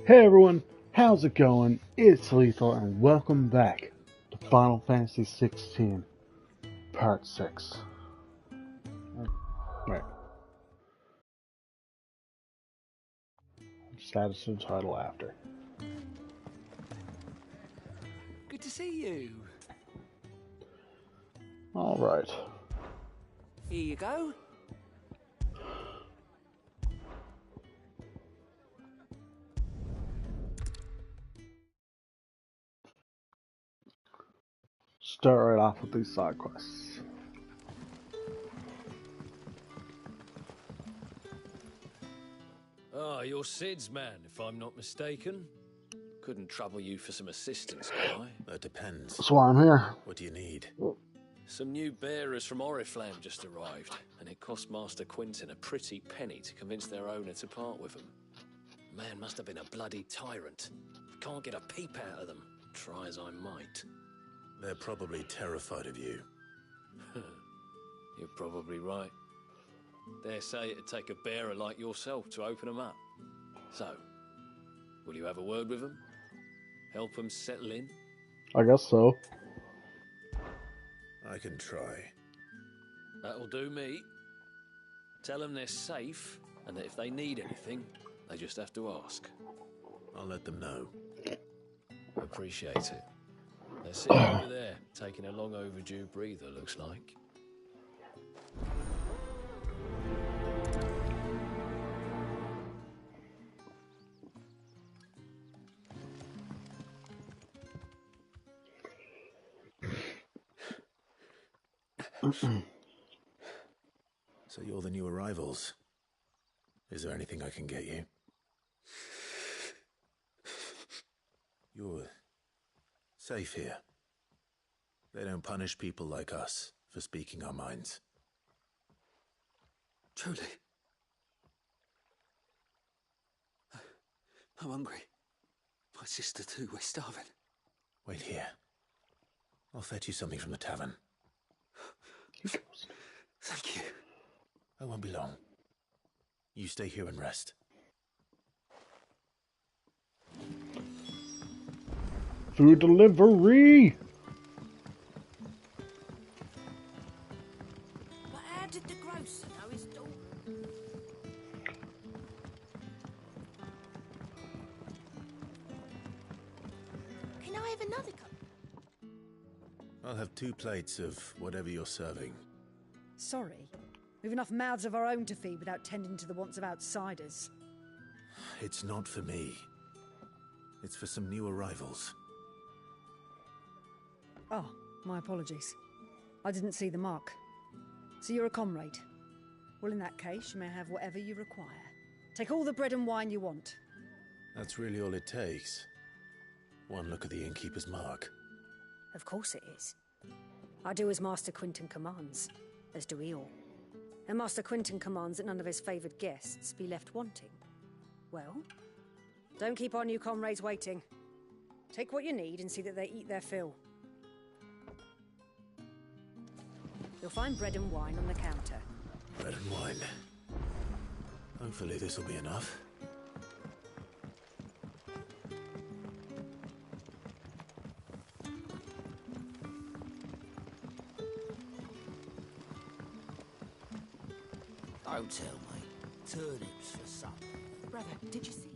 Hey everyone, how's it going? It's Lethal and welcome back to Final Fantasy XVI, Part 6. Wait. Status and title after. Good to see you. Alright. Here you go. Start right off with these side quests. Ah, you're Sid's man, if I'm not mistaken. Couldn't trouble you for some assistance, could I? That depends. That's why I'm here. What do you need? Some new bearers from Oriflamme just arrived, and it cost Master Quinton a pretty penny to convince their owner to part with them. Man must have been a bloody tyrant. Can't get a peep out of them, try as I might. They're probably terrified of you. You're probably right. Dare say it'd take a bearer like yourself to open them up. So, will you have a word with them? Help them settle in? I guess so. I can try. That'll do me. Tell them they're safe, and that if they need anything, they just have to ask. I'll let them know. Appreciate it. They're sitting over there, taking a long overdue breather, looks like. So you're the new arrivals. Is there anything I can get you? You're safe here. They don't punish people like us for speaking our minds. Truly. I'm hungry. My sister too, we're starving. Wait here. I'll fetch you something from the tavern. Thank you. I won't be long. You stay here and rest. Food delivery! But how did the grocer know his daughter? Can I have another cup? I'll have 2 plates of whatever you're serving. Sorry. We've enough mouths of our own to feed without tending to the wants of outsiders. It's not for me. It's for some new arrivals. Oh, my apologies. I didn't see the mark. So you're a comrade. Well, in that case, you may have whatever you require. Take all the bread and wine you want. That's really all it takes. One look at the innkeeper's mark. Of course it is. I do as Master Quinton commands, as do we all. And Master Quinton commands that none of his favoured guests be left wanting. Well, don't keep our new comrades waiting. Take what you need and see that they eat their fill. You'll find bread and wine on the counter. Bread and wine. Hopefully this will be enough. Don't tell me. Turnips for supper. Brother, did you see?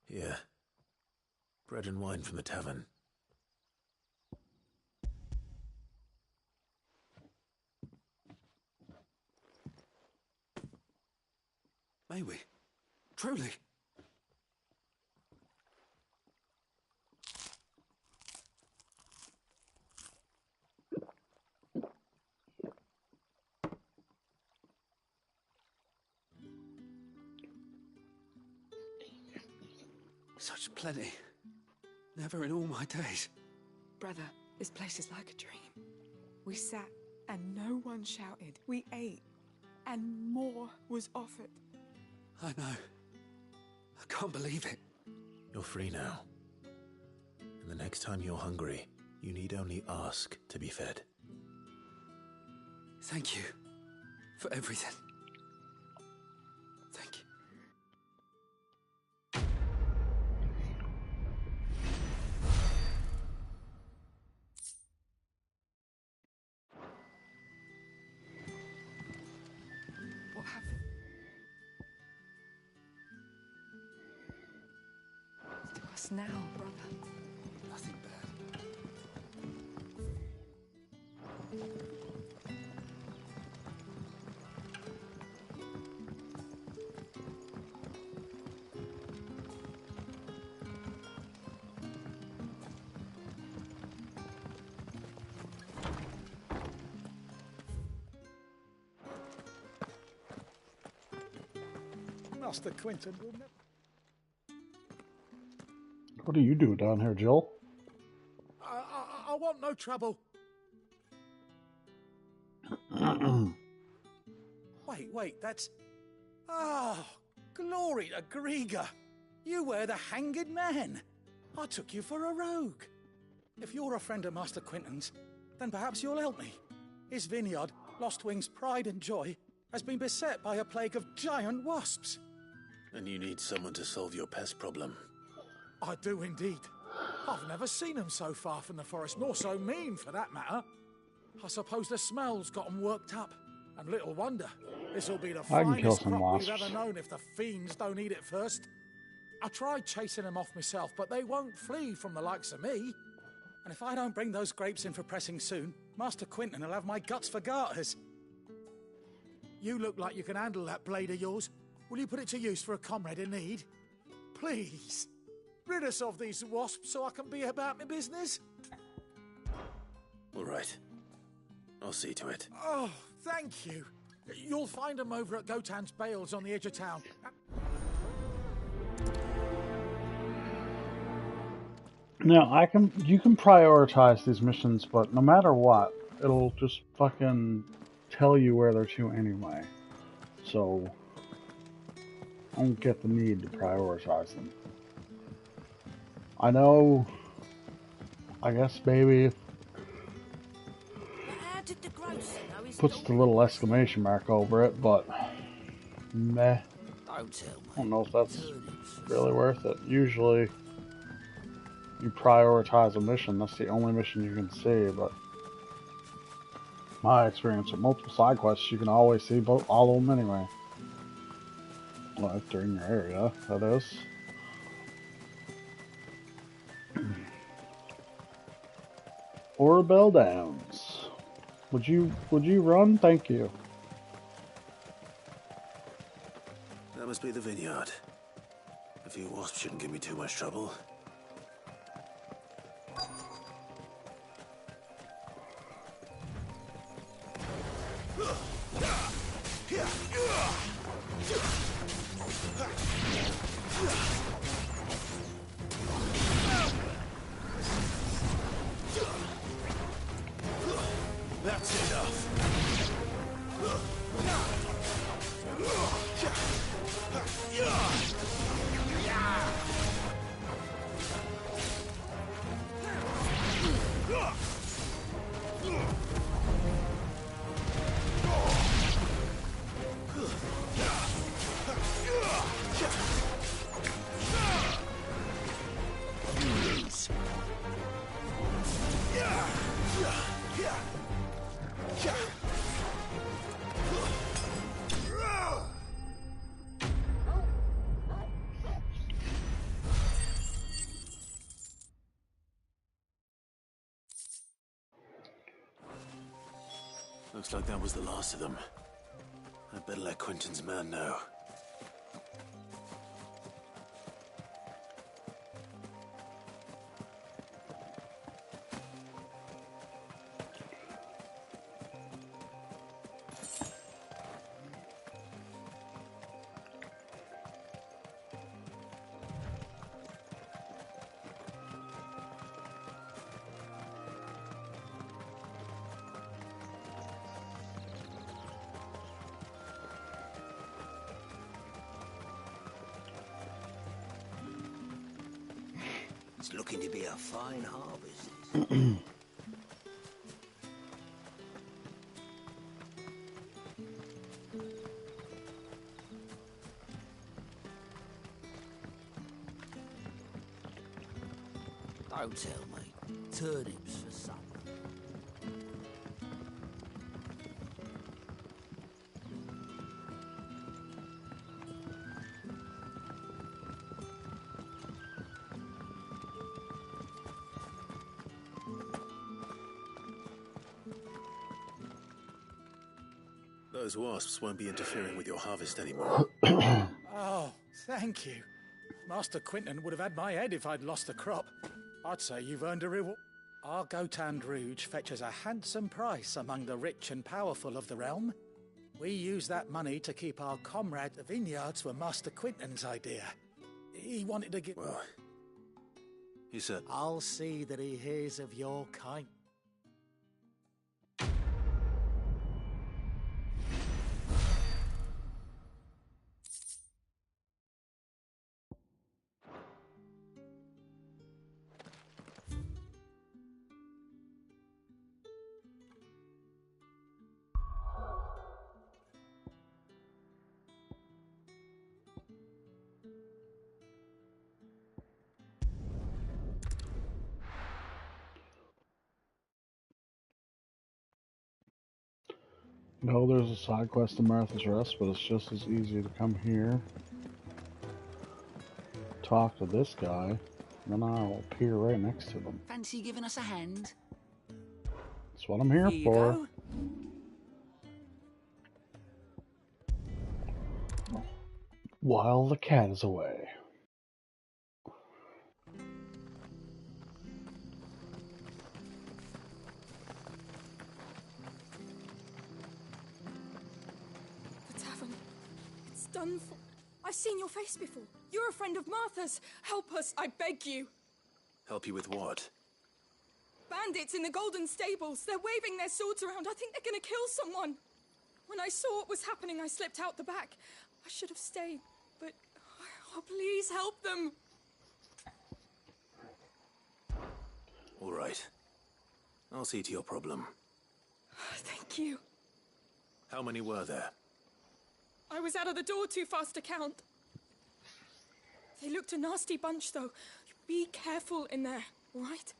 Here. Bread and wine from the tavern. May we? Truly. Such plenty. Never in all my days. Brother, this place is like a dream. We sat and no one shouted. We ate and more was offered. I know. I can't believe it. You're free now. And the next time you're hungry, you need only ask to be fed. Thank you for everything. us now, brother? Nothing bad. Master Quentin will never... What do you do down here, Jill? I want no trouble. Wait, that's... Oh, glory to Grieger. You were the hanged man. I took you for a rogue. If you're a friend of Master Quentin's, then perhaps you'll help me. His vineyard, Lostwing's pride and joy, has been beset by a plague of giant wasps. And you need someone to solve your pest problem. I do indeed. I've never seen them so far from the forest, nor so mean for that matter. I suppose the smell's got them worked up. And little wonder. This'll be the I can kill finest some crop we've wasps. ever known if the fiends don't eat it first. I tried chasing them off myself, but they won't flee from the likes of me. And if I don't bring those grapes in for pressing soon, Master Quentin will have my guts for garters. You look like you can handle that blade of yours. Will you put it to use for a comrade in need? Please. Rid us of these wasps so I can be about my business. All right. I'll see to it. Oh, thank you. You'll find them over at Gotan's Bales on the edge of town. Now, you can prioritize these missions, but no matter what, it'll just fucking tell you where they're to anyway. So, I don't get the need to prioritize them. I know, I guess maybe How did the grocer know his puts the little exclamation mark over it, but meh. Don't tell me. I don't know if that's really worth it. Usually, you prioritize a mission, that's the only mission you can see, but my experience with multiple side quests, you can always see all of them anyway. Well, if they're in your area, that is. Orbell Downs. Would you run? Thank you. That must be the vineyard. A few wasps shouldn't give me too much trouble. That's enough. Looks like that was the last of them. I'd better let Quentin's man know. It's looking to be a fine harvest. Don't tell me. Turnips for supper. Those wasps won't be interfering with your harvest anymore. Oh, thank you. Master Quinton would have had my head if I'd lost the crop. I'd say you've earned a reward. Our Gotand Rouge fetches a handsome price among the rich and powerful of the realm. We use that money to keep our comrade. The vineyards were Master Quinton's idea. He wanted to get... Well, he said... I'll see that he hears of your kind. No, there's a side quest to Martha's Rest, but it's just as easy to come here, talk to this guy, and then I'll appear right next to them. Fancy giving us a hand? That's what I'm here Here you for. go. While the cat is away. The tavern. It's done for. I've seen your face before. You're a friend of Martha's. Help us, I beg you. Help you with what? Bandits in the Golden Stables. They're waving their swords around. I think they're gonna kill someone. When I saw what was happening, I slipped out the back. I should have stayed, but... Oh, please help them. All right. I'll see to your problem. Thank you. How many were there? I was out of the door too fast to count. They looked a nasty bunch, though. Be careful in there, all right?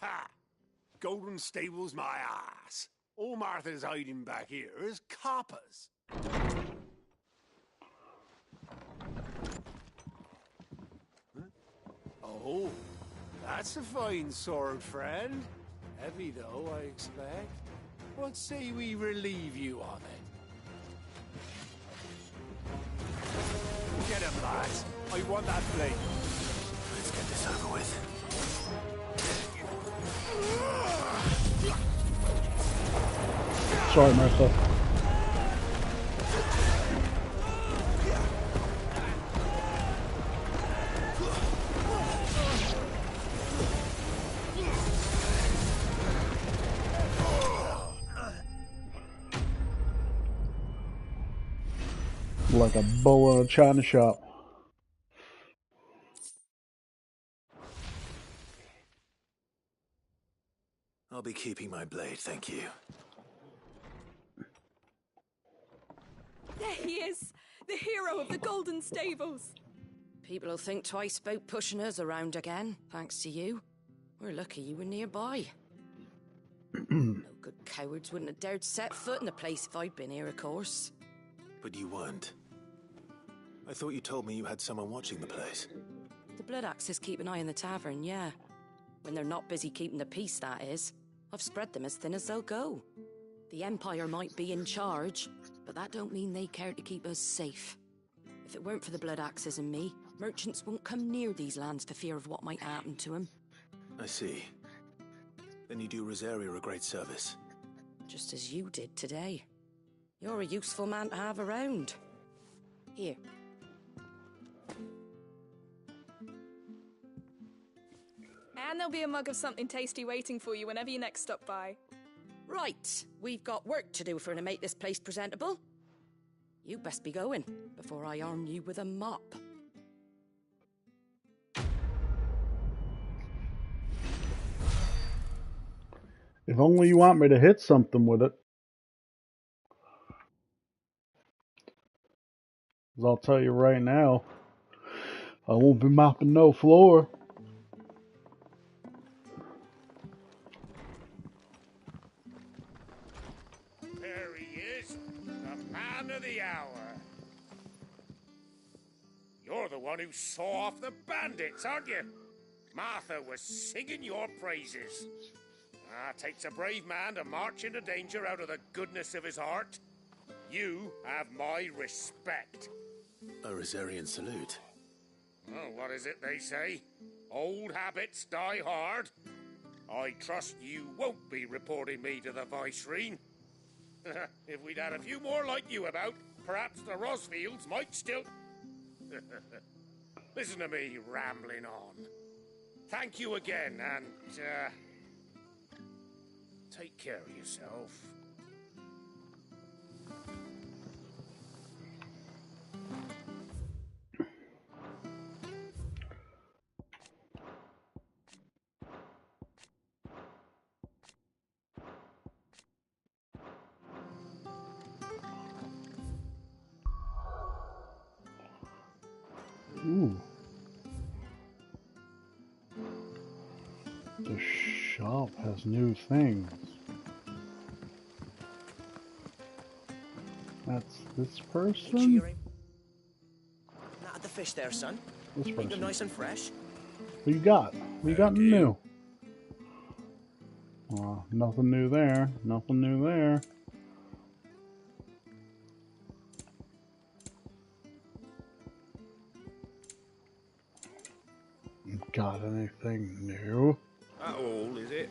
Ha! Golden Stables my ass. All Martha's hiding back here is coppers. Huh? Oh, that's a fine sword, friend. Heavy though, I expect. What say we relieve you of it? Get him, lads. I want that blade. Let's get this over with. Sorry, Martha. Like a bull in a china shop. I'll be keeping my blade, thank you. There he is, the hero of the Golden Stables. People will think twice about pushing us around again, thanks to you. We're lucky you were nearby. No good cowards wouldn't have dared set foot in the place if I'd been here, of course. But you weren't. I thought you told me you had someone watching the place. The Blood Axes keep an eye on the tavern, yeah. When they're not busy keeping the peace, that is. I've spread them as thin as they'll go. The Empire might be in charge, but that don't mean they care to keep us safe. If it weren't for the Blood Axes and me, merchants won't come near these lands for fear of what might happen to them. I see. Then you do Rosaria a great service. Just as you did today. You're a useful man to have around. Here. And there'll be a mug of something tasty waiting for you whenever you next stop by. Right, we've got work to do for to make this place presentable. You best be going, before I arm you with a mop. If only you want me to hit something with it. 'Cause I'll tell you right now, I won't be mopping no floor. There he is, the Man of the hour. You're the one who saw off the bandits, aren't you? Martha was singing your praises. Takes a brave man to march into danger out of the goodness of his heart. You have my respect. A Rosarian salute. Oh, what is it they say? Old habits die hard. I trust you won't be reporting me to the Viceroy. If we'd had a few more like you about, perhaps the Rosfields might still... Listen to me rambling on. Thank you again, and, take care of yourself. Ooh. The shop has new things. That's this person? Cheering. Not the fish there, son. This Keep them person. nice and fresh. What you got? What you got new? Nothing new there. Nothing new there. Got anything new? That all, is it?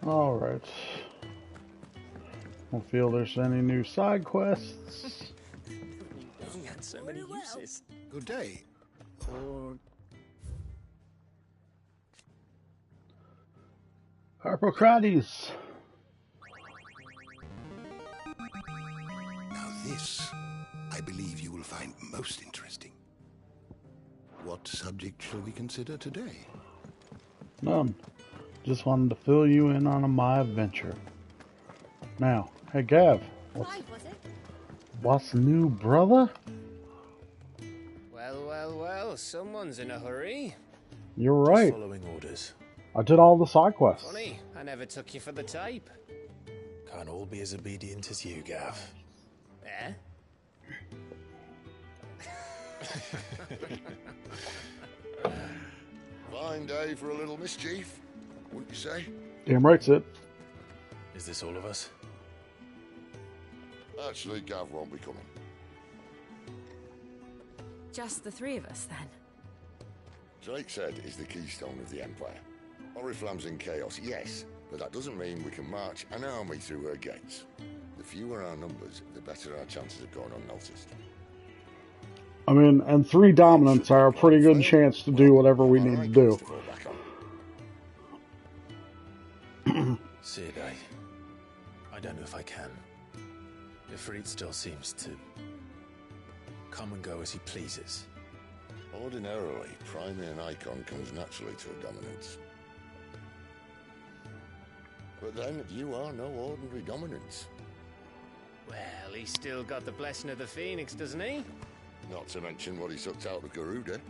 Alright. Don't feel there's any new side quests. He had so many uses. Good day. Or Harpocrates. Now this, I believe you will find most interesting. What subject shall we consider today? None. Just wanted to fill you in on my adventure. Now, hey Gav, what's new, brother? Well, someone's in a hurry. You're right. Just following orders. I did all the side quests. Funny, I never took you for the type. Can't all be as obedient as you, Gav. Eh? Fine day for a little mischief, wouldn't you say? Damn right, Sid. Is this all of us? Actually, Gav won't be coming. Just the three of us, then? Drake said is the keystone of the Empire. Oriflamme's in chaos, yes, but that doesn't mean we can march an army through her gates. The fewer our numbers, the better our chances of going unnoticed. I mean, and 3 dominants are a pretty good chance to do whatever we need to do. Sid, I don't know if I can. Ifrit still seems to come and go as he pleases. Ordinarily, priming an icon comes naturally to a dominance. But then, you are no ordinary dominance. Well, he's still got the blessing of the Phoenix, doesn't he? Not to mention what he sucked out of Garuda.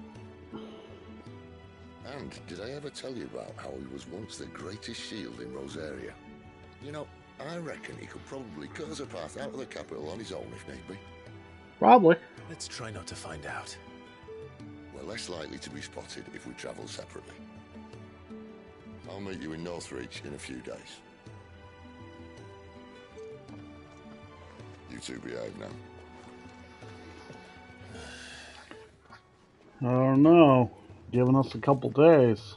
And did I ever tell you about how he was once the greatest shield in Rosaria? You know, I reckon he could probably cut us a path out of the capital on his own if need be. Probably. Let's try not to find out. We're less likely to be spotted if we travel separately. I'll meet you in Northreach in a few days. You two behave now. I don't know. Giving us a couple days.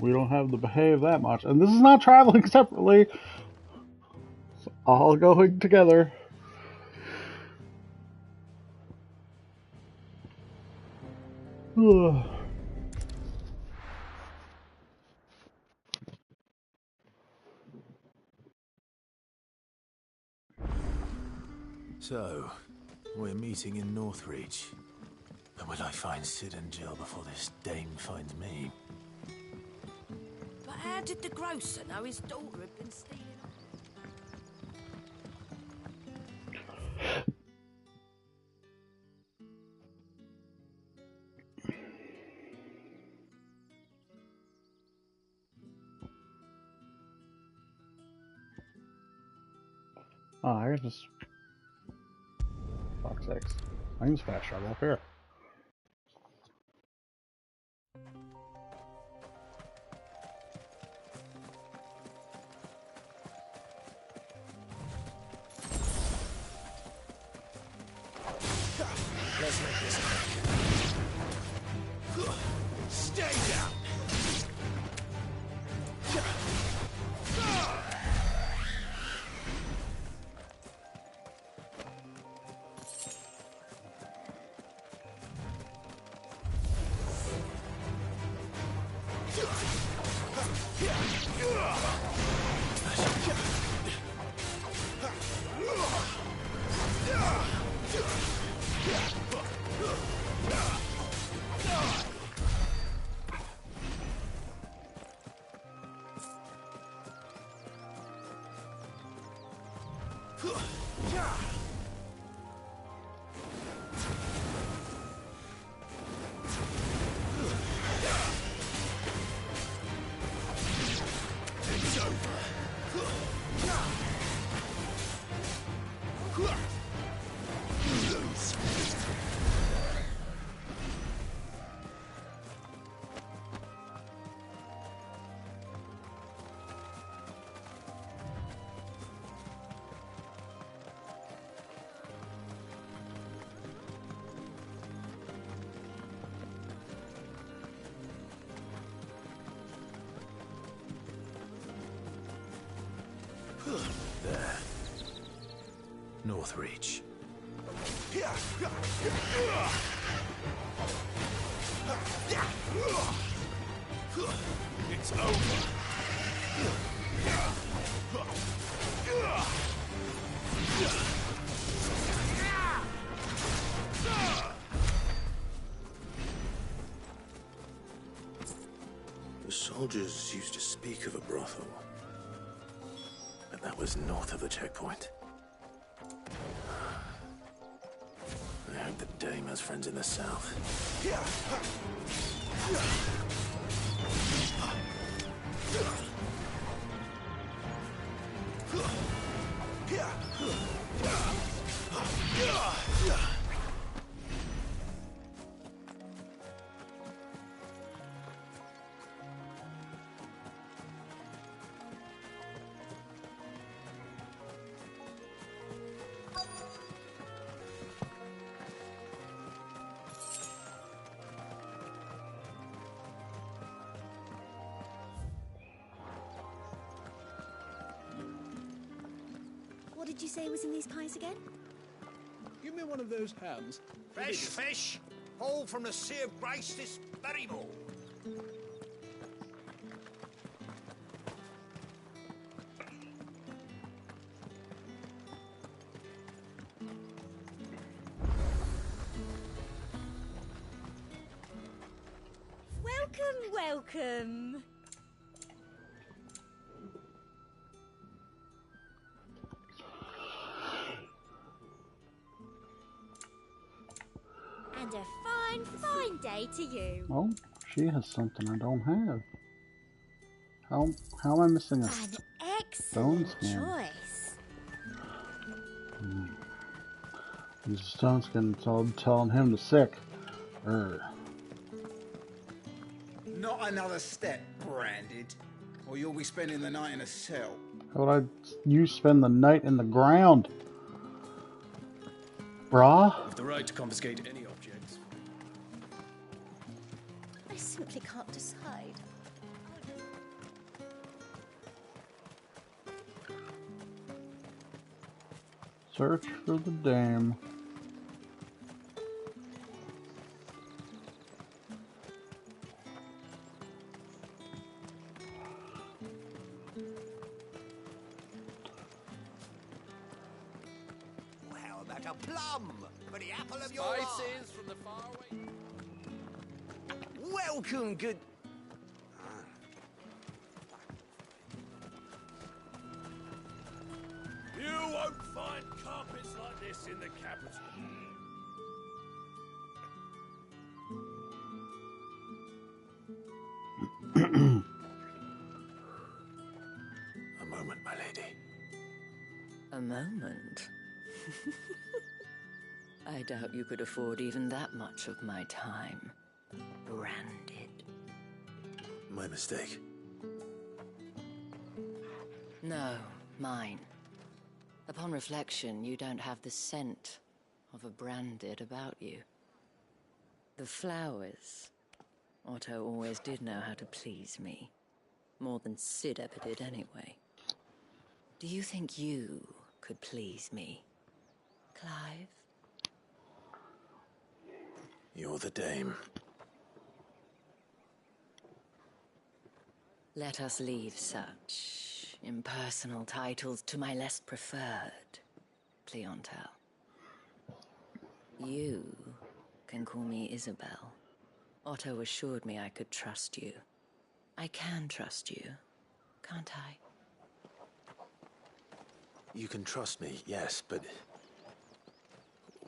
We don't have to behave that much. And this is not traveling separately. It's all going together. Ugh. So, we're meeting in Northreach. But will I find Sid and Jill before this dame finds me? But how did the grocer know his daughter had been stealing? Oh, I can just... Fuck's sakes. I can just fast travel up here. Let's make this quick. Stay down! There. Northreach. It's over. The soldiers used to speak of a brothel. But that was north of the checkpoint. I hope the dame has friends in the south. What did you say was in these pies again? Give me one of those hams. Fresh fish, all from the Sea of Grace this very morning. Welcome, welcome. And a fine, fine day to you. Oh, she has something I don't have. How am I missing a An stone excellent skin? choice. Use a stone skin, so I'm telling him to sick. Not another step, Branded, or you'll be spending the night in a cell. How would you spend the night in the ground? Brah? With the right to confiscate any objects. I simply can't decide. Search for the dame. Well, that plum for the apple of your eye. Spices from the faraway. Welcome, good. You won't find carpets like this in the capital. A moment, my lady. A moment? I doubt you could afford even that much of my time. Branded. My mistake. No, mine. Upon reflection, you don't have the scent of a branded about you. The flowers. Otto always did know how to please me. More than Sid ever did anyway. Do you think you could please me, Clive? You're the dame. Let us leave such impersonal titles to my less preferred clientele. You can call me Isabel. Otto assured me I could trust you. I can trust you, can't I? You can trust me, yes, but...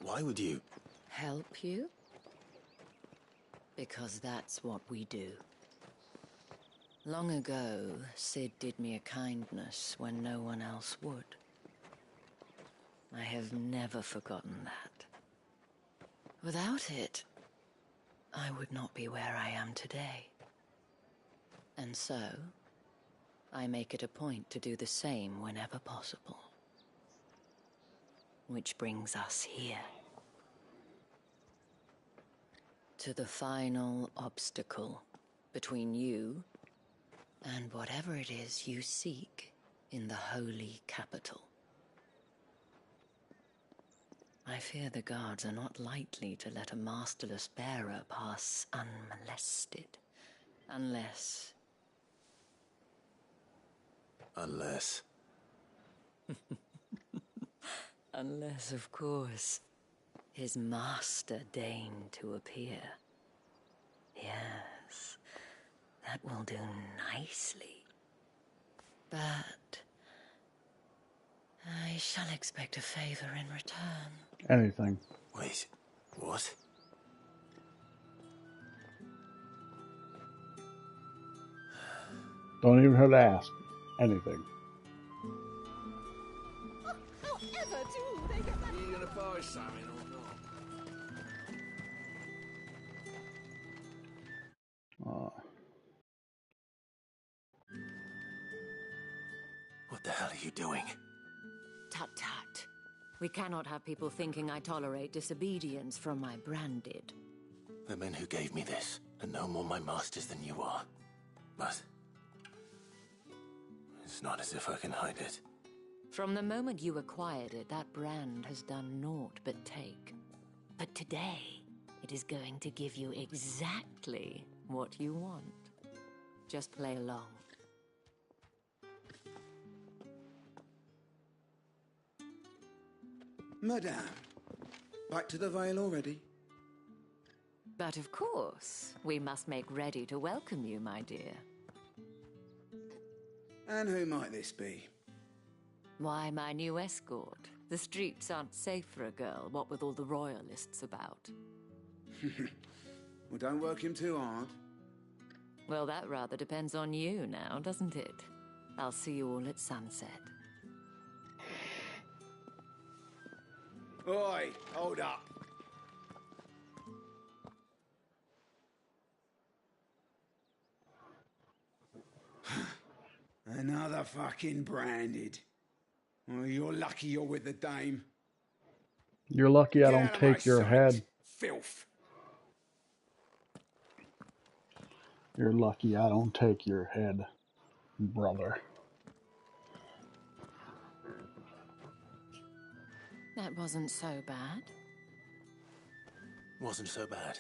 why would you... Help you? Because that's what we do. Long ago, Sid did me a kindness when no one else would. I have never forgotten that. Without it, I would not be where I am today. And so, I make it a point to do the same whenever possible. Which brings us here. To the final obstacle between you and whatever it is you seek in the holy capital. I fear the guards are not likely to let a masterless bearer pass unmolested. Unless... Unless... Unless, of course, his master deigned to appear. Yes, that will do nicely. But I shall expect a favor in return. Anything. Wait, what? Don't even have to ask. Anything. However do they get that? Are you gonna buy something or not? What the hell are you doing? Tut tut. We cannot have people thinking I tolerate disobedience from my branded. The men who gave me this are no more my masters than you are. But... it's not as if I can hide it. From the moment you acquired it, that brand has done naught but take. But today, it is going to give you exactly what you want. Just play along. Madame, back to the Vale already? But of course, we must make ready to welcome you, my dear. And who might this be? Why, my new escort. The streets aren't safe for a girl, what with all the royalists about. Well, don't work him too hard. Well, that rather depends on you now, doesn't it? I'll see you all at sunset. Oi, hold up. Another fucking branded. Well, you're lucky you're with the dame. You're lucky I Get don't out of my take your sight, head. Filth. You're lucky I don't take your head, brother. That wasn't so bad. Wasn't so bad.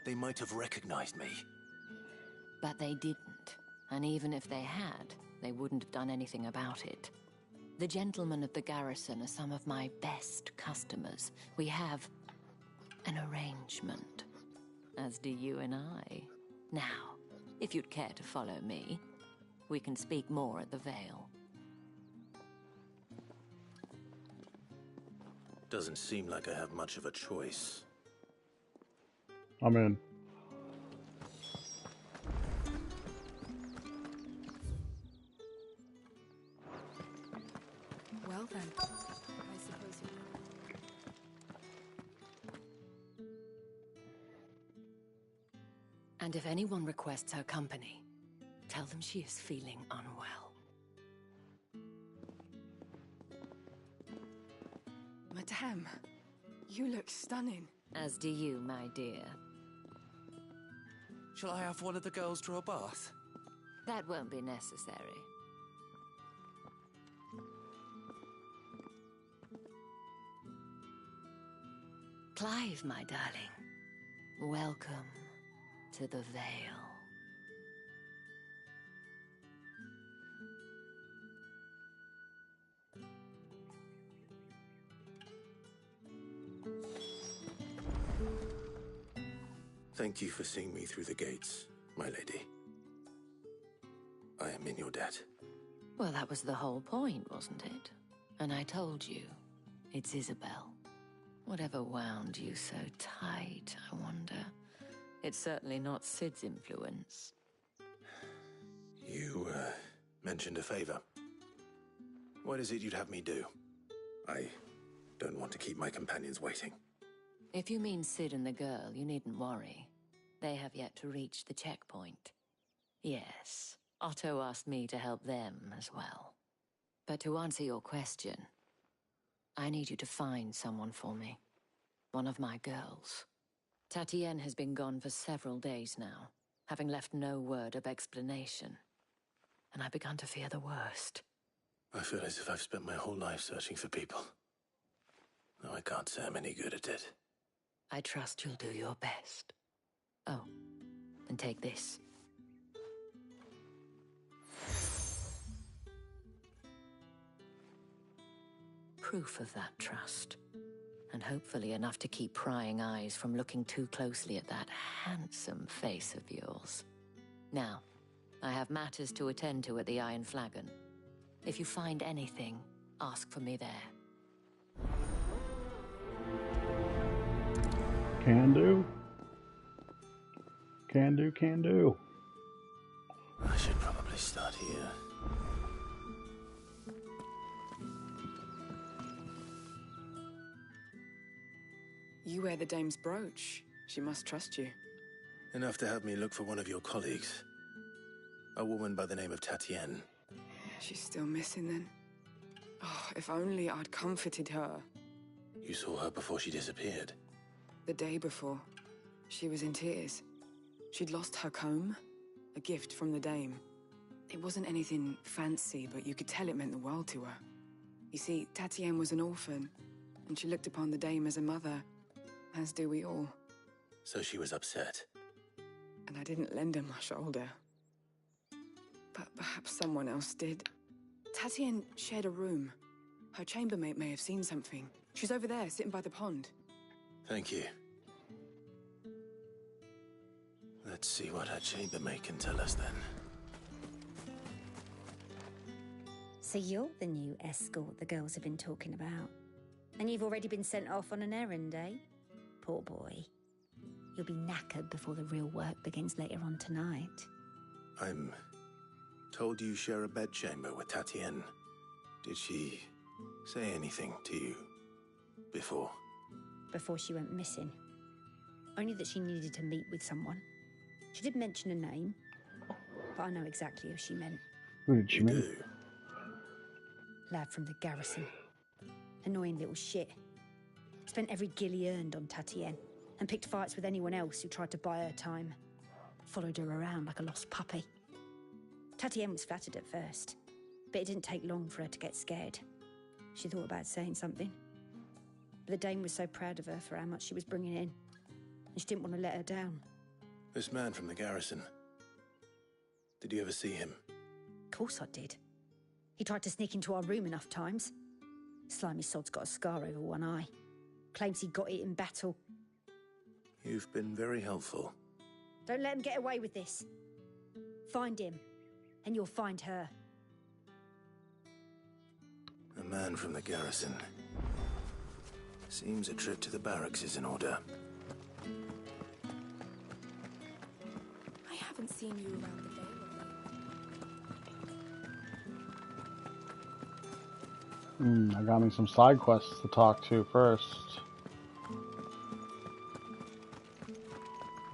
They might have recognized me. But they didn't. And even if they had, they wouldn't have done anything about it. The gentlemen of the garrison are some of my best customers. We have an arrangement, as do you and I. Now, if you'd care to follow me, we can speak more at the Vale. Doesn't seem like I have much of a choice. I'm in. Well then, I suppose you... And if anyone requests her company, tell them she is feeling unwell. Madame, you look stunning. As do you, my dear. Shall I have one of the girls draw a bath? That won't be necessary. Clive, my darling. Welcome to the Vale. Thank you for seeing me through the gates, my lady. I am in your debt. Well, that was the whole point, wasn't it? And I told you, it's Isabel. Whatever wound you so tight, I wonder. It's certainly not Sid's influence. You, mentioned a favor. What is it you'd have me do? I don't want to keep my companions waiting. If you mean Sid and the girl, you needn't worry. They have yet to reach the checkpoint. Yes, Otto asked me to help them as well. But to answer your question, I need you to find someone for me. One of my girls. Tatienne has been gone for several days now, having left no word of explanation. And I've begun to fear the worst. I feel as if I've spent my whole life searching for people. No, I can't say I'm any good at it. I trust you'll do your best. Oh, and take this. Proof of that trust. And hopefully enough to keep prying eyes from looking too closely at that handsome face of yours. Now, I have matters to attend to at the Iron Flagon. If you find anything, ask for me there. Can do. Can do, can do. I should probably start here. You wear the dame's brooch. She must trust you. Enough to have me look for one of your colleagues. A woman by the name of Tatienne. She's still missing then. Oh, if only I'd comforted her. You saw her before she disappeared. The day before, she was in tears. She'd lost her comb, a gift from the dame. It wasn't anything fancy, but you could tell it meant the world to her. You see, Tatienne was an orphan, and she looked upon the dame as a mother, as do we all. So she was upset. And I didn't lend her my shoulder. But perhaps someone else did. Tatienne shared a room. Her chambermaid may have seen something. She's over there, sitting by the pond. Thank you. Let's see what her chambermaid can tell us then. So you're the new escort the girls have been talking about. And you've already been sent off on an errand, eh? Poor boy. You'll be knackered before the real work begins later on tonight. I'm told you share a bedchamber with Tatienne. Did she say anything to you before? Before she went missing. Only that she needed to meet with someone. She did mention a name, but I know exactly who she meant. Who did she mean? Lad from the garrison. Annoying little shit. Spent every guil he earned on Tatienne, and picked fights with anyone else who tried to buy her time. Followed her around like a lost puppy. Tatienne was flattered at first, but it didn't take long for her to get scared. She thought about saying something. But the dame was so proud of her for how much she was bringing in, and she didn't want to let her down. This man from the garrison. Did you ever see him? Of course I did. He tried to sneak into our room enough times. Slimy sod's got a scar over one eye. Claims he got it in battle. You've been very helpful. Don't let him get away with this. Find him, and you'll find her. A man from the garrison. Seems a trip to the barracks is in order. I haven't seen you around the Vale of late. I got me some side quests to talk to first.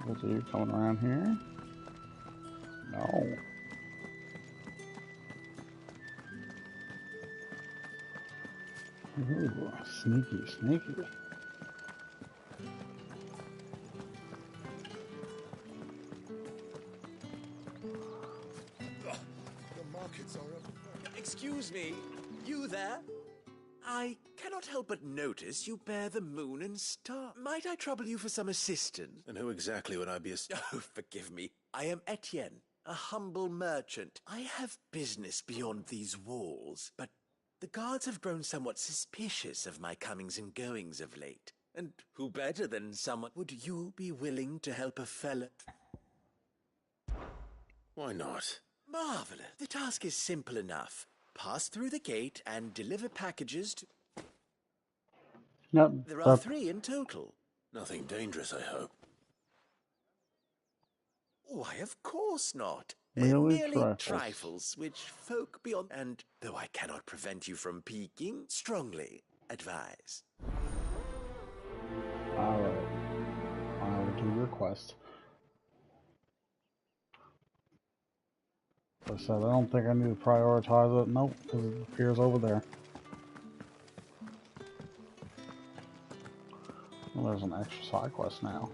Is you coming around here? No. Ooh, sneaky, sneaky. The markets are up. Excuse me, you there? I cannot help but notice you bear the moon and star. Might I trouble you for some assistance? And who exactly would I be Oh, forgive me. I am Etienne, a humble merchant. I have business beyond these walls, but the guards have grown somewhat suspicious of my comings and goings of late. And who better than someone? Would you be willing to help a fella? Why not? Marvelous. The task is simple enough. Pass through the gate and deliver packages to... Yep. There are 3 in total. Nothing dangerous, I hope. Why, of course not. Merely Merely trifles. trifles, which folk beyond... And though I cannot prevent you from peeking, strongly advise. Alright. I will do your quest. Like I said, I don't think I need to prioritize it. Nope, because it appears over there. Well, there's an extra side quest now.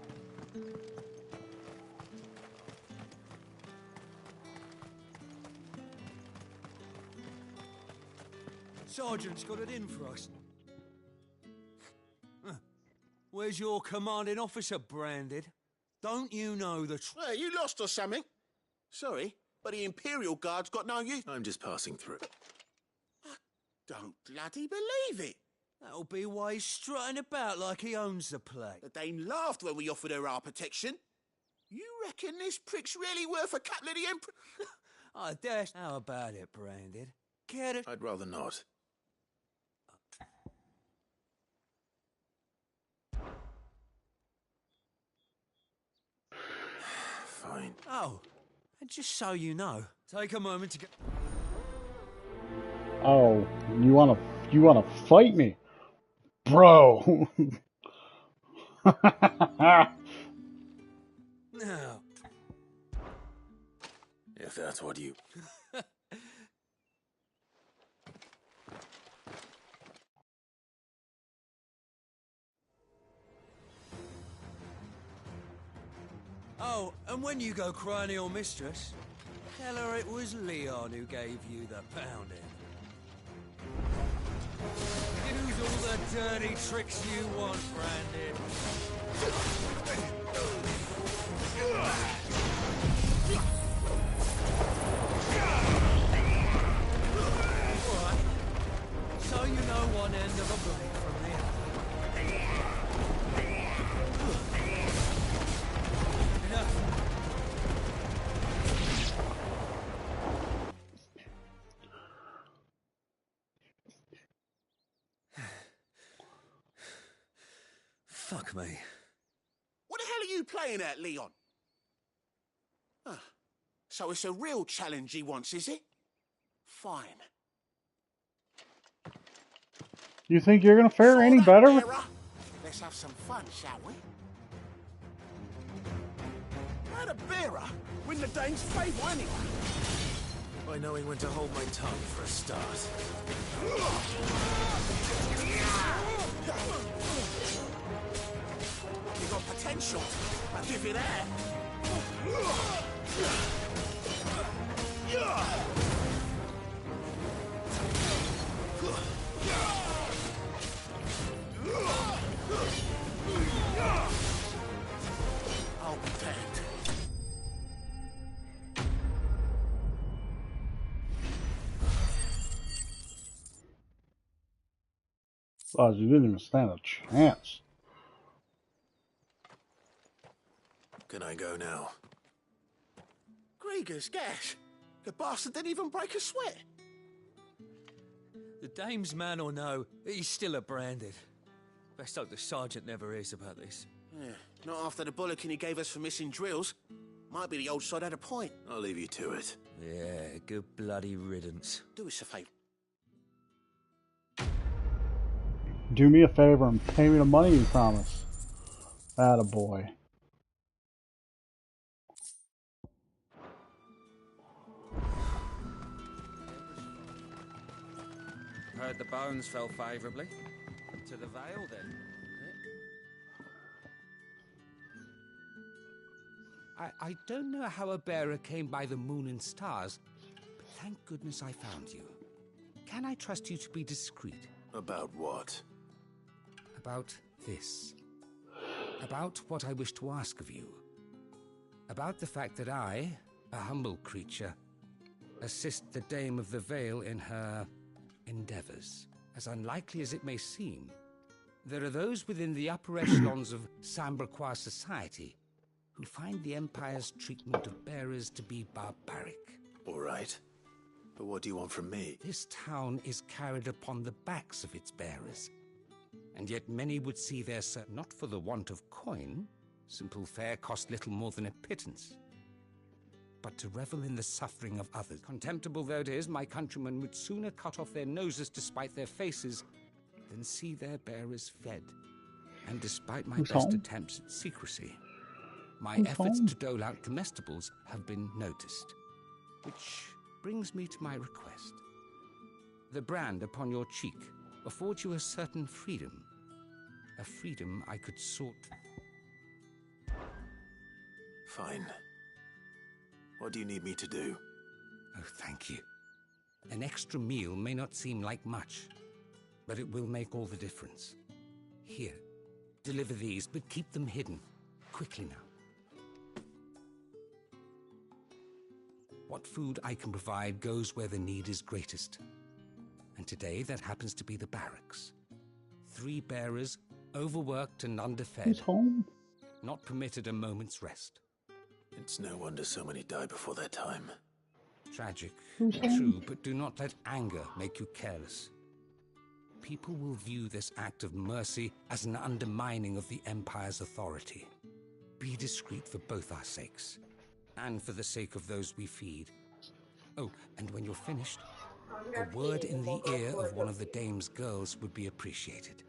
Sergeant's got it in for us. Where's your commanding officer, Branded? Don't you know the Hey, you lost or something? Sorry, but the Imperial Guard's got no use. I'm just passing through. I don't bloody believe it. That'll be why he's strutting about like he owns the place. The Dane laughed when we offered her our protection. You reckon this prick's really worth a couple of the Emperor? I dare. How about it, Branded? Care to... I'd rather not. Fine. Oh, and just so you know, take a moment to get... Oh, you wanna fight me? Bro! No. If that's what you... Oh, and when you go crying to your mistress, tell her it was Leon who gave you the pounding. Use all the dirty tricks you want, Branded. Alright. So you know one end of a blade from the other. Fuck me. What the hell are you playing at, Leon? Ah, so it's a real challenge he wants, is it? Fine. You think you're gonna fare any that, better? Vera? Let's have some fun, shall we? How the Vera win the Dane's favour anyway? By knowing when to hold my tongue for a start. You got potential. I'll give you that. I'll be damned. Oh, you didn't even stand a chance. Can I go now? Gregor's gas. The bastard didn't even break a sweat. The dame's man or no, he's still a branded. Best hope the sergeant never hears about this. Yeah, not after the bollocking he gave us for missing drills. Might be the old sod had a point. I'll leave you to it. Yeah, good bloody riddance. Do us a favour. Do me a favor and pay me the money you promised. Attaboy. Heard the bones fell favourably. To the Vale, then. I don't know how a bearer came by the moon and stars, but thank goodness I found you. Can I trust you to be discreet? About what? About this. About what I wish to ask of you. About the fact that I, a humble creature, assist the Dame of the Vale in her endeavors. As unlikely as it may seem, there are those within the upper echelons of Samberquois society who find the Empire's treatment of bearers to be barbaric. All right. But what do you want from me? This town is carried upon the backs of its bearers, and yet many would see their not for the want of coin. Simple fare cost little more than a pittance, but to revel in the suffering of others. Contemptible though it is, my countrymen would sooner cut off their noses to spite their faces than see their bearers fed. And despite my best attempts at secrecy, my efforts to dole out comestibles have been noticed. Which brings me to my request. The brand upon your cheek affords you a certain freedom. A freedom I could sort. Fine. What do you need me to do? Oh, thank you. An extra meal may not seem like much, but it will make all the difference. Here, deliver these, but keep them hidden. Quickly now. What food I can provide goes where the need is greatest. And today that happens to be the barracks. 3 bearers, overworked and underfed. Who's home? Not permitted a moment's rest. It's no wonder so many die before their time. Tragic, Who's home? true, but do not let anger make you careless. People will view this act of mercy as an undermining of the Empire's authority. Be discreet for both our sakes, and for the sake of those we feed. Oh, and when you're finished, a word in the ear of one of the dame's girls would be appreciated.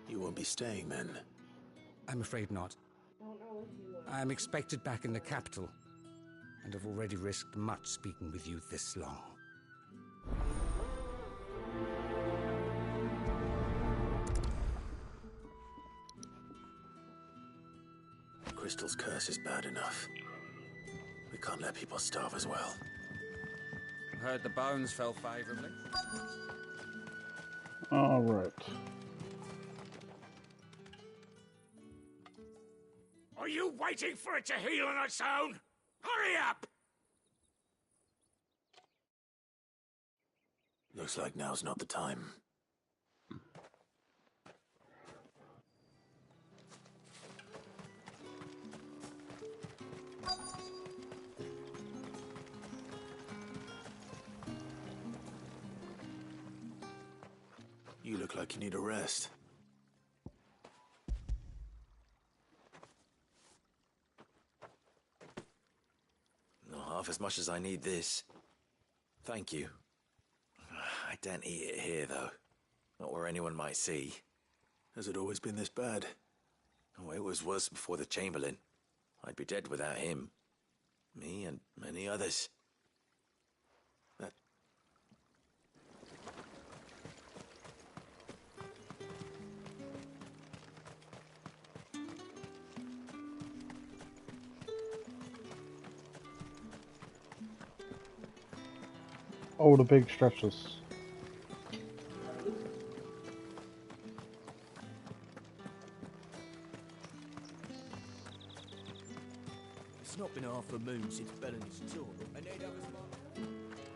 You won't be staying then? I'm afraid not. I am expected back in the capital, and have already risked much speaking with you this long. Crystal's curse is bad enough. We can't let people starve as well. Heard the bones fell favourably. All right. Are you waiting for it to heal on its own? Hurry up! Looks like now's not the time. You look like you need a rest. Not half as much as I need this. Thank you. I don't eat it here, though. Not where anyone might see. Has it always been this bad? Oh, it was worse before the Chamberlain. I'd be dead without him. Me and many others. Oh, the big stretches. It's not been half a moon since Bellen's tour.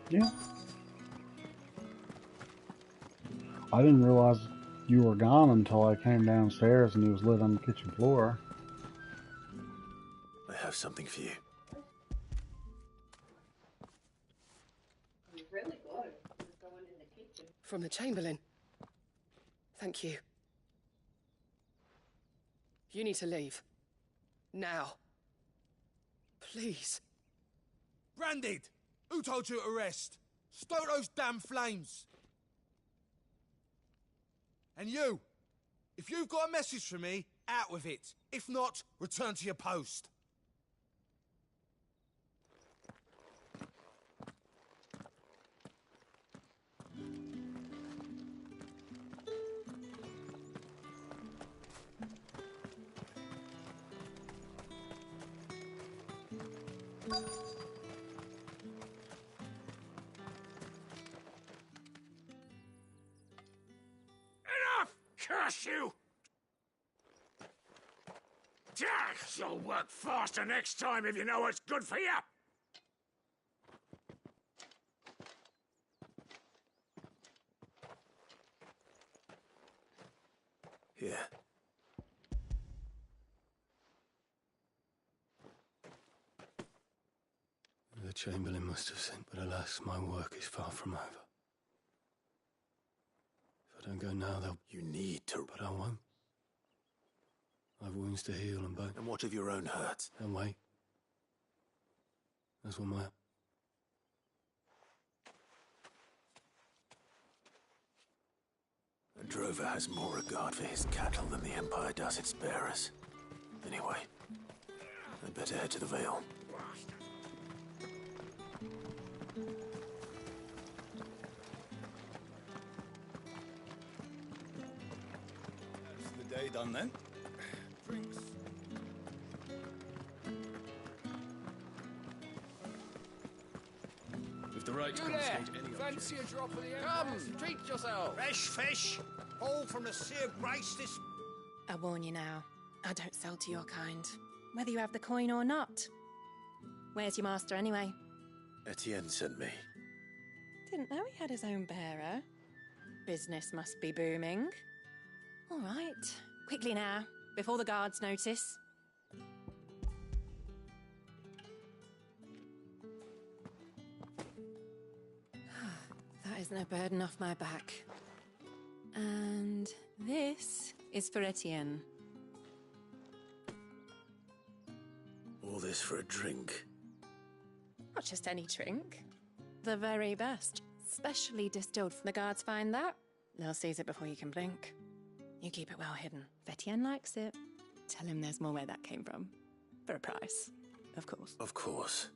Yeah. I didn't realize you were gone until I came downstairs and he was lit on the kitchen floor. I have something for you. From the Chamberlain. Thank you. You need to leave. Now. Please. Branded! Who told you to rest? Stoke those damn flames! And you! If you've got a message for me, out with it. If not, return to your post. Enough! Curse you! You'll work faster next time if you know what's good for you! Here. The Chamberlain must have sent, but alas, my work is far from over. If I don't go now, they'll... You need to... But I won't. I've wounds to heal and both. And what of your own hurts? And wait. That's what my... A drover has more regard for his cattle than the Empire does its bearers. Anyway, I'd better head to the Vale. That's the day done then. Drinks. If the right Fancy a drop of the Come, treat yourself. Fresh fish, all from the Sea of Grace this... I warn you now, I don't sell to your kind, whether you have the coin or not. Where's your master anyway? Etienne sent me. Didn't know he had his own bearer. Business must be booming. All right, quickly now, before the guards notice. That isn't a burden off my back. And this is for Etienne. All this for a drink. Not just any drink. The very best. Specially distilled. The guards find that, they'll seize it before you can blink. You keep it well hidden. If Etienne likes it, tell him there's more where that came from. For a price, of course. Of course.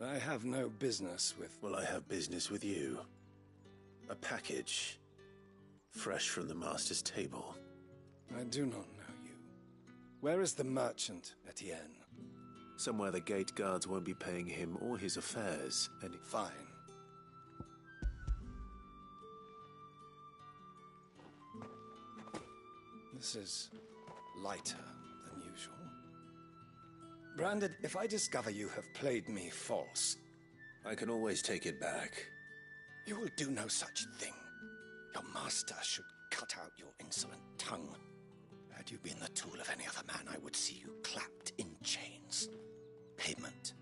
I have no business with... Well, I have business with you. A package. Fresh from the master's table. I do not know you. Where is the merchant, Etienne? Somewhere the gate guards won't be paying him or his affairs any... Fine. This is lighter than usual. Branded, if I discover you have played me false... I can always take it back. You will do no such thing. Your master should cut out your insolent tongue. Had you been the tool of any other man, I would see you clapped in chains. Payment.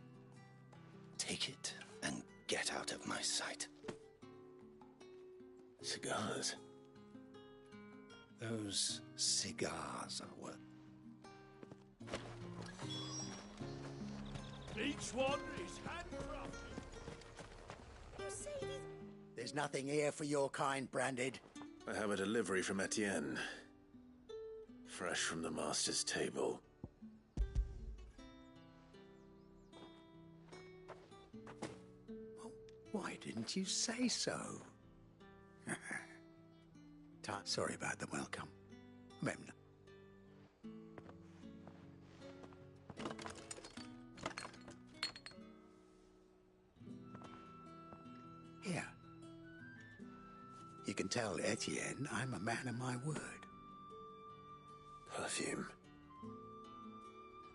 Take it and get out of my sight. Cigars. Those cigars are worth... Each one is handcrafted. There's nothing here for your kind, Branded. I have a delivery from Etienne. Fresh from the master's table. Why didn't you say so? Sorry about the welcome. Remember. Here. You can tell Etienne I'm a man of my word. Perfume.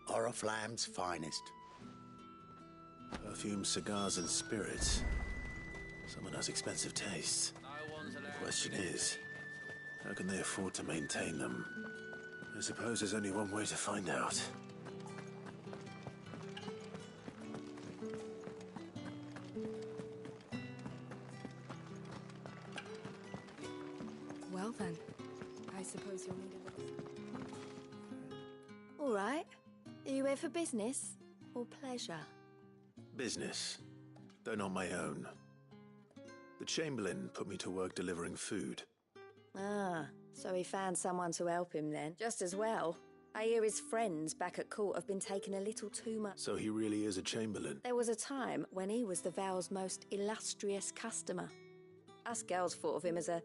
Oriflamme's finest. Perfume, cigars, and spirits. Someone has expensive tastes. The question is, how can they afford to maintain them? I suppose there's only one way to find out. Well then, I suppose you'll need a little... All right. Are you here for business or pleasure? Business, though not my own. The Chamberlain put me to work delivering food. Ah, so he found someone to help him then. Just as well. I hear his friends back at court have been taking a little too much. So he really is a Chamberlain? There was a time when he was the Vale's most illustrious customer. Us girls thought of him as a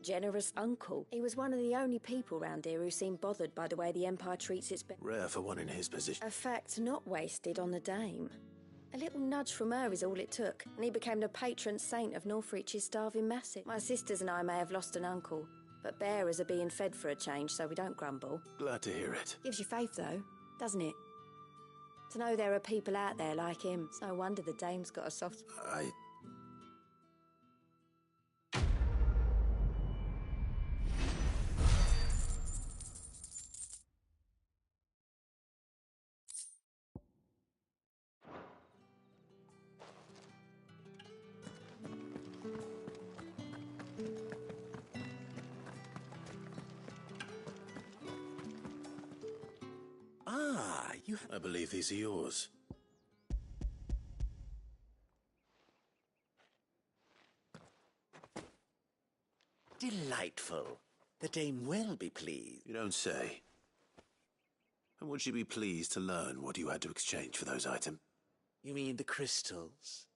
generous uncle. He was one of the only people round here who seemed bothered by the way the Empire treats its... Rare for one in his position. A fact not wasted on the dame. A little nudge from her is all it took, and he became the patron saint of Northreach's starving masses. My sisters and I may have lost an uncle, but bearers are being fed for a change, so we don't grumble. Glad to hear it. Gives you faith, though, doesn't it? To know there are people out there like him. It's no wonder the dame's got a soft... I believe these are yours. Delightful. The dame will be pleased. You don't say. And would she be pleased to learn what you had to exchange for those items? You mean the crystals?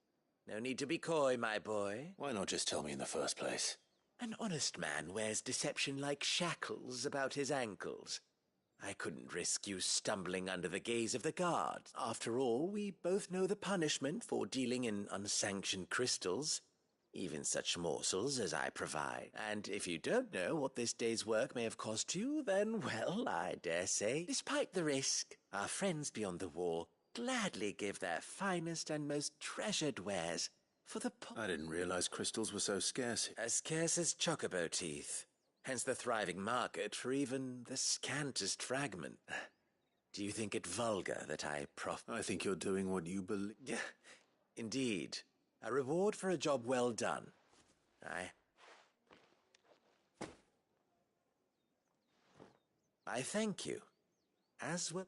No need to be coy, my boy. Why not just tell me in the first place? An honest man wears deception like shackles about his ankles. I couldn't risk you stumbling under the gaze of the guards. After all, we both know the punishment for dealing in unsanctioned crystals, even such morsels as I provide. And if you don't know what this day's work may have cost you, then, well, I dare say, despite the risk, our friends beyond the wall gladly give their finest and most treasured wares for the I didn't realize crystals were so scarce. As scarce as chocobo teeth. Hence the thriving market for even the scantest fragment. Do you think it vulgar that I I think you're doing what you believe. Yeah, indeed. A reward for a job well done. I thank you. As well.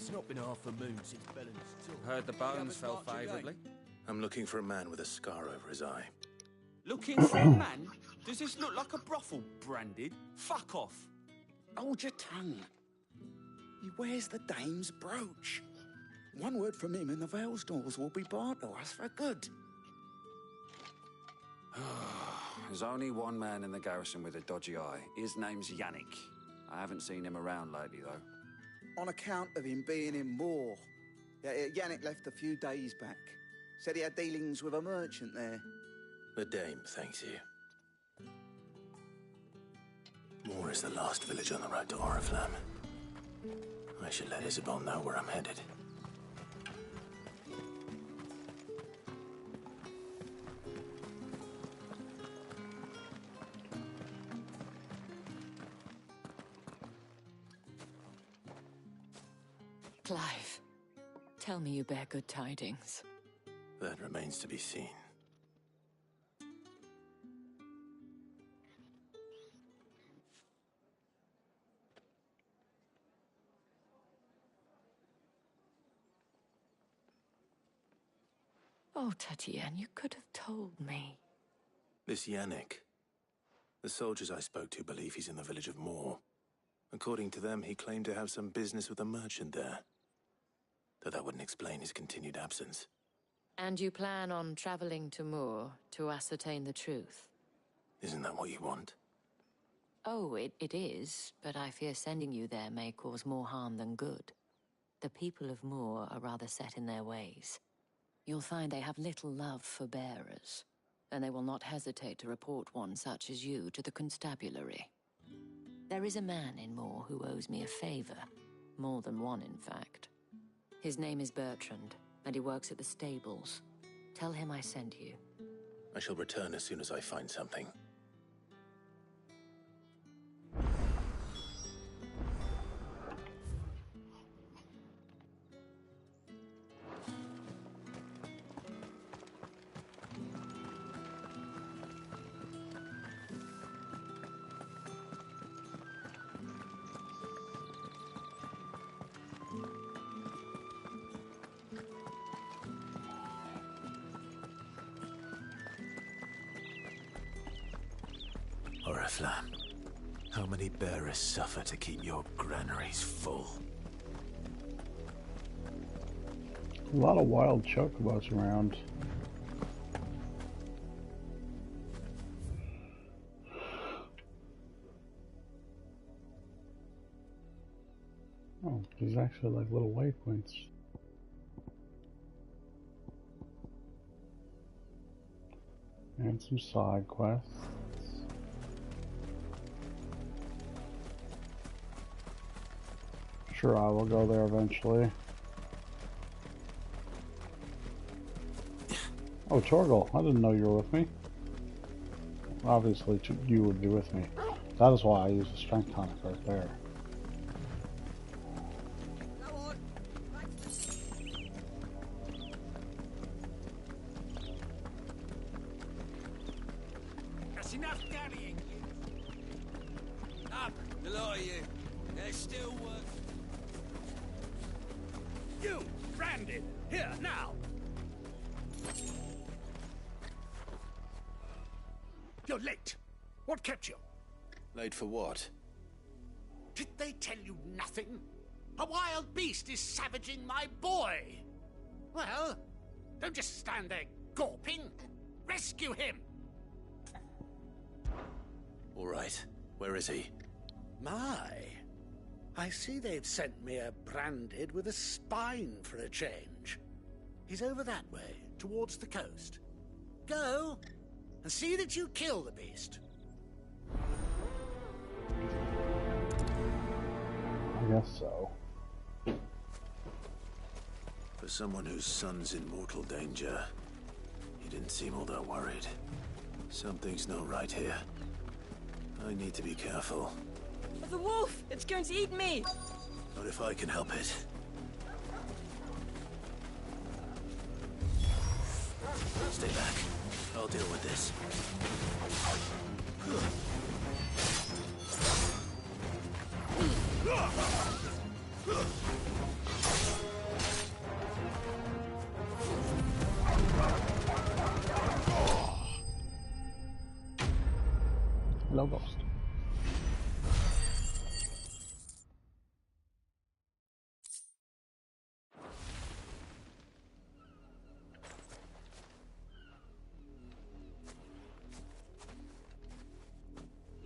It's not been half a moon since Belen's took. Heard the bones fell favourably. I'm looking for a man with a scar over his eye. Looking for a man? Does this look like a brothel, Branded? Fuck off. Hold your tongue. He wears the dame's brooch. One word from him and the Vale's doors will be barred to us for good. There's only one man in the garrison with a dodgy eye. His name's Yannick. I haven't seen him around lately, though. On account of him being in war. Yannick left a few days back. Said he had dealings with a merchant there. The dame thanks you. Moor is the last village on the road to Oriflamme. I should let Isabel know where I'm headed. Clive, tell me you bear good tidings. That remains to be seen. Oh, Tatienne, you could have told me. This Yannick. The soldiers I spoke to believe he's in the village of Moor. According to them, he claimed to have some business with a merchant there. Though that wouldn't explain his continued absence. And you plan on traveling to Moor to ascertain the truth? Isn't that what you want? Oh, it is, but I fear sending you there may cause more harm than good. The people of Moor are rather set in their ways. You'll find they have little love for bearers, and they will not hesitate to report one such as you to the constabulary. There is a man in Moor who owes me a favor. More than one, in fact. His name is Bertrand, and he works at the stables. Tell him I sent you. I shall return as soon as I find something. Oriflamme, how many bearers suffer to keep your granaries full? A lot of wild chocobos around. Oh, there's actually like little waypoints. And some side quests. Sure, I will go there eventually. Oh, Torgal, I didn't know you were with me. Obviously, you would be with me. That is why I use the strength tonic right there. That's enough carrying you. Up, the lot of you. There's still work. You, branded, here, now! You're late. What kept you? Late for what? Did they tell you nothing? A wild beast is savaging my boy. Well, don't just stand there gawping. Rescue him! All right. Where is he? My, I see they've sent me a branded with a spine for a change. He's over that way, towards the coast. Go, and see that you kill the beast. I guess so. For someone whose son's in mortal danger, he didn't seem all that worried. Something's not right here. I need to be careful. The wolf! It's going to eat me! Not if I can help it. Stay back. I'll deal with this. Hello, Ghost.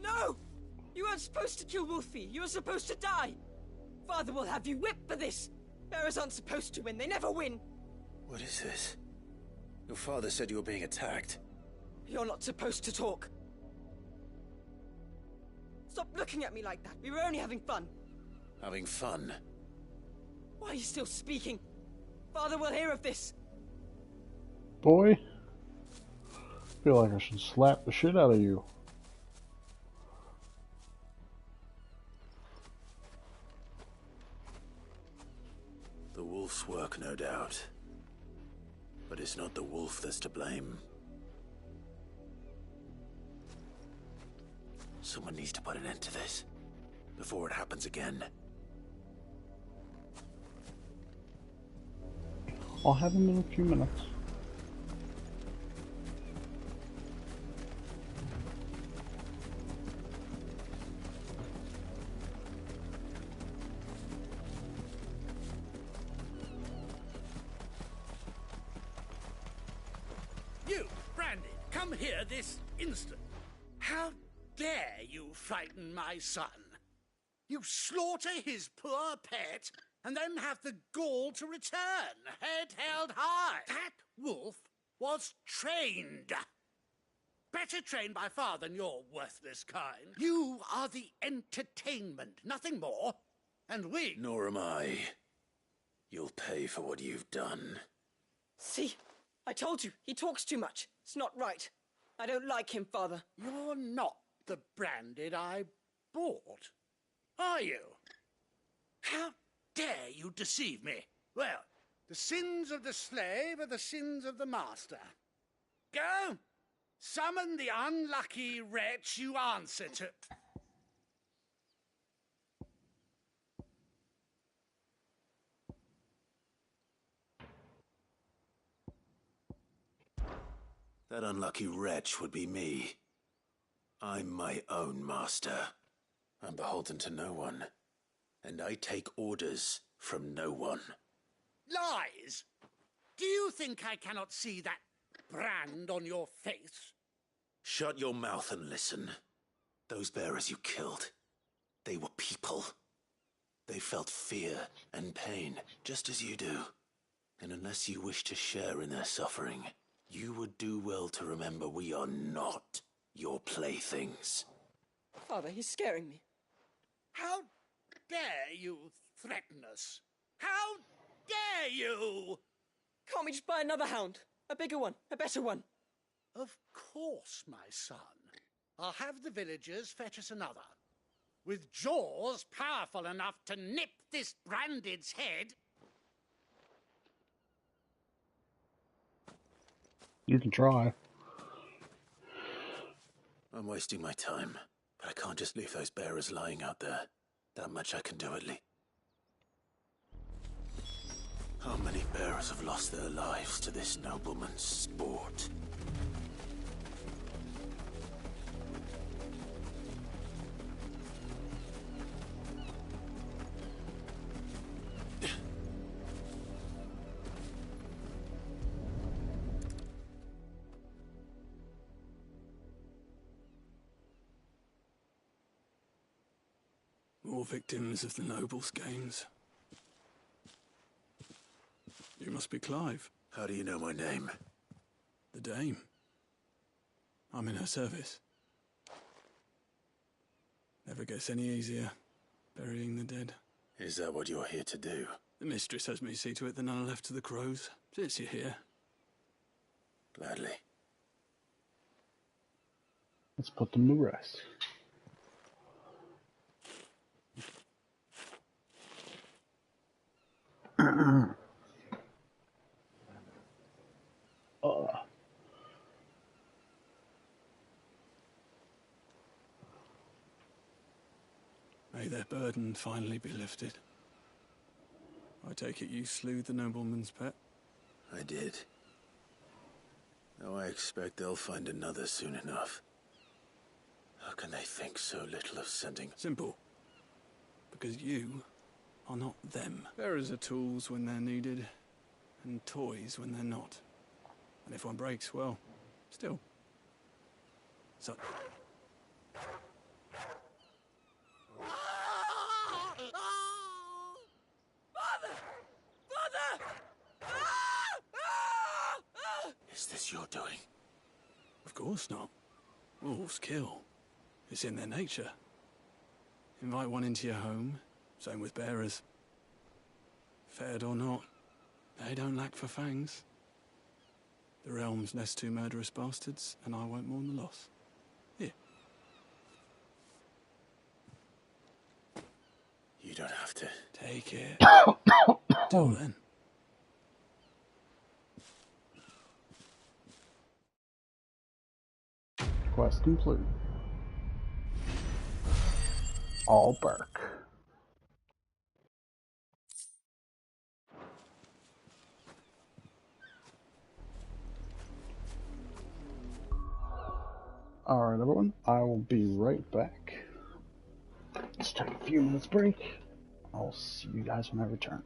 No! You weren't supposed to kill Wolfie. You were supposed to die. Father will have you whipped for this. Bearers aren't supposed to win. They never win. What is this? Your father said you were being attacked. You're not supposed to talk. Stop looking at me like that. We were only having fun. Having fun? Why are you still speaking? Father will hear of this. Boy, I feel like I should slap the shit out of you. The wolf's work, no doubt. But it's not the wolf that's to blame. Someone needs to put an end to this, before it happens again. I'll have him in a few minutes. You, Brandy, come here this instant. How dare you frighten my son? You slaughter his poor pet, and then have the gall to return, head held high. That wolf was trained. Better trained by far than your worthless kind. You are the entertainment, nothing more. And we... Nor am I. You'll pay for what you've done. See? I told you, he talks too much. It's not right. I don't like him, Father. You're not the branded I bought, are you? How dare you deceive me? Well, the sins of the slave are the sins of the master. Go! Summon the unlucky wretch you answer to. That unlucky wretch would be me. I'm my own master. I'm beholden to no one. And I take orders from no one. Lies! Do you think I cannot see that brand on your face? Shut your mouth and listen. Those bearers you killed, they were people. They felt fear and pain, just as you do. And unless you wish to share in their suffering, you would do well to remember we are not your playthings. Father, he's scaring me. How dare you threaten us? How dare you? Can't we just buy another hound? A bigger one, a better one. Of course, my son. I'll have the villagers fetch us another. With jaws powerful enough to nip this branded's head. You can try. I'm wasting my time, but I can't just leave those bearers lying out there. That much I can do at least. How many bearers have lost their lives to this nobleman's sport? More victims of the nobles' games. You must be Clive. How do you know my name? The Dame. I'm in her service. Never gets any easier, burying the dead. Is that what you're here to do? The mistress has me see to it that none are left to the crows, since you're here. Gladly. Let's put them to rest. May their burden finally be lifted. I take it you slew the nobleman's pet? I did. Now I expect they'll find another soon enough. How can they think so little of sending? Simple. Because you are not them. Bearers are tools when they're needed, and toys when they're not. And if one breaks, well, still. So... Is this your doing? Of course not. Wolves kill. It's in their nature. Invite one into your home, same with bearers. Fed or not, they don't lack for fangs. The realm's nest two murderous bastards, and I won't mourn the loss. Here. You don't have to. Take it. Till then. Quest complete. All bark. Alright everyone, I will be right back. Let's take a few minutes break. I'll see you guys when I return.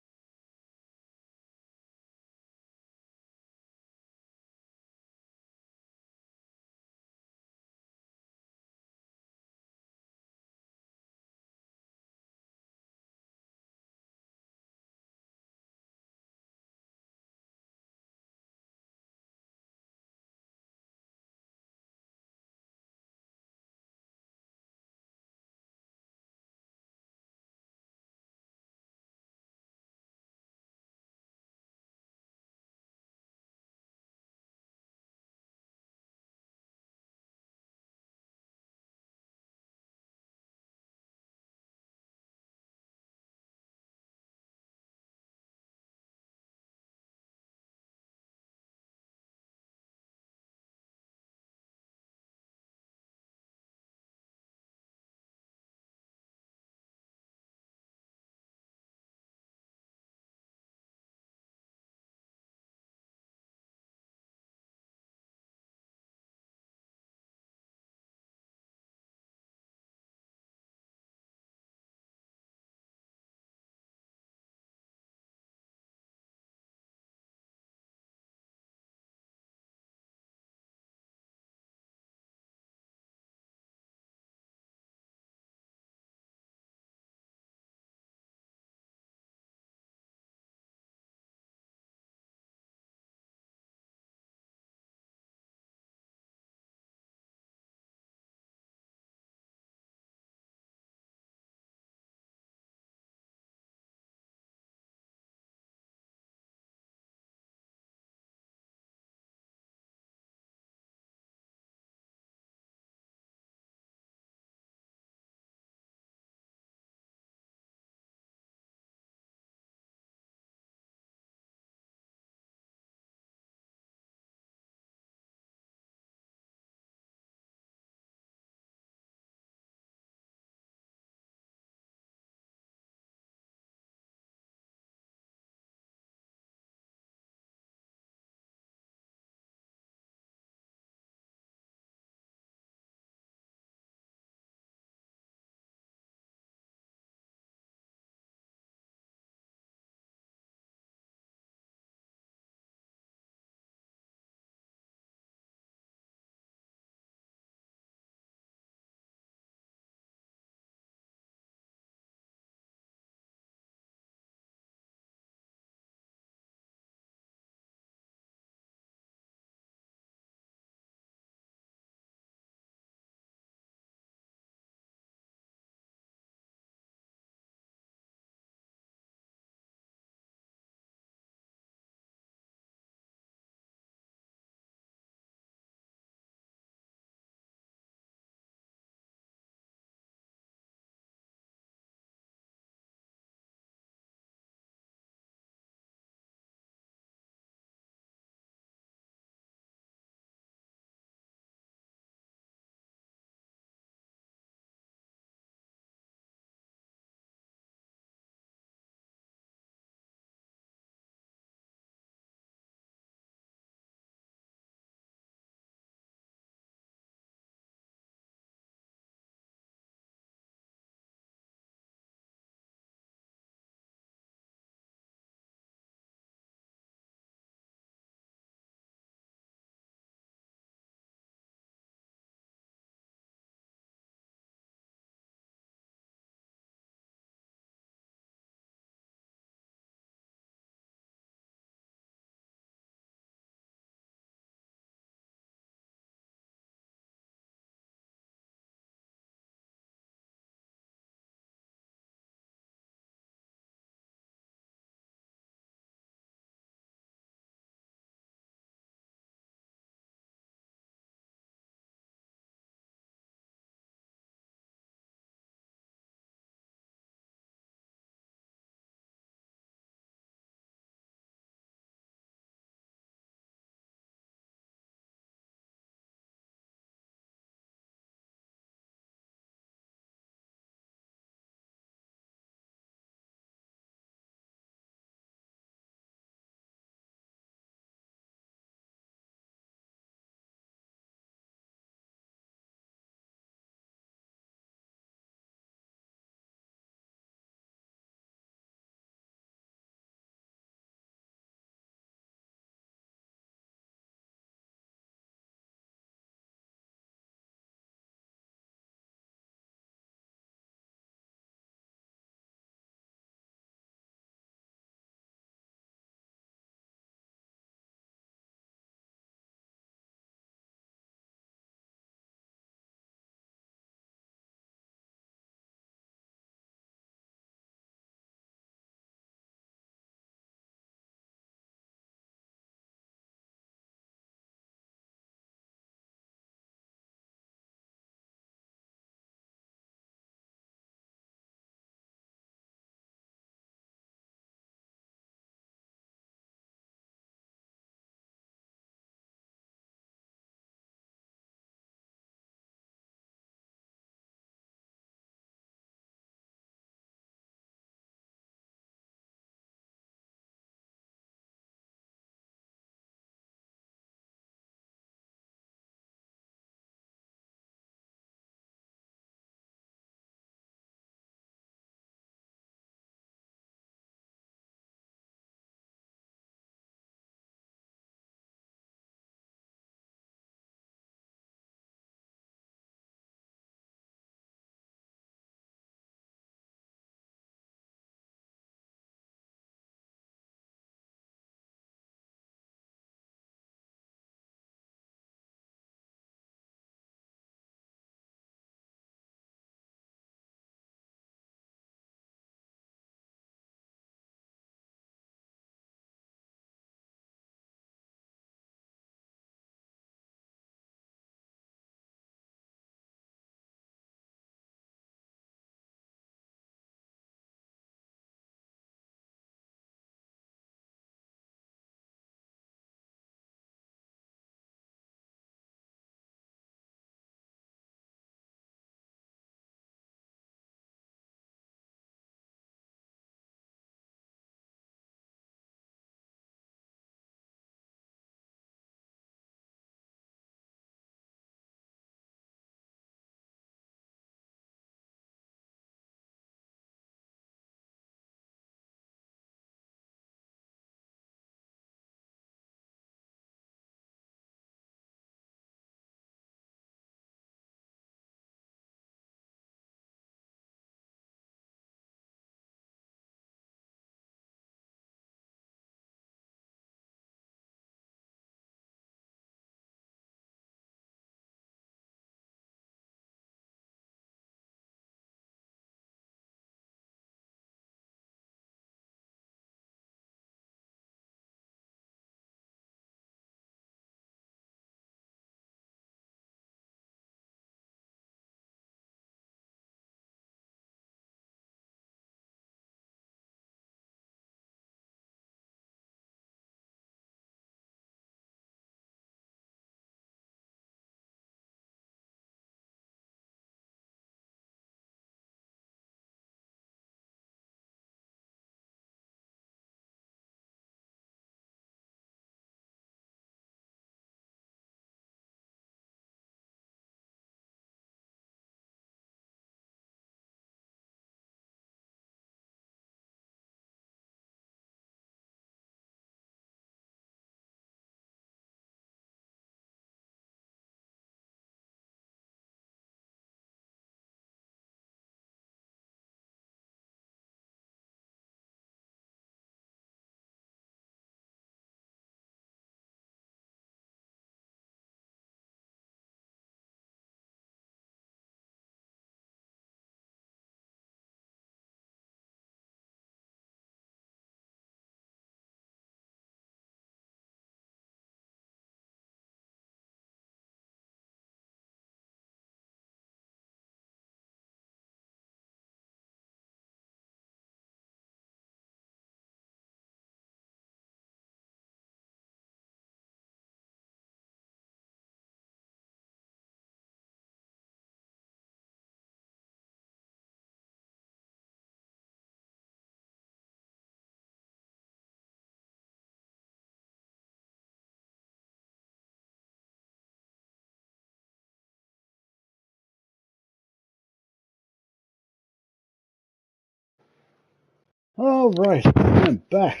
Alright, I'm back.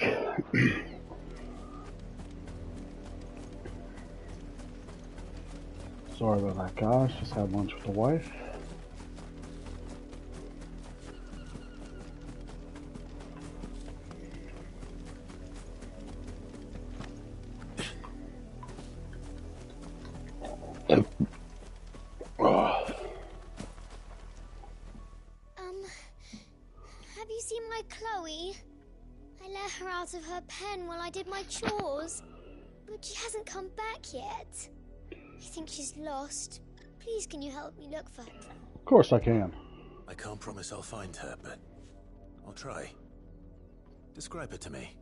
Sorry about that, guys. Just had lunch with the wife. Have you seen my Chloe? I let her out of her pen while I did my chores, but she hasn't come back yet. I think she's lost. Please, can you help me look for her? Of course I can. I can't promise I'll find her, but I'll try. Describe her to me.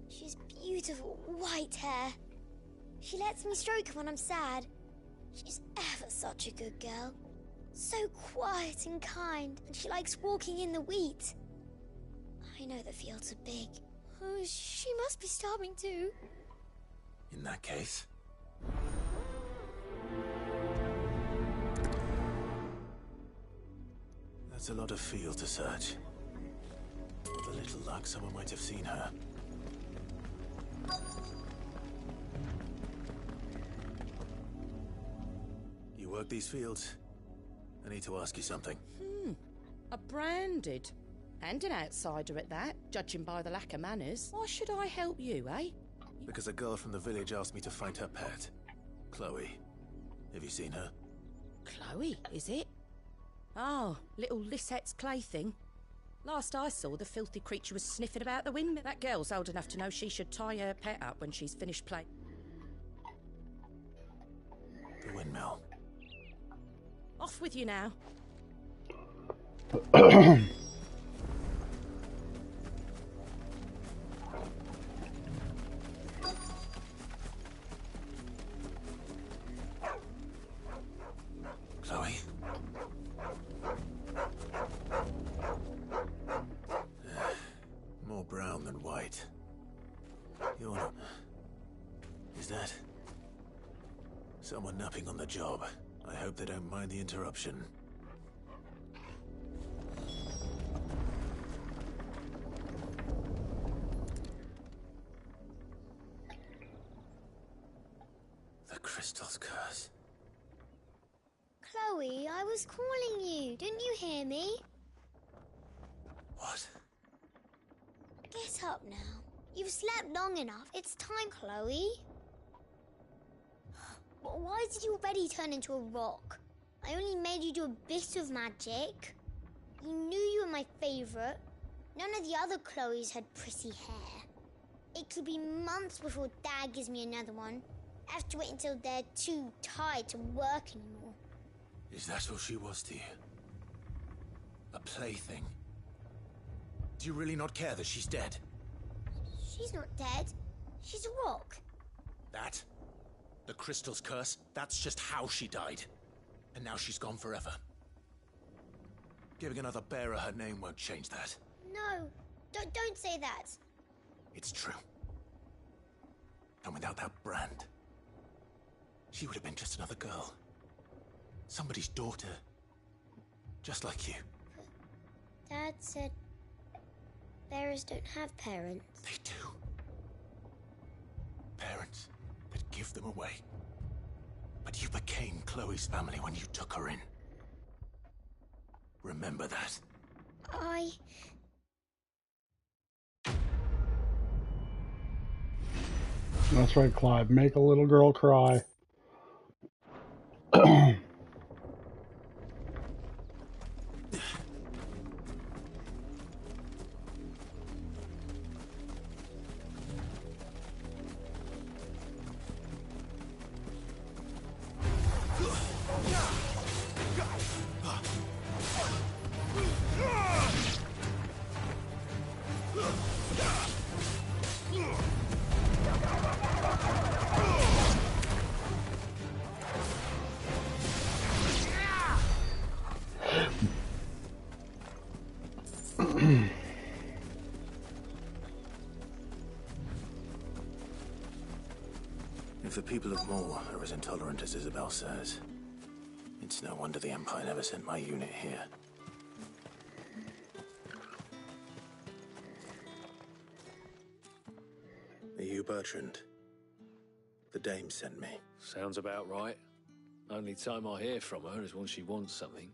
She's beautiful, white hair. She lets me stroke her when I'm sad. She's ever such a good girl. So quiet and kind, and she likes walking in the wheat. I know the fields are big. Oh, she must be starving too. In that case... That's a lot of field to search. With a little luck, someone might have seen her. You work these fields? I need to ask you something. A branded. And an outsider at that, judging by the lack of manners. Why should I help you, eh? Because a girl from the village asked me to find her pet. Chloe. Have you seen her? Chloe, is it? Oh, little Lisette's plaything. Last I saw, the filthy creature was sniffing about the windmill. That girl's old enough to know she should tie her pet up when she's finished playing. The windmill. Off with you now. Chloe? More brown than white. You're not... Is that... someone napping on the job? I hope they don't mind the interruption. The crystal's curse. Chloe, I was calling you. Didn't you hear me? What? Get up now. You've slept long enough. It's time, Chloe. Why did you already turn into a rock? I only made you do a bit of magic. You knew you were my favorite. None of the other Chloes had pretty hair. It could be months before Dad gives me another one. I have to wait until they're too tired to work anymore. Is that all she was to you? A plaything? Do you really not care that she's dead? She's not dead. She's a rock. That? The crystal's curse? That's just how she died. And now she's gone forever. Giving another bearer her name won't change that. No, don't say that. It's true. And without that brand, she would have been just another girl. Somebody's daughter. Just like you. Dad said bearers don't have parents. They do. Parents that give them away. But you became Chloe's family when you took her in. Remember that. That's right, Clive. Make a little girl cry. If the people of Moor are as intolerant as Isabel says, it's no wonder the Empire never sent my unit here. Bertrand. The dame sent me. Sounds about right. Only time I hear from her is when she wants something.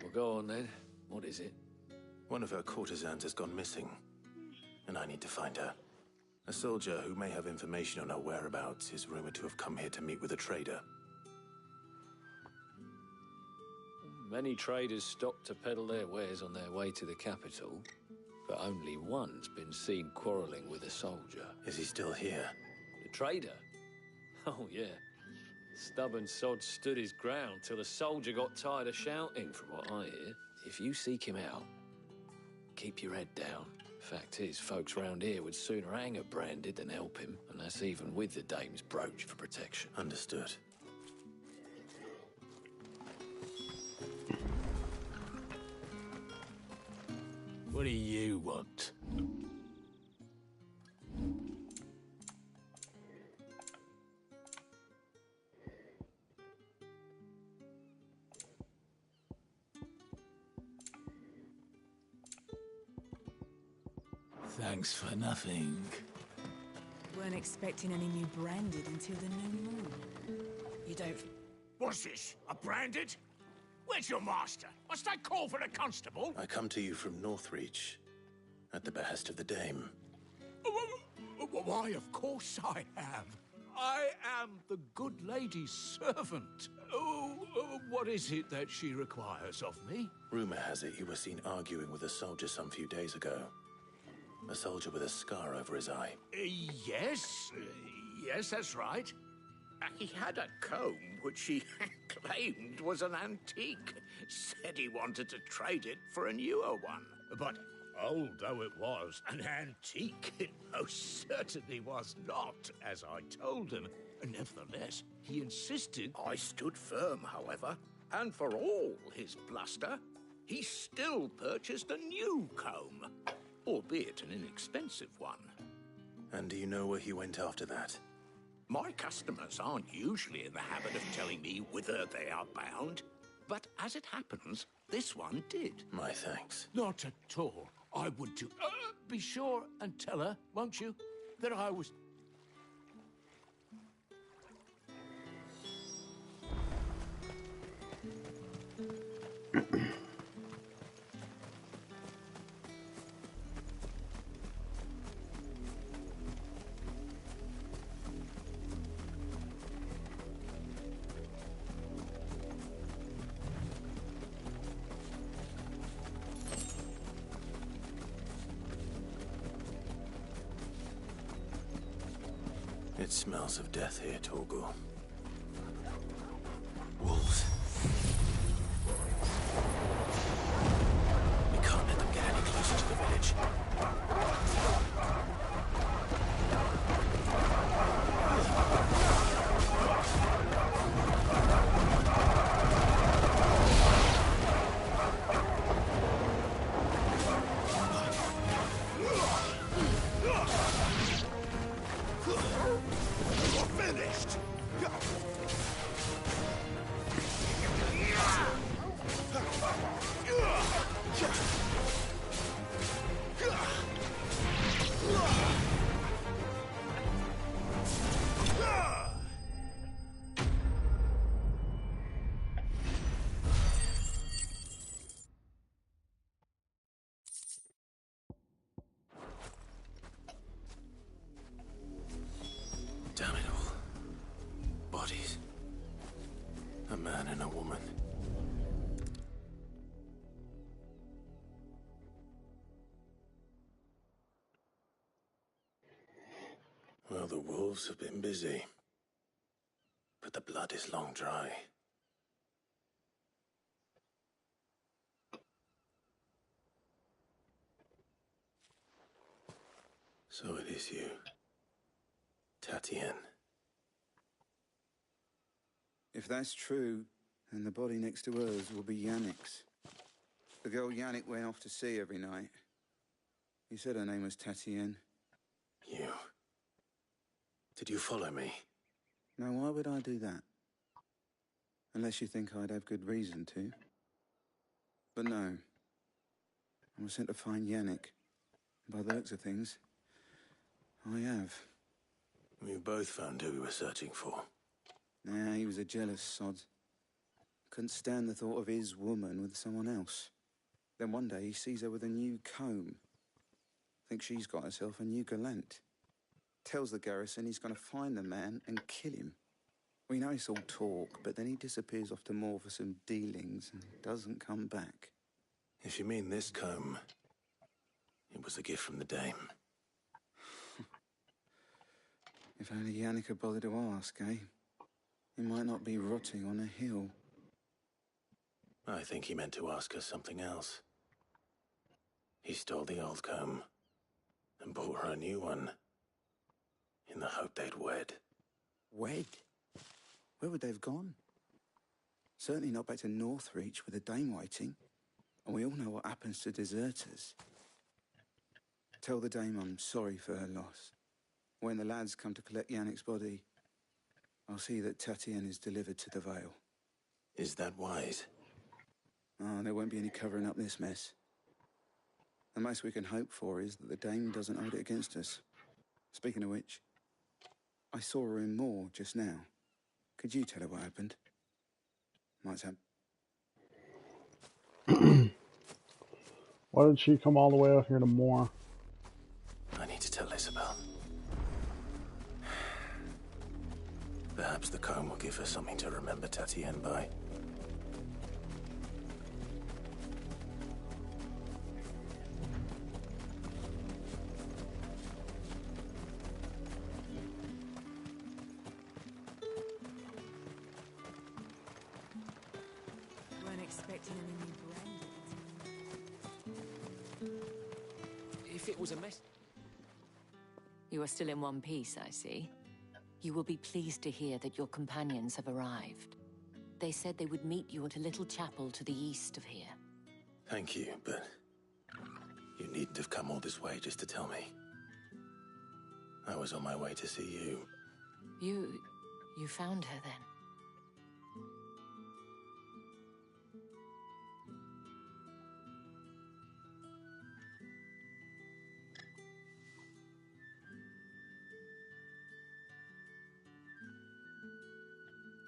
Well, go on then. What is it? One of her courtesans has gone missing, and I need to find her. A soldier who may have information on her whereabouts is rumored to have come here to meet with a trader. Many traders stop to peddle their wares on their way to the capital, but only one's been seen quarrelling with a soldier. Is he still here? The trader? Oh, yeah. Stubborn sod stood his ground till the soldier got tired of shouting, from what I hear. If you seek him out, keep your head down. Fact is, folks round here would sooner hang a branded than help him, and that's even with the dame's brooch for protection. Understood. What do you want? Thanks for nothing. Weren't expecting any new branded until the new moon. You don't... What's this? A branded? Where's your master? Must I call for the constable? I come to you from Northreach, at the behest of the dame. Why, of course I am. I am the good lady's servant. What is it that she requires of me? Rumor has it you were seen arguing with a soldier some few days ago. A soldier with a scar over his eye. Yes, that's right. He had a comb which he claimed was an antique. Said he wanted to trade it for a newer one. But old though it was, an antique it most certainly was not, as I told him. Nevertheless, he insisted. I stood firm, however, and for all his bluster, he still purchased a new comb, albeit an inexpensive one. And do you know where he went after that? My customers aren't usually in the habit of telling me whither they are bound, but as it happens, this one did. My thanks. Not at all. I would do... be sure and tell her, won't you, that I was... It smells of death here, Torgal. Wolves. We can't let them get any closer to the village. Damn it all. Bodies. A man and a woman. Well, the wolves have been busy. But the blood is long dry. So it is you. Tatienne. If that's true, then the body next to hers will be Yannick's. The girl Yannick went off to sea every night. He said her name was Tatienne. You. Did you follow me? Now, why would I do that? Unless you think I'd have good reason to. But no. I was sent to find Yannick. By the looks of things, I have. We've both found who we were searching for. Nah, he was a jealous sod. Couldn't stand the thought of his woman with someone else. Then one day he sees her with a new comb. Thinks she's got herself a new gallant. Tells the garrison he's going to find the man and kill him. We know it's all talk, but then he disappears off to Moor for some dealings and doesn't come back. If you mean this comb, it was a gift from the dame. If only Yannick had bothered to ask, eh? He might not be rotting on a hill. I think he meant to ask her something else. He stole the old comb and bought her a new one in the hope they'd wed. Wed? Where would they have gone? Certainly not back to Northreach with a dame waiting. And we all know what happens to deserters. Tell the dame I'm sorry for her loss. When the lads come to collect Yannick's body, I'll see that Tatienne is delivered to the Vale. Is that wise? Oh, there won't be any covering up this mess. The most we can hope for is that the dame doesn't hold it against us. Speaking of which, I saw her in Moor just now. Could you tell her what happened? Might have. Why did she come all the way out here to Moor? I need to tell Isabel. Perhaps the comb will give her something to remember Tatienne by. Weren't expecting any new brand. If it was a mess... You are still in one piece, I see. You will be pleased to hear that your companions have arrived. They said they would meet you at a little chapel to the east of here. Thank you, but you needn't have come all this way just to tell me. I was on my way to see you. You found her then?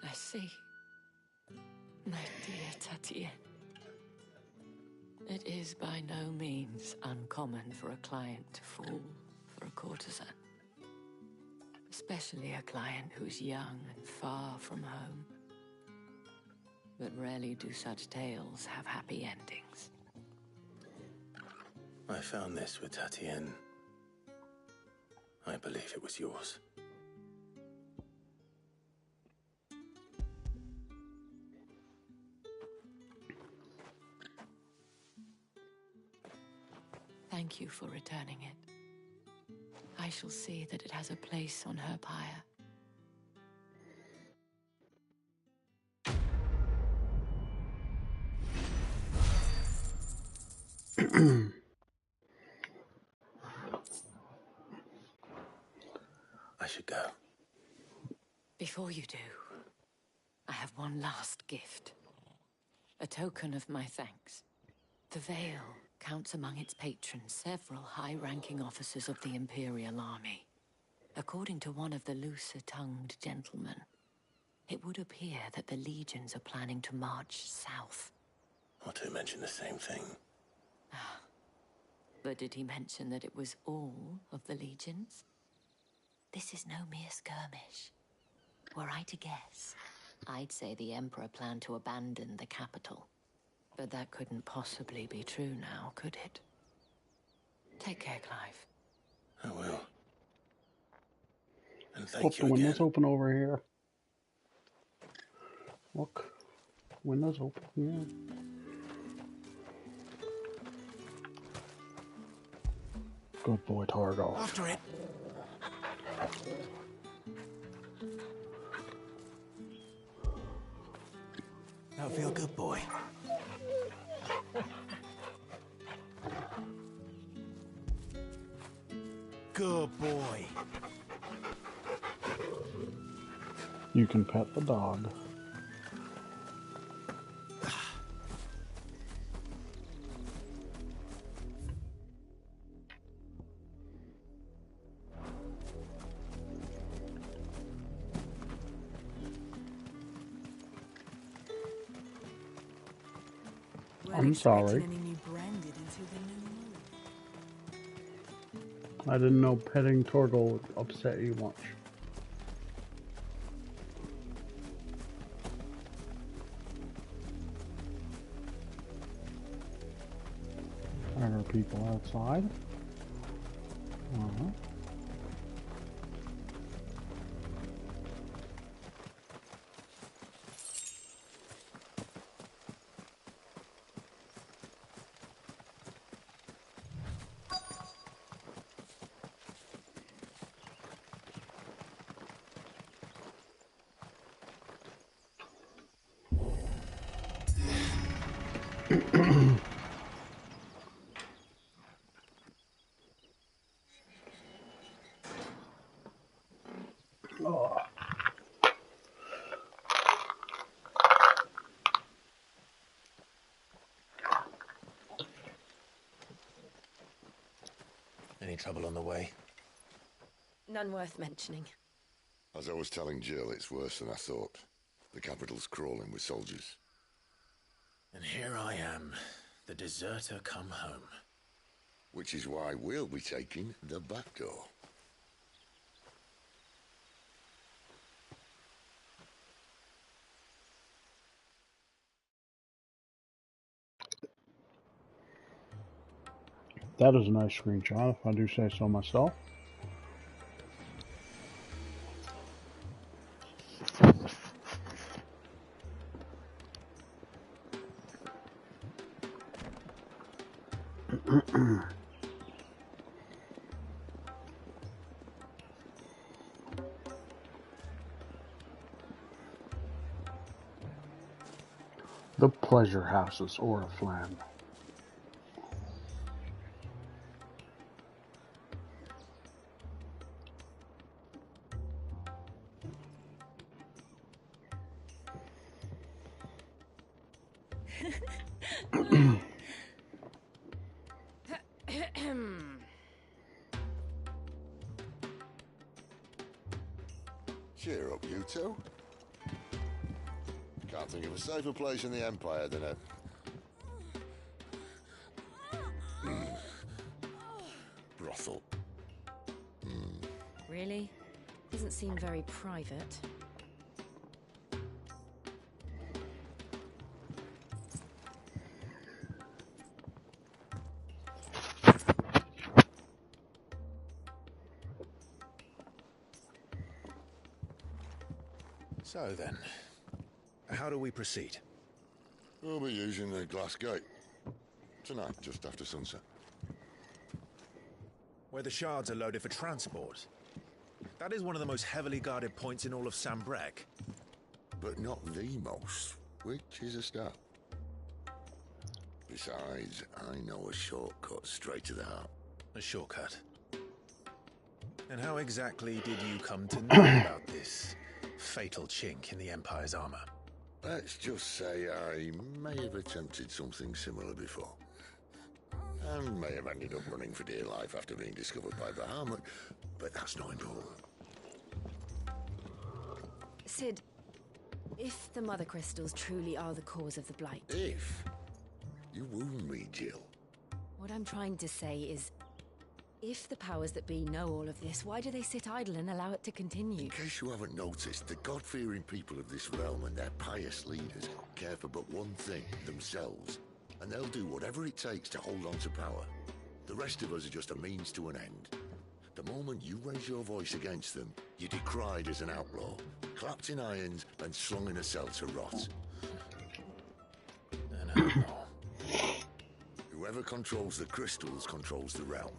I see. My dear Tatienne. It is by no means uncommon for a client to fall for a courtesan. Especially a client who's young and far from home. But rarely do such tales have happy endings. I found this with Tatienne. I believe it was yours. Thank you for returning it. I shall see that it has a place on her pyre. I should go. Before you do, I have one last gift. A token of my thanks. The Vale counts among its patrons several high-ranking officers of the Imperial Army. According to one of the looser-tongued gentlemen, it would appear that the legions are planning to march south. Or to mention the same thing. But did he mention that it was all of the legions? This is no mere skirmish. Were I to guess, I'd say the Emperor planned to abandon the capital. But that couldn't possibly be true now, could it? Take care, Clive. I will. And Pop thank the you windows again. open over here. Look. Windows open here. Good boy, Targo. After it. That'll feel good, boy. Good boy. You can pet the dog. I'm sorry. Any new branded until the new moon. I didn't know petting Torgal would upset you much. Are there people outside? Uh-huh. Oh. Any trouble on the way? None worth mentioning. As I was telling Jill, it's worse than I thought. The capital's crawling with soldiers. And here I am, the deserter come home. Which is why we'll be taking the back door. That is a nice screenshot, if I do say so myself. The pleasure houses, Oriflamme. Cheer up, you two. Can't think of a safer place in the Empire than a... brothel. Really? Doesn't seem very private. So then, how do we proceed? We'll be using the glass gate. Tonight, just after sunset. Where the shards are loaded for transport. That is one of the most heavily guarded points in all of Sambrec. But not the most, which is a start. Besides, I know a shortcut straight to the heart. A shortcut? And how exactly did you come to know about this fatal chink in the Empire's armor? Let's just say I may have attempted something similar before. And may have ended up running for dear life after being discovered by Bahamut, but that's not important. Sid, if the Mother Crystals truly are the cause of the Blight... If? You wound me, Jill. What I'm trying to say is, if the powers that be know all of this, why do they sit idle and allow it to continue? In case you haven't noticed, the God-fearing people of this realm and their pious leaders care for but one thing, themselves. And they'll do whatever it takes to hold on to power. The rest of us are just a means to an end. The moment you raise your voice against them, you're decried as an outlaw, clapped in irons and slung in a cell to rot. No. Whoever controls the crystals controls the realm.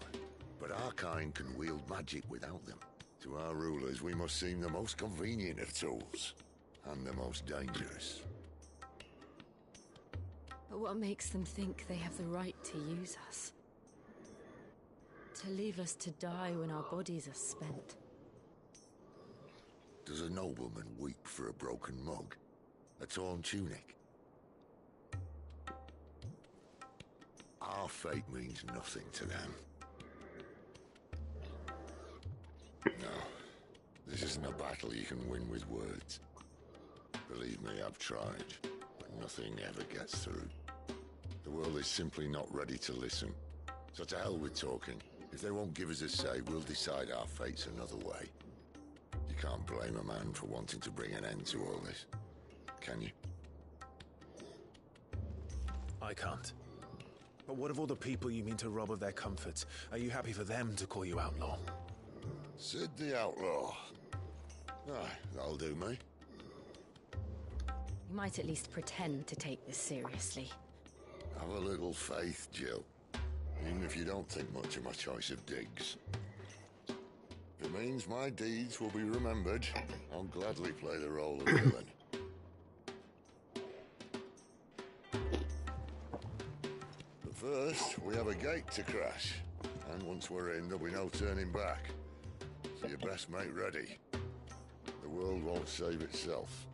But our kind can wield magic without them. To our rulers, we must seem the most convenient of tools. And the most dangerous. But what makes them think they have the right to use us? To leave us to die when our bodies are spent? Does a nobleman weep for a broken mug? A torn tunic? Our fate means nothing to them. No, this isn't a battle you can win with words. Believe me, I've tried, but nothing ever gets through. The world is simply not ready to listen. So to hell with talking. If they won't give us a say, we'll decide our fates another way. You can't blame a man for wanting to bring an end to all this, can you? I can't. But what of all the people you mean to rob of their comforts? Are you happy for them to call you outlaw? Sid the Outlaw. Aye, that'll do me. You might at least pretend to take this seriously. Have a little faith, Jill. Even if you don't think much of my choice of digs. If it means my deeds will be remembered, I'll gladly play the role of villain. But first, we have a gate to crash. And once we're in, there'll be no turning back. So you best make ready. The world won't save itself.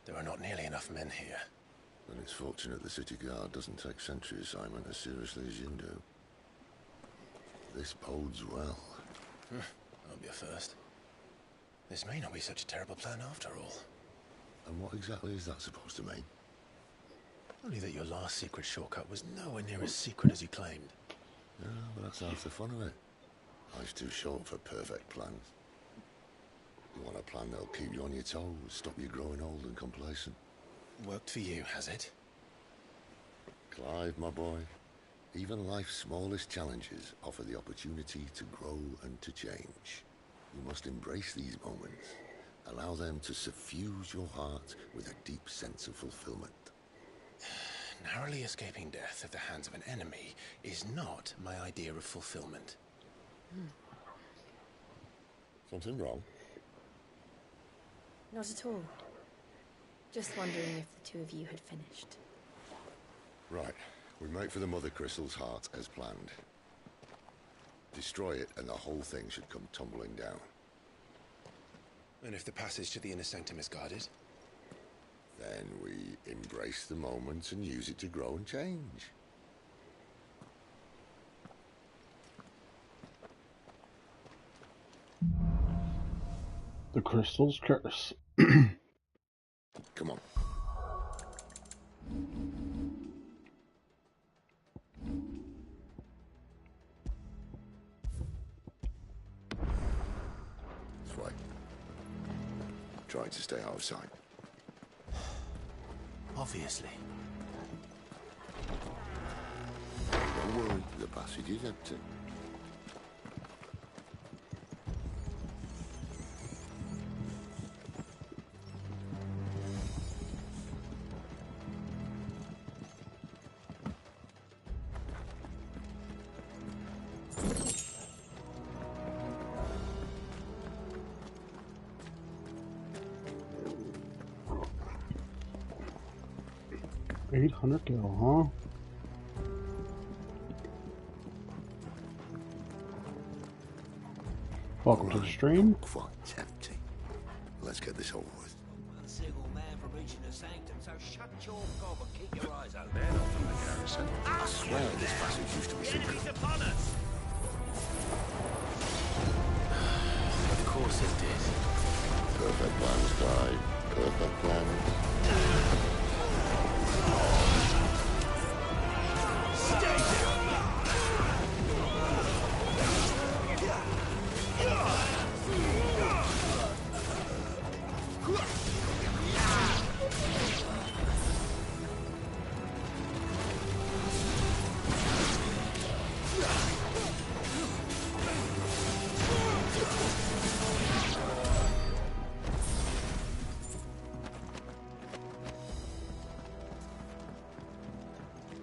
There are not nearly enough men here. Then it's fortunate the city guard doesn't take sentry assignment as seriously as you do. This bodes well. That'll be a first. This may not be such a terrible plan after all. And what exactly is that supposed to mean? Only that your last secret shortcut was nowhere near as secret as you claimed. Yeah, but that's half the fun of it. Life's too short for perfect plans. You want a plan that'll keep you on your toes, stop you growing old and complacent. Worked for you, has it? Clive, my boy, even life's smallest challenges offer the opportunity to grow and to change. You must embrace these moments. Allow them to suffuse your heart with a deep sense of fulfillment. Narrowly escaping death at the hands of an enemy is not my idea of fulfillment. Something wrong? Not at all. Just wondering if the two of you had finished. Right. We make for the Mother Crystal's heart as planned. Destroy it and the whole thing should come tumbling down. And if the passage to the inner sanctum is guarded? Then we embrace the moment and use it to grow and change. The crystal's curse. Come on. This way. Trying to stay out of sight. Obviously. Don't worry, the passage is empty. $800 gil, huh? Welcome to the stream. Quite empty. Let's get this over with. One single man from reaching the sanctum, so shut your gob and keep your eyes open. They're not from the garrison. I swear this passage used to be secret. Enemies upon us! Of course it did. Perfect plans, Clive. Perfect plans.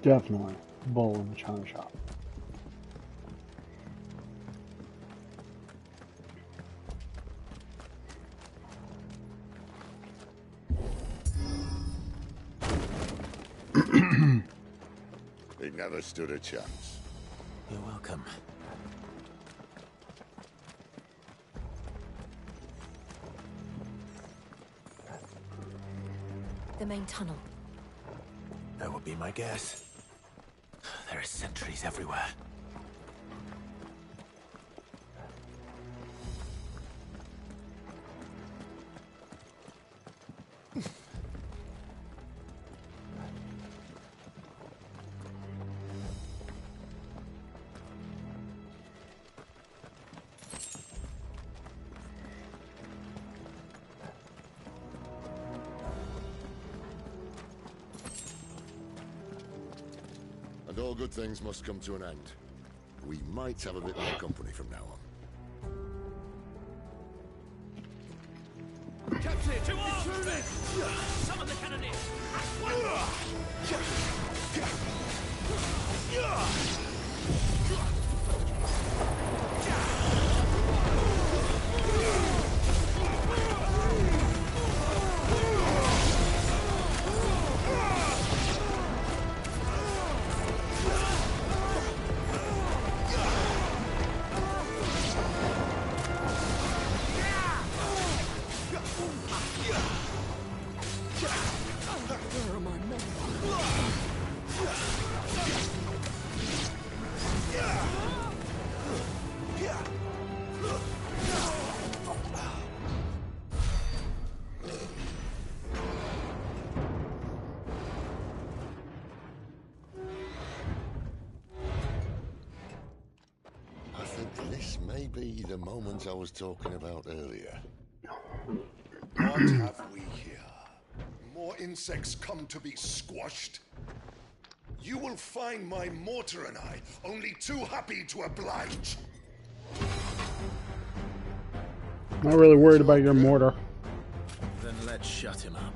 Definitely. Bull in the china shop. He never stood a chance. You're welcome. The main tunnel. That would be my guess. There are sentries everywhere. And all good things must come to an end. We might have a bit more company from now on. Captain, to arms! Summon the cannoneers! Where are my men? I think this may be the moment I was talking about earlier. What have we here? More insects come to be squashed? You will find my mortar and I only too happy to oblige. Not really worried about your mortar. Then let's shut him up.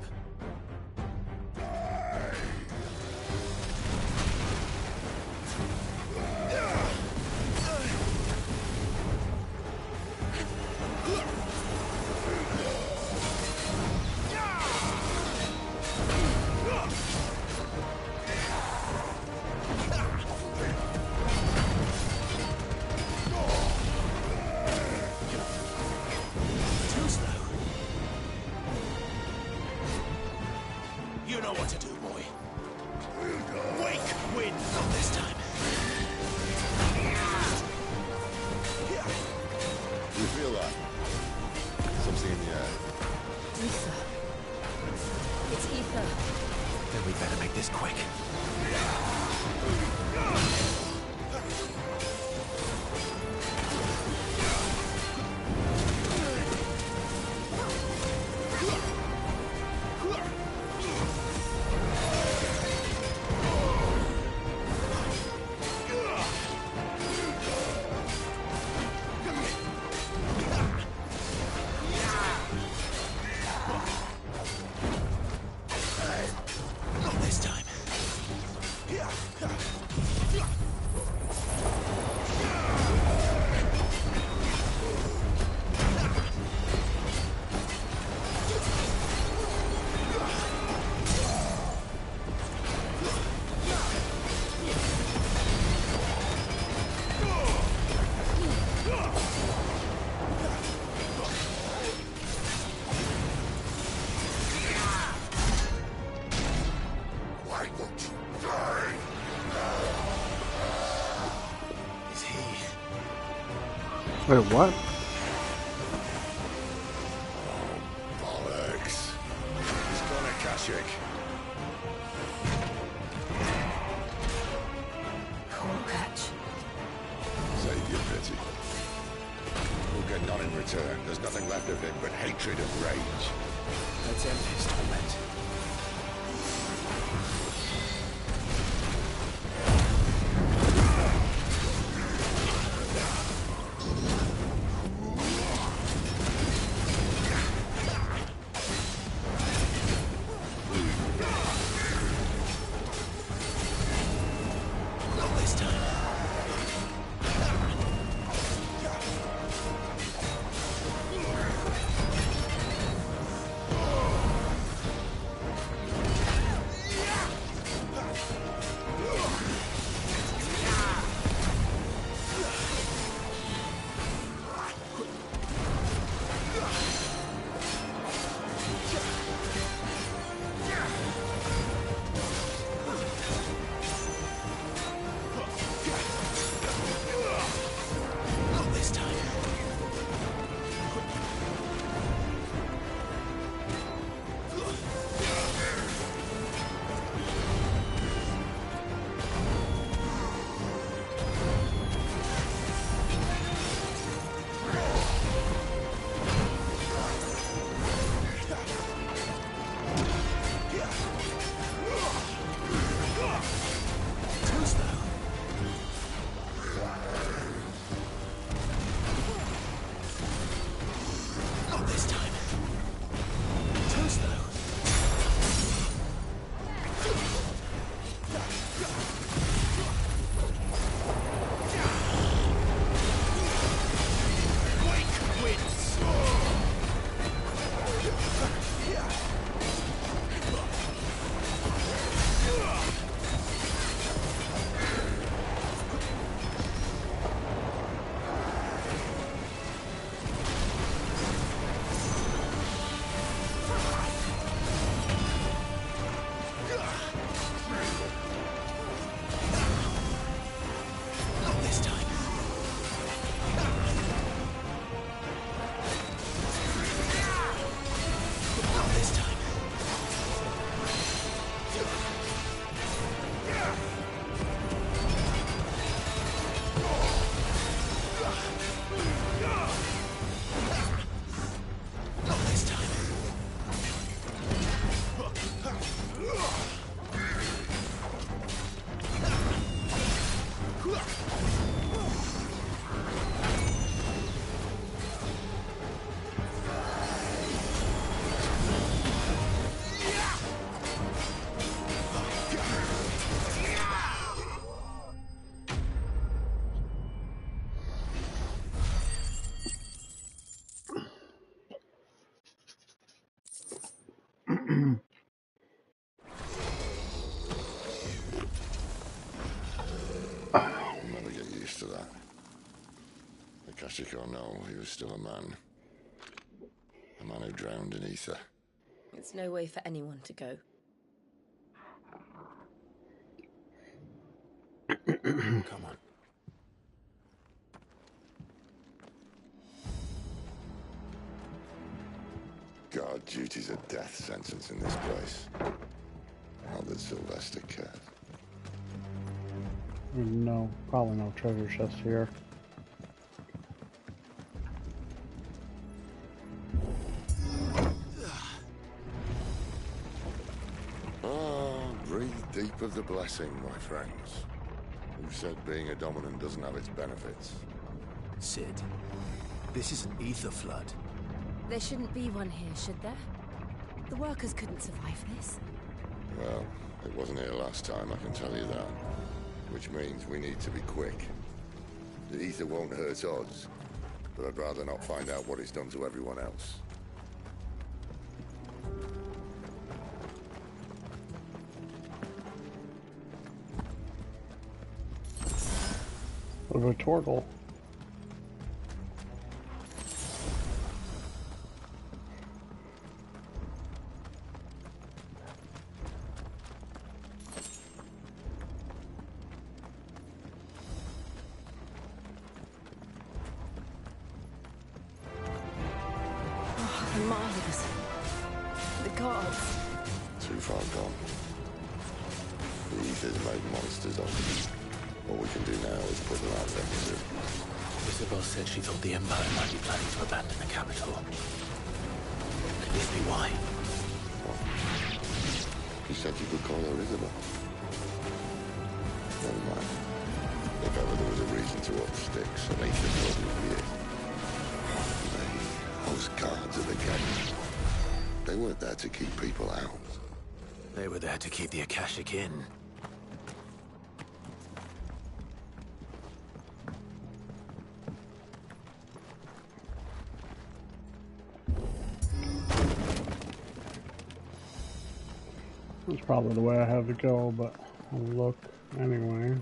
You know what to do, boy. Wake wind from this time. You feel that? Something in the air. Ether. It's ether. Then we better make this quick. Not this time. Why won't you die? Is he? Wait, what? Bollocks. He's gonna Kashyyyk. Cool catch. Save your pity. We'll get none in return. There's nothing left of him but hatred and rage. Let's end his torment. I'll never get used to that. Akashic or no, he was still a man. A man who drowned in ether. It's no way for anyone to go. Come on. Guard duty's a death sentence in this place. Not that Sylvester cares. No, probably no treasure chest here. Breathe deep of the blessing, my friends. Who said being a dominant doesn't have its benefits? Sid, this is an ether flood. There shouldn't be one here, should there? The workers couldn't survive this. Well, it wasn't here last time, I can tell you that. Which means we need to be quick. The ether won't hurt us, but I'd rather not find out what it's done to everyone else. Of a turtle. The Marlers. The gods. Too far gone. The ether's made monsters of them. All we can do now is put them out of their misery. Isabel said she thought the Empire might be planning to abandon the capital. Could this be why? What? You said you could call her Isabel. Never mind. If ever there was a reason to up sticks, an ether probably be it. Those guards at the gate. They weren't there to keep people out. They were there to keep the Akashic in. That's probably the way I have to go, but I'll look anyway.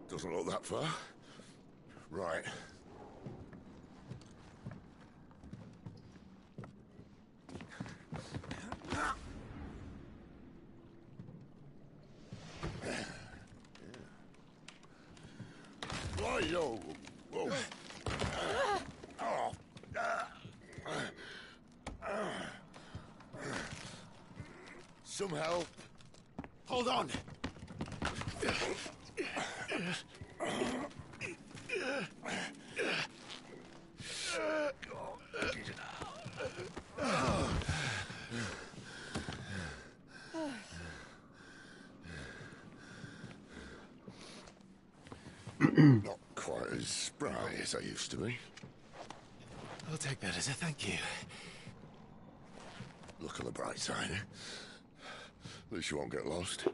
Doesn't look that far. Right. Whoa, whoa. Some help. Hold on! Not quite as spry as I used to be. I'll take that as a thank you. Look on the bright side, eh? At least you won't get lost.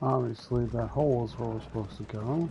Obviously, that hole is where we're supposed to go.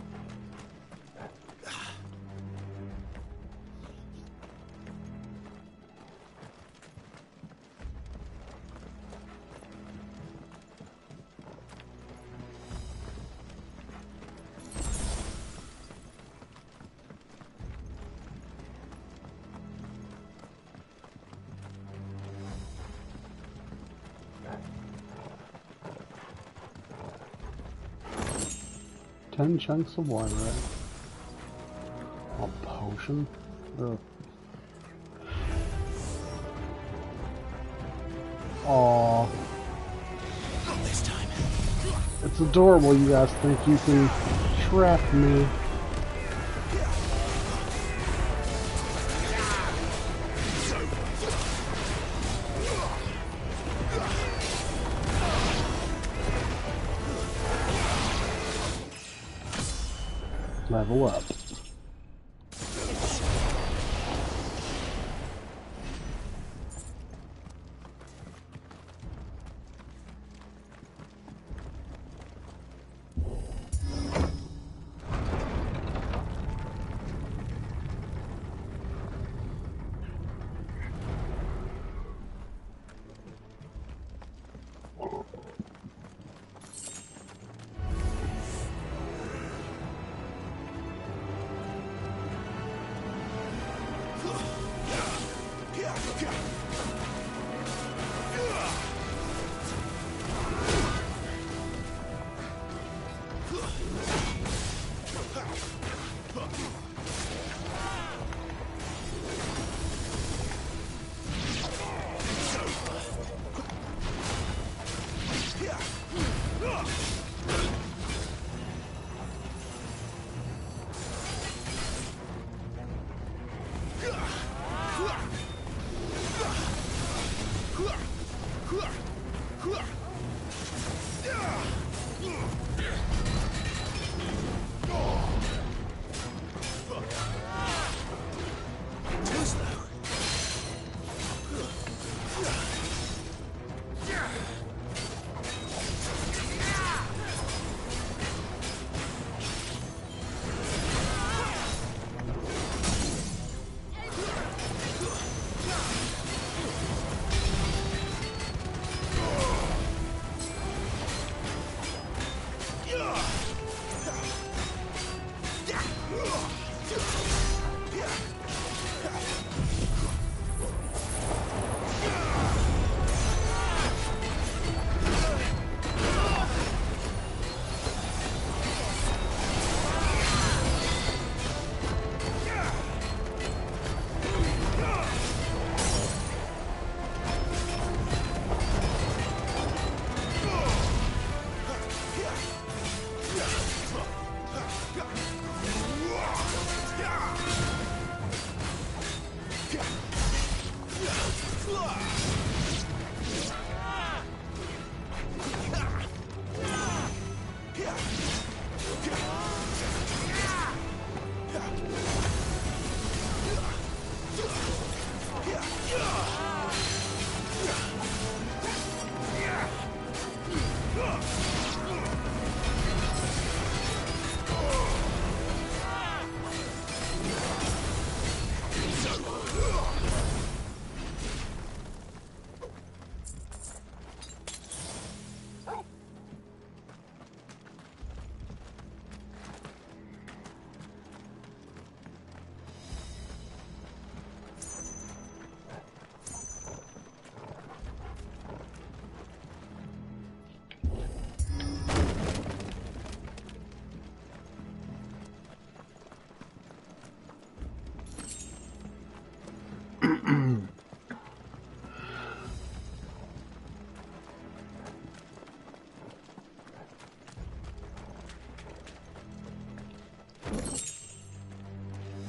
Ten chunks of water. A potion? Ugh. Aww. Not this time. It's adorable you guys think you can trap me. Level up.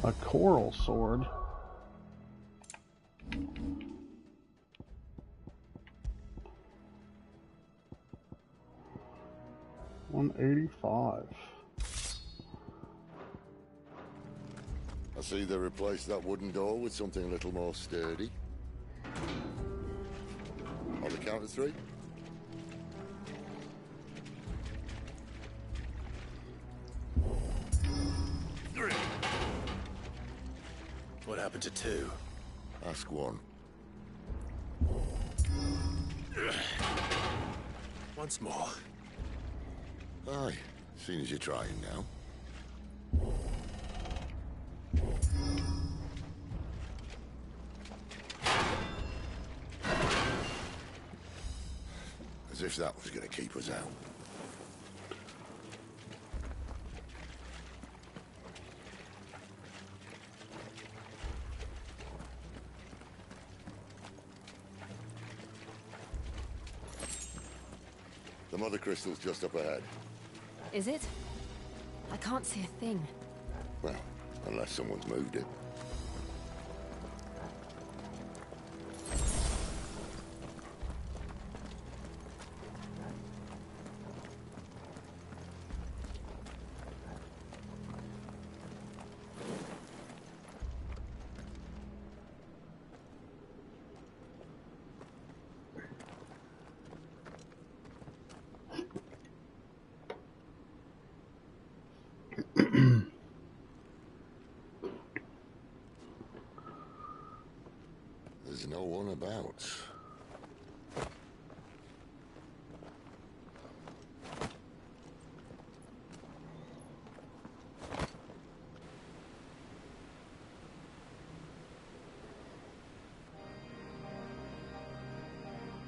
A coral sword. $185. I see they replaced that wooden door with something a little more sturdy. On the count of three. happened to two? Ask one. Once more. Aye, seeing as you're trying now. As if that was going to keep us out. The mother crystal's just up ahead. Is it? I can't see a thing. Well, unless someone's moved it. There's no one about.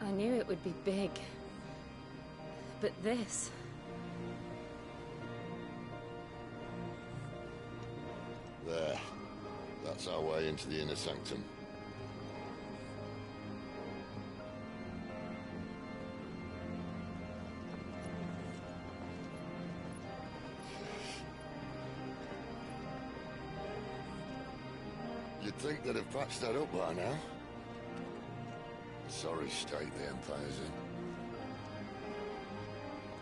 I knew it would be big. But this... There. That's our way into the inner sanctum. You'd think they'd have patched that up by now. Sorry state the Empire's in.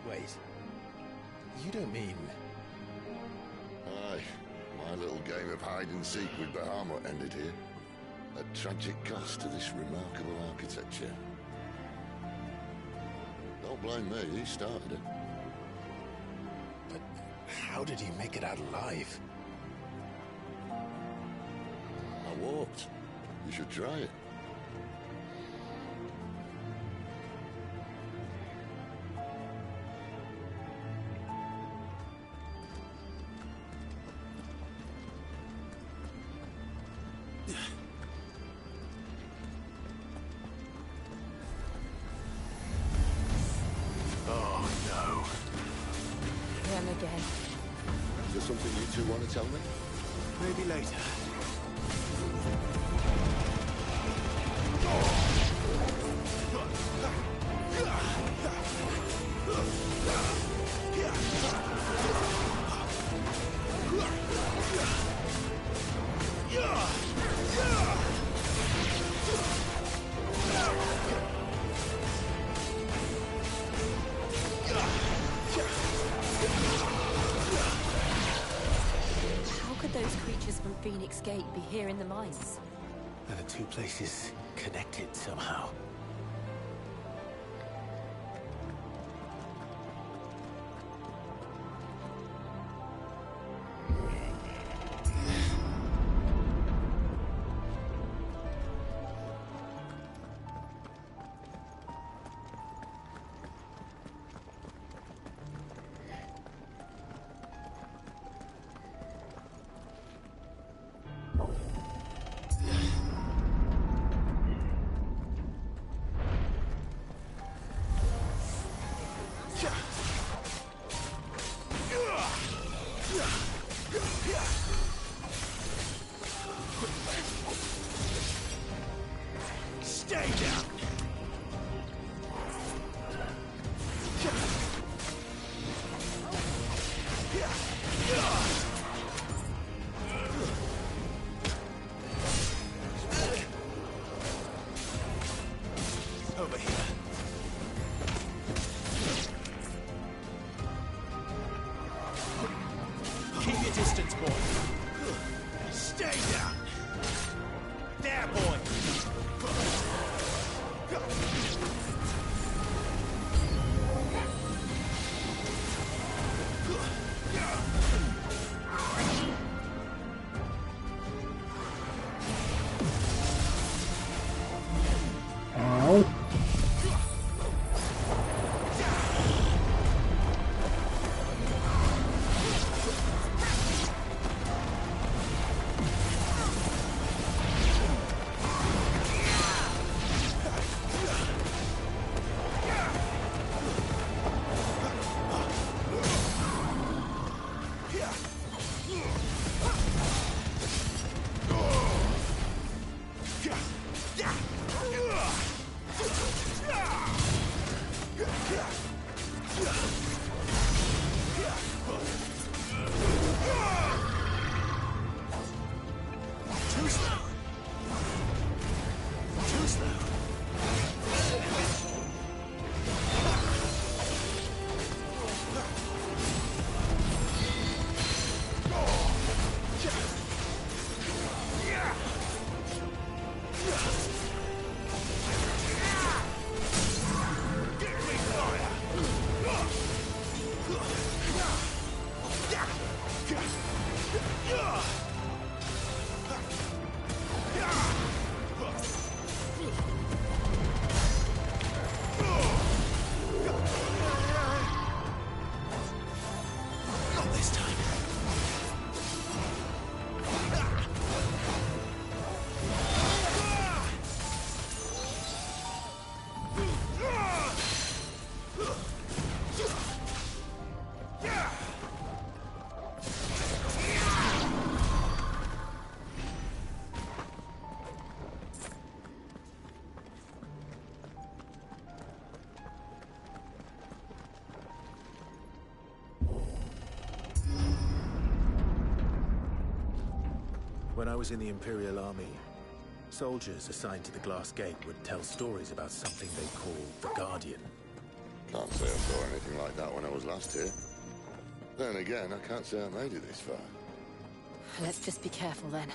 Wait. You don't mean... Aye. My little game of hide-and-seek with Bahamut ended here. At tragic cost to this remarkable architecture. Don't blame me, he started it. But how did he make it out alive? I walked. You should try it. Oh, no. Them again. Is there something you two want to tell me? Maybe later. How could those creatures from Phoenix Gate be here in the mines? Are the two places connected somehow? Stay down! Over here. Keep your distance, boy. Stay down. There, boy. When I was in the Imperial Army, soldiers assigned to the Glass Gate would tell stories about something they called the Guardian. Can't say I saw anything like that when I was last here. Then again, I can't say I made it this far. Let's just be careful then.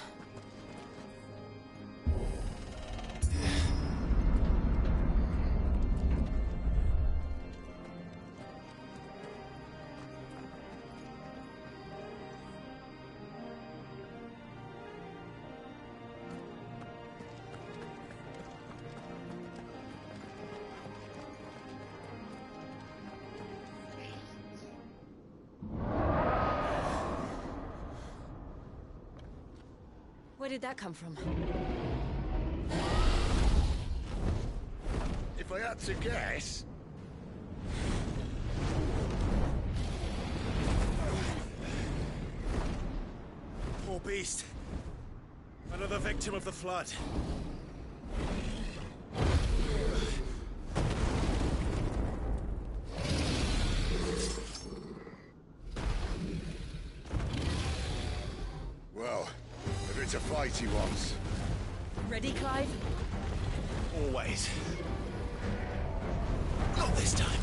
Where did that come from? If I had to guess... Poor beast. Another victim of the flood. Well, if it's a fight he wants. Ready, Clive? Always. Not this time.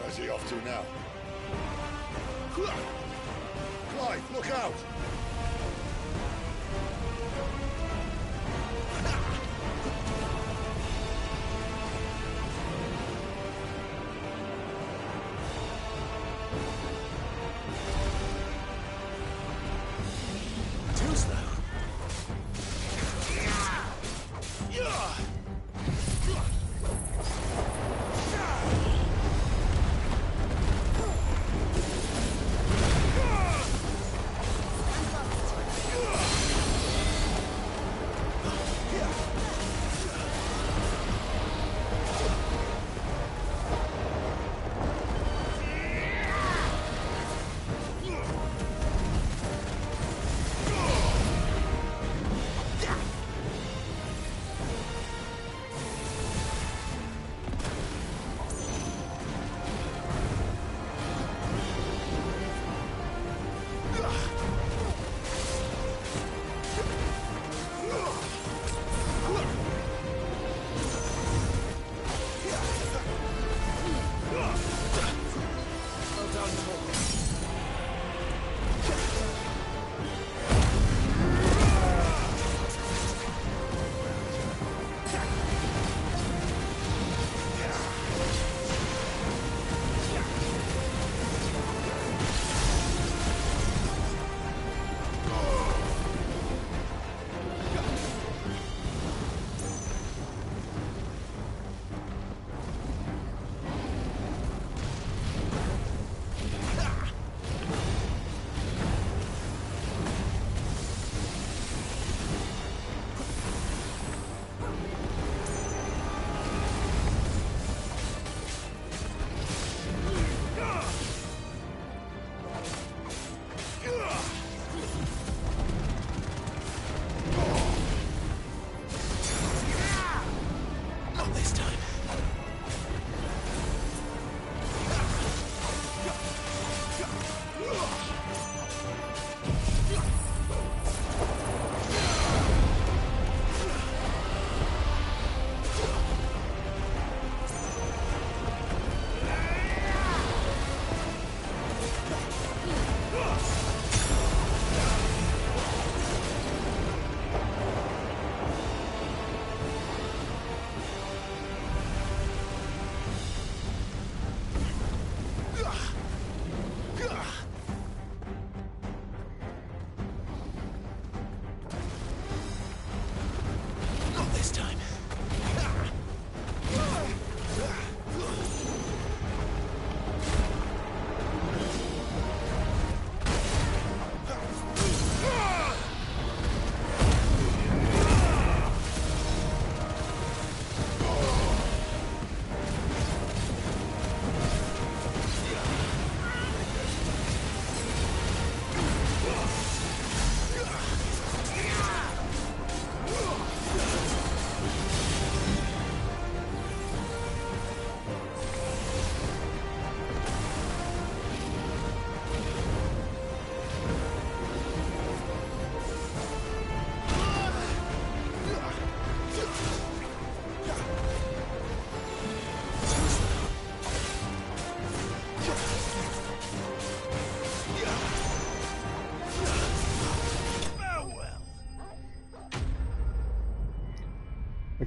Where's he off to now? Clive, look out! Too slow.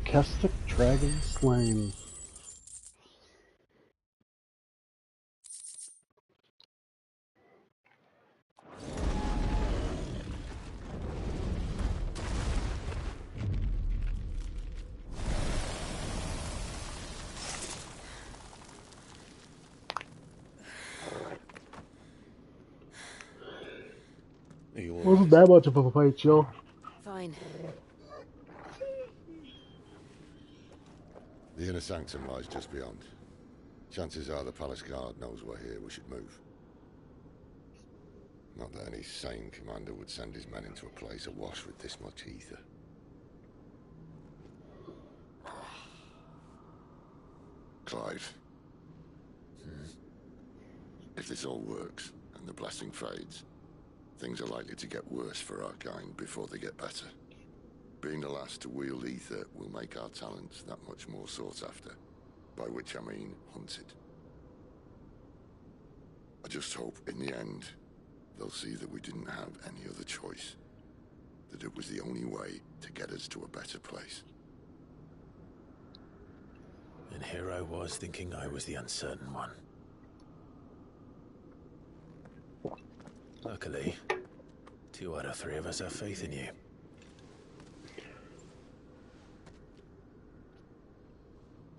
Kestic Dragon Slain. Wasn't that much of a fight, Jill. Fine. The inner sanctum lies just beyond. Chances are the palace guard knows we're here. We should move. Not that any sane commander would send his men into a place awash with this much ether. Clive. If this all works, and the blessing fades, things are likely to get worse for our kind before they get better. Being the last to wield ether will make our talents that much more sought after. By which I mean hunted. I just hope, in the end, they'll see that we didn't have any other choice. That it was the only way to get us to a better place. And here I was thinking I was the uncertain one. Luckily, 2 out of 3 of us have faith in you.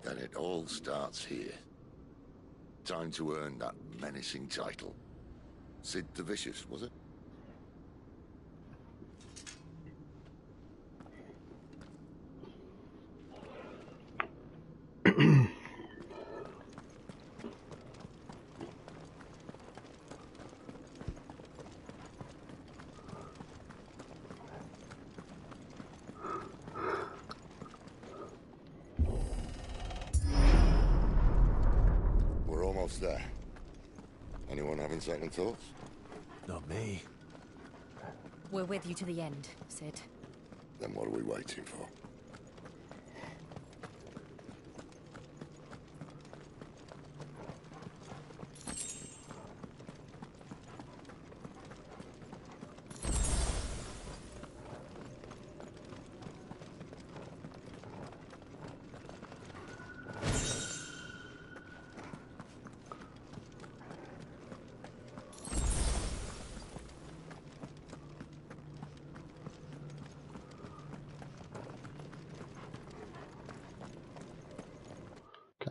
Then it all starts here. Time to earn that menacing title. Sid the Vicious, was it? We're almost there. Anyone having second thoughts? Not me. We're with you to the end, Sid. Then what are we waiting for?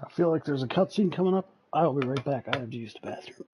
I feel like there's a cutscene coming up. I'll be right back. I have to use the bathroom.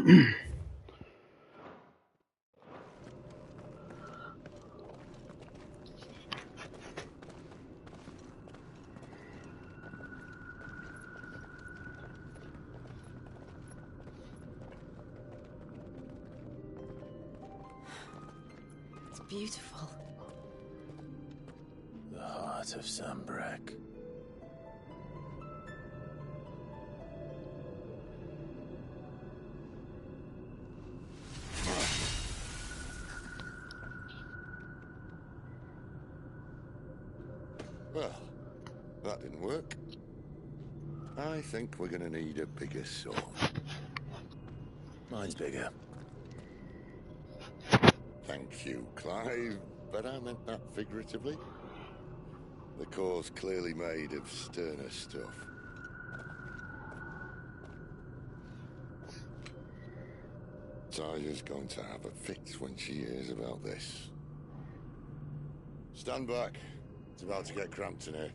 It's beautiful. The heart of Sambrak. Well, that didn't work. I think we're gonna need a bigger sword. Mine's bigger. Thank you, Clive, but I meant that figuratively. The core's clearly made of sterner stuff. Tiger's going to have a fit when she hears about this. Stand back. It's about to get cramped in here.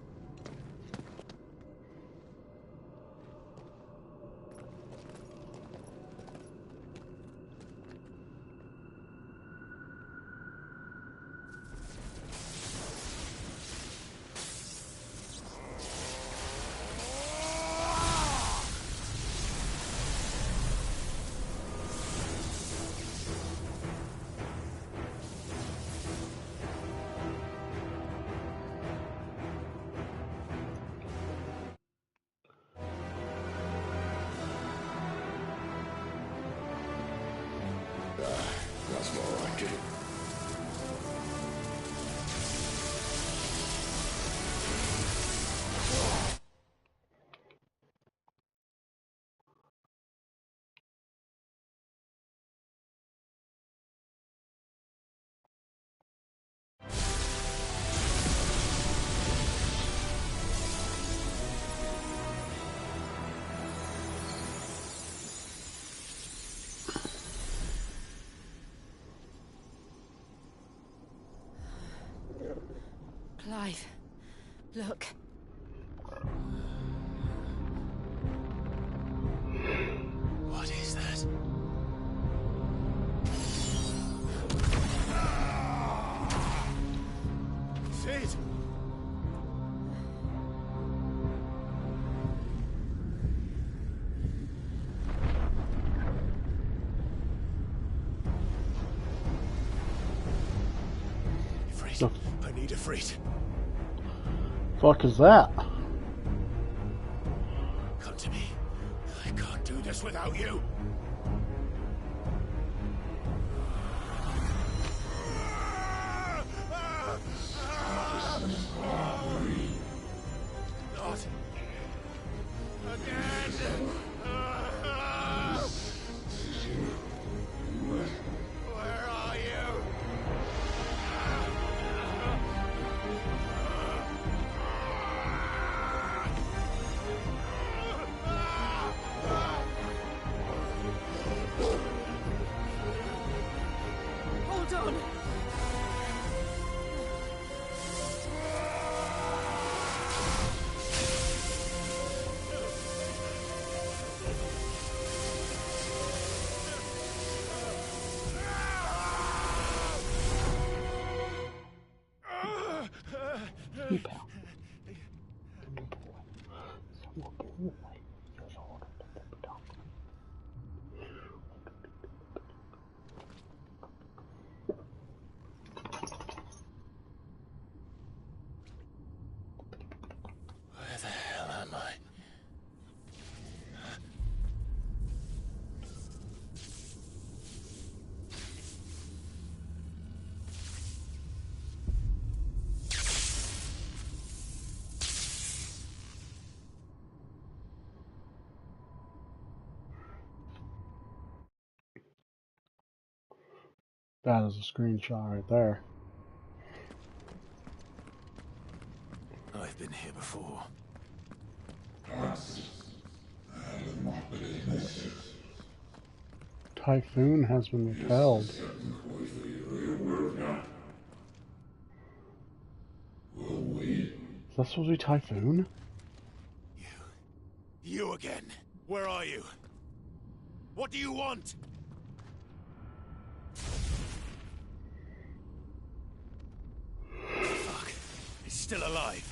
That's more like it. Clive, look. What is that? Sid! Freeze. I need a freeze. Fuck is that? Come to me. I can't do this without you. Not again. Where are you? Hold on. Where the hell am I? That is a screenshot right there. I've been here before. Typhoon has been repelled. Is that supposed to be Typhoon? You again. Where are you? What do you want? Fuck. He's still alive.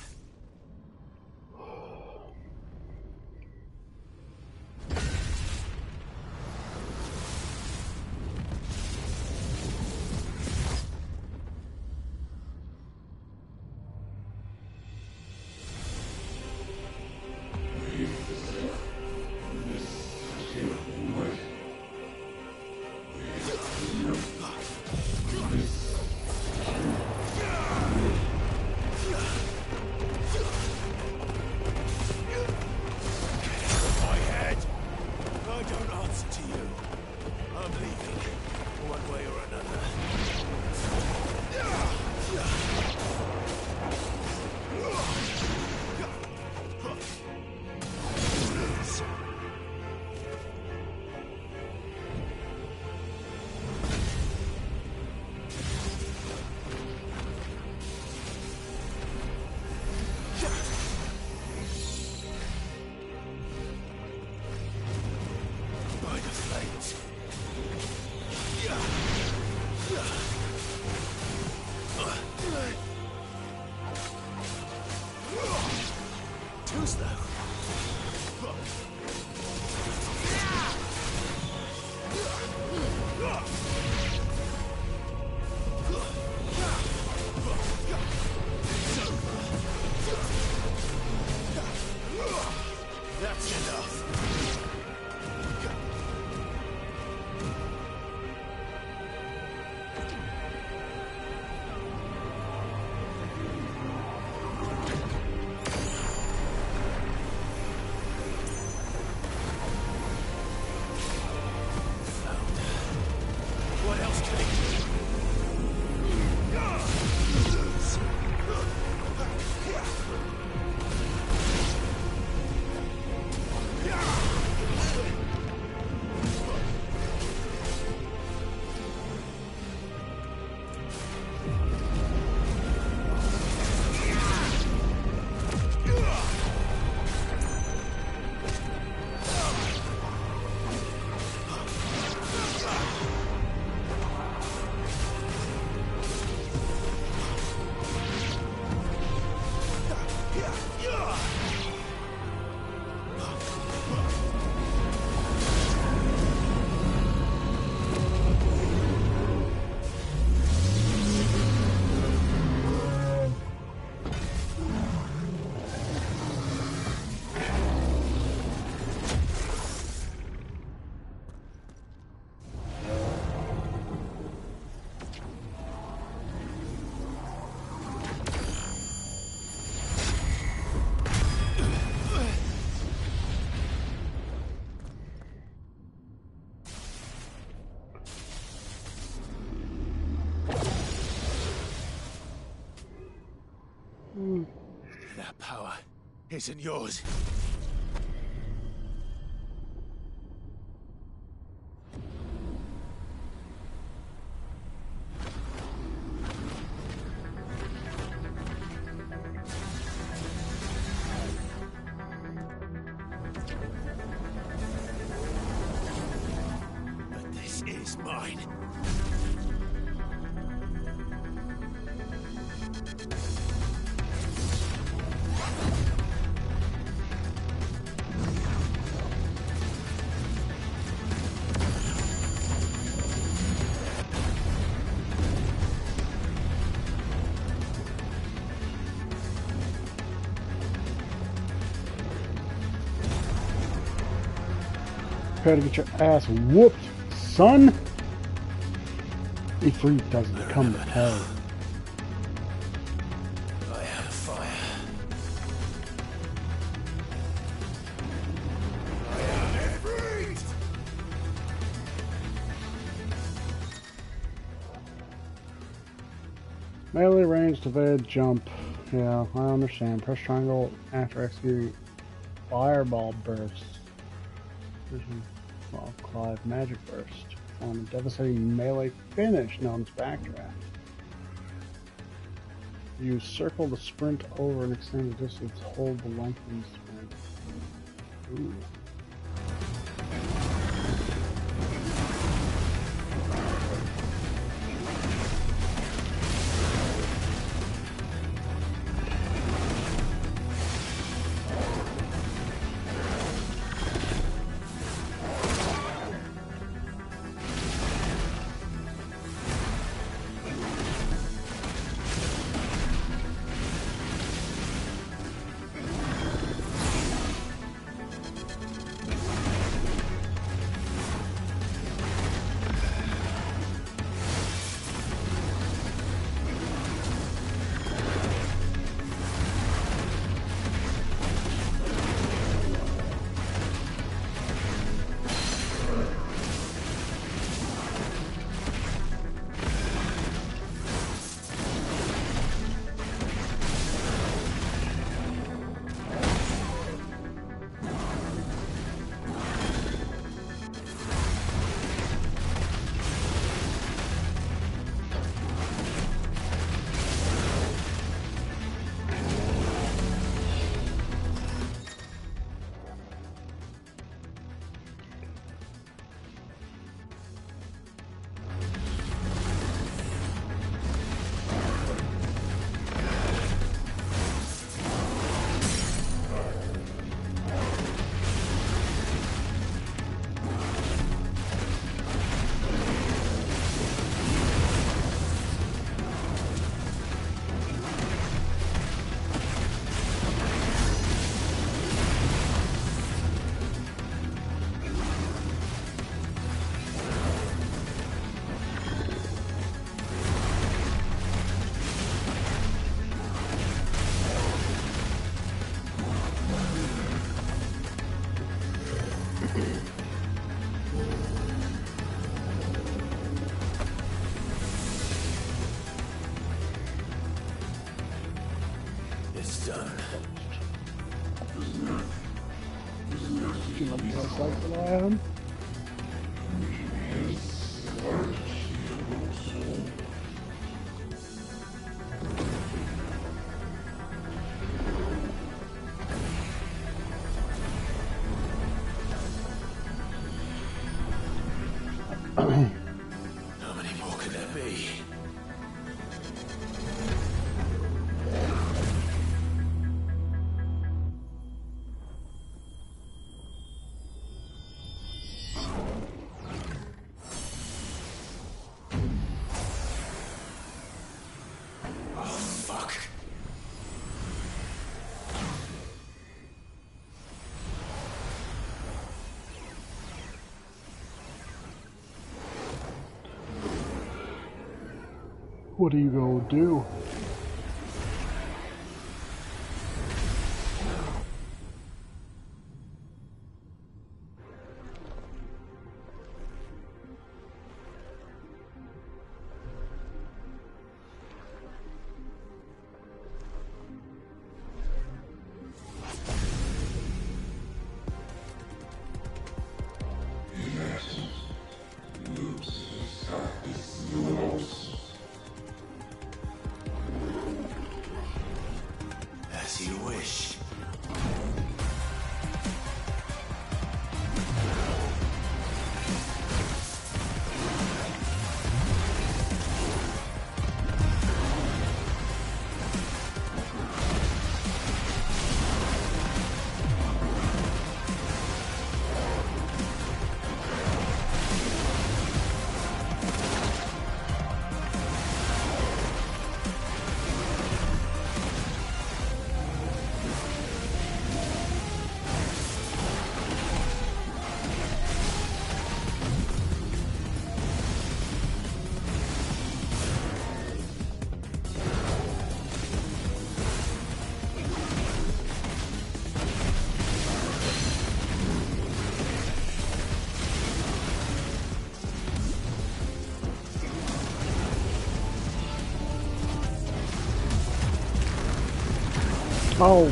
That power isn't yours. But this is mine. Prepare to get your ass whooped, son! Ifrit doesn't come to play. I have fire. I am Ifrit! Melee range, evade, jump. Yeah, I understand. Press triangle after executing fireball burst. Well, Clive magic burst. On a devastating melee finish known as backdraft. Use circle to sprint over an extended distance. Hold the lengthened sprint. Ooh. It's done. Do you like the sight that I am? How many more could there be? Oh, fuck. What are you gonna do? As you wish. Oh.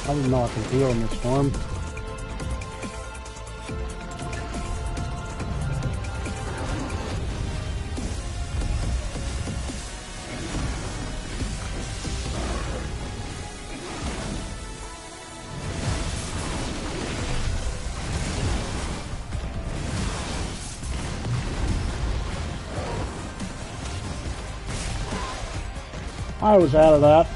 I didn't know I could heal in this form. I was out of that.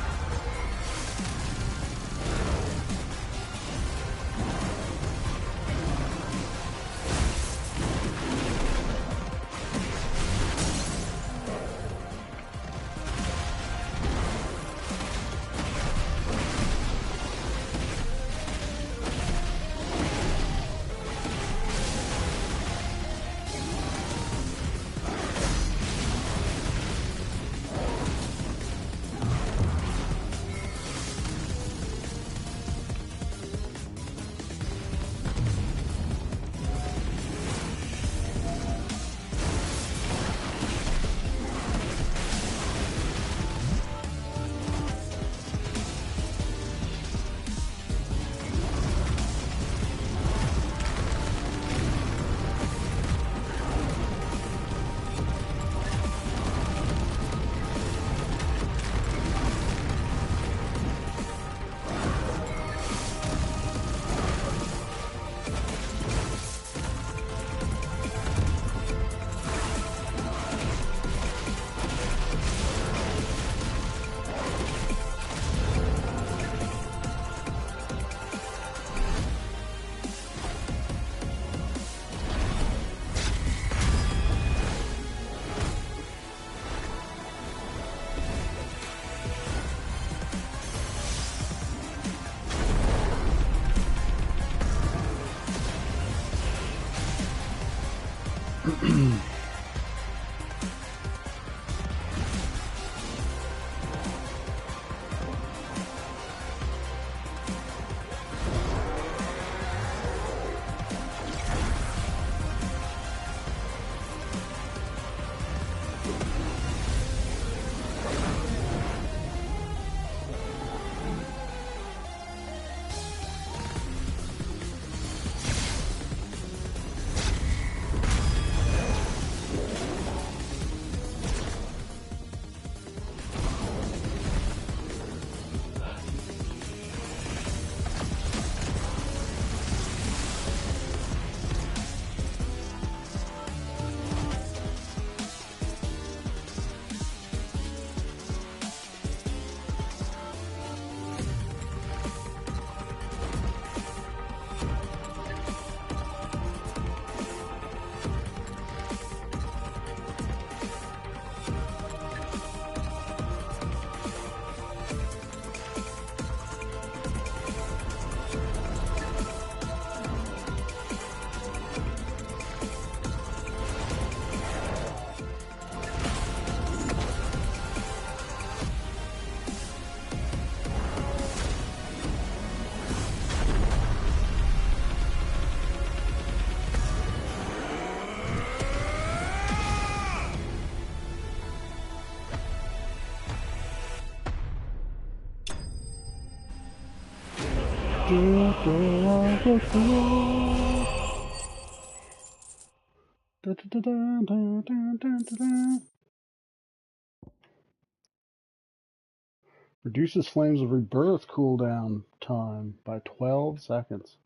Reduces Flames of Rebirth cooldown time by 12 seconds.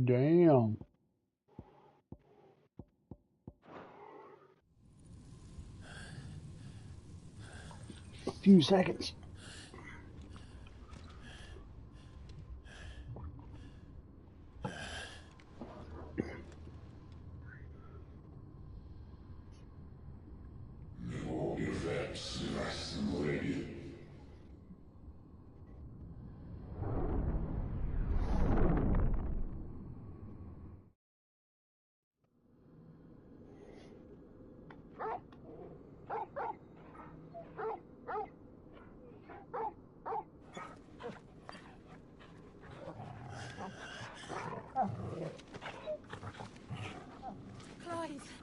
Damn. A few seconds. Clive!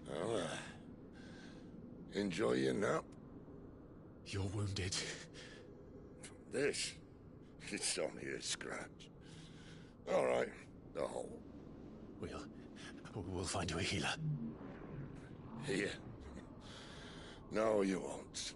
Well, enjoy your nap. You're wounded. This? It's only a scratch. All right, the hole. We'll find you a healer. Here? No, you won't.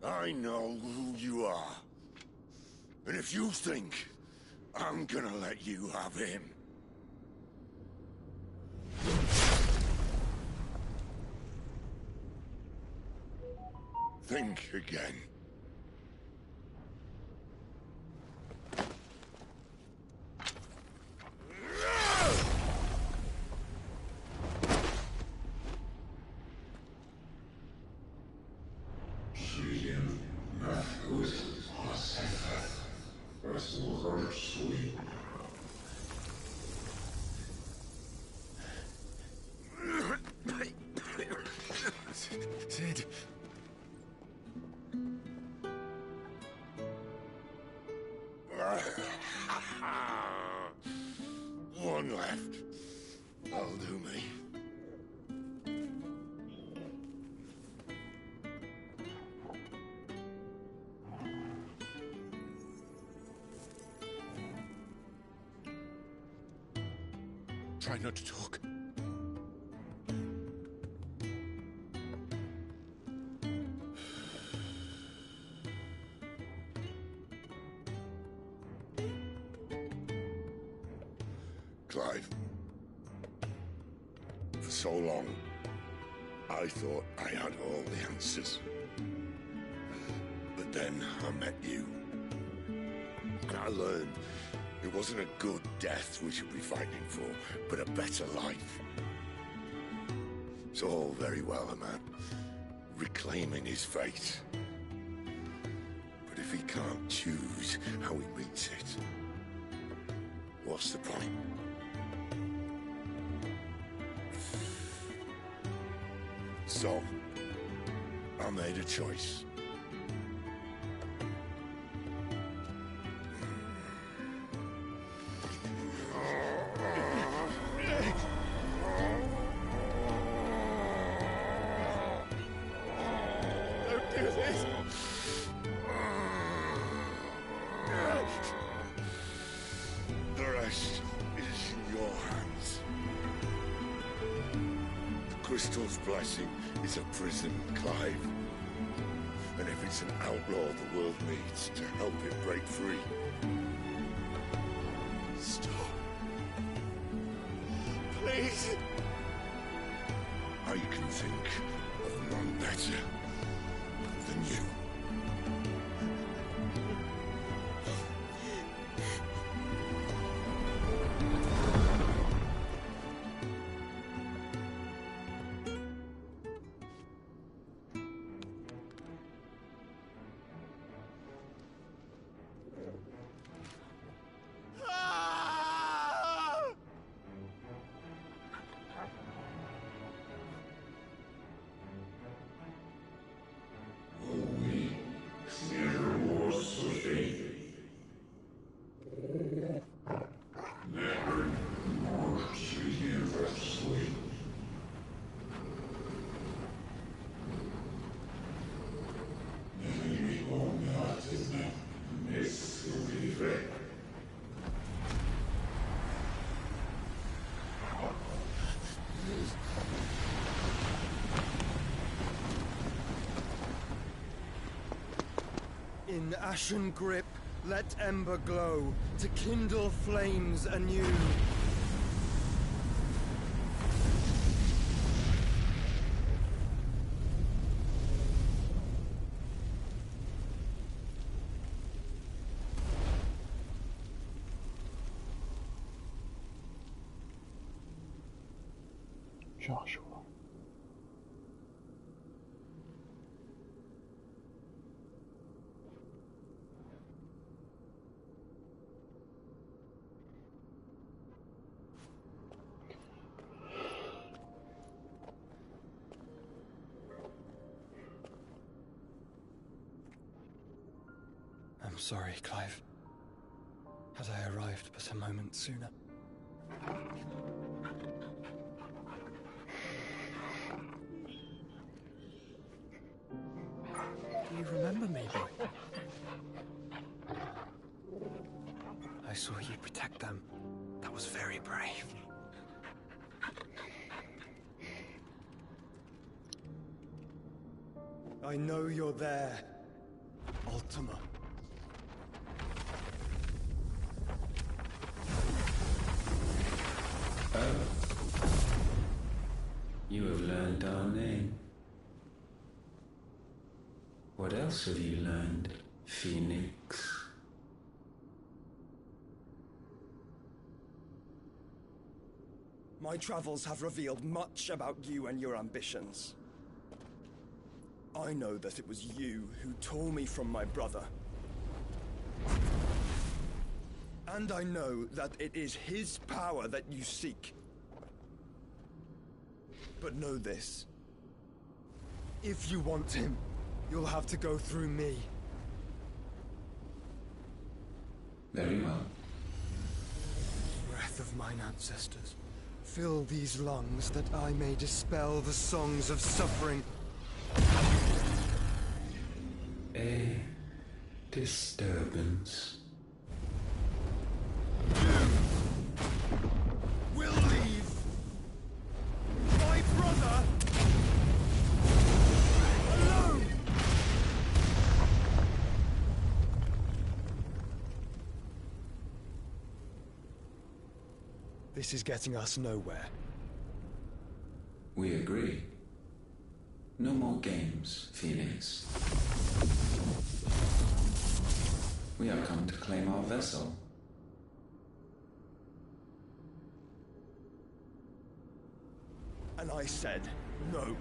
I know who you are. And if you think I'm gonna let you have him... think again. Sid. One left. That'll do me. Try not to talk. Clive. For so long, I thought I had all the answers. But then I met you. And I learned it wasn't a good death we should be fighting for, but a better life. It's all very well, a man reclaiming his fate. But if he can't choose how he meets it, what's the point? So, I made a choice. Don't do this. The rest is in your hands. The Crystal's blessing is a prison, Clive. And if it's an outlaw the world needs to help it break free. Stop. Please. I can think of none better than you. Stone, ashen grip, let ember glow, to kindle flames anew. Joshua. I'm sorry, Clive. Had I arrived but a moment sooner. Do you remember me, boy? I saw you protect them. That was very brave. I know you're there, Ultima. Oh. You have learned our name. What else have you learned, Phoenix? My travels have revealed much about you and your ambitions. I know that it was you who tore me from my brother. And I know that it is his power that you seek. But know this. If you want him, you'll have to go through me. Very well. Breath of mine ancestors, fill these lungs that I may dispel the songs of suffering. A disturbance. Will leave my brother alone. This is getting us nowhere. We agree. No more games, Phoenix. We have come to claim our vessel. And I said no.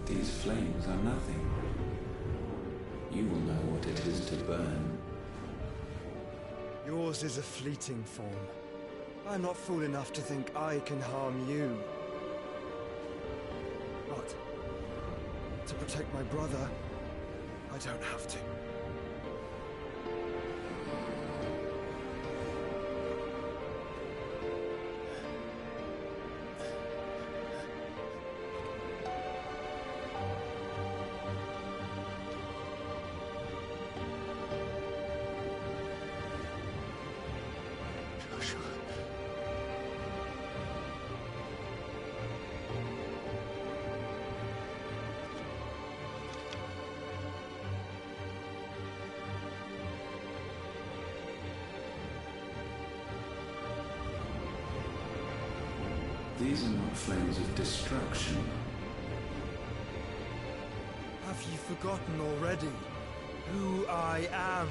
These flames are nothing. You will know what it is to burn. Yours is a fleeting form. I'm not fool enough to think I can harm you. But to protect my brother, I don't have to. These are not flames of destruction. Have you forgotten already who I am?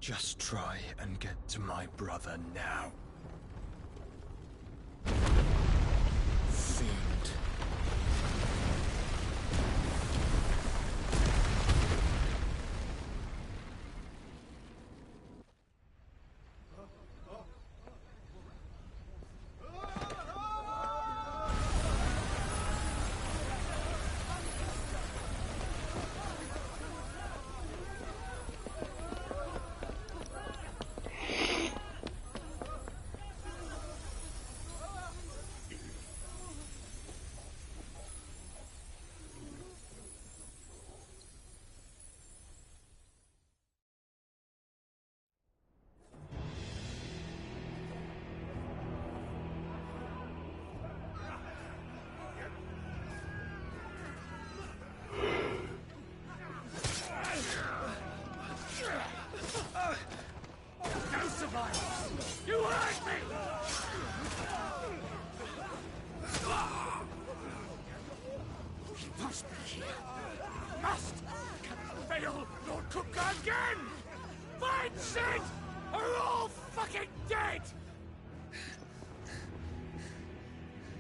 Just try and get to my brother now. Fiend.